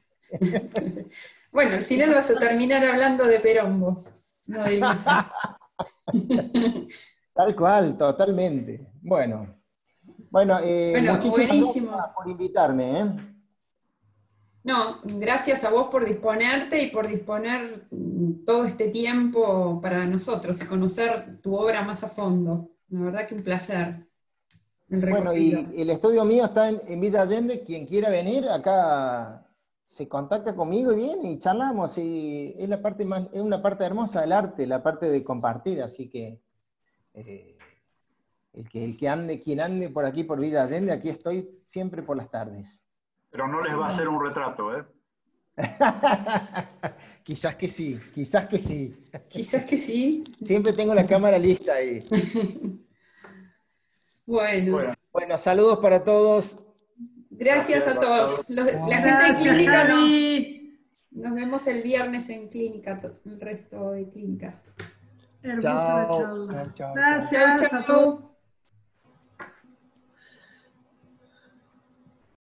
Speaker 1: Bueno, al final vas a terminar hablando de Perón vos, no de Luisa.
Speaker 3: Tal cual, totalmente. Bueno, muchísimas
Speaker 1: buenísimo.
Speaker 3: Gracias por invitarme.
Speaker 1: No, gracias a vos por disponerte y por disponer todo este tiempo para nosotros y conocer tu obra más a fondo. La verdad que un placer.
Speaker 3: Bueno, y el estudio mío está en Villa Allende. Quien quiera venir, acá se contacta conmigo y viene y charlamos. Y es una parte hermosa del arte, la parte de compartir, así que... quien ande por aquí, por Villa Allende, aquí estoy siempre por las tardes.
Speaker 2: Pero no les va a hacer un retrato, ¿eh?
Speaker 3: Quizás que sí.
Speaker 1: Quizás que sí.
Speaker 3: Siempre tengo la cámara lista ahí.
Speaker 1: Bueno,
Speaker 3: saludos para todos.
Speaker 1: Gracias a todos. La gente de Clínica nos vemos el viernes en Clínica, el resto de Clínica.
Speaker 6: Hermosa la charla.
Speaker 5: Chao.
Speaker 6: Gracias a todos.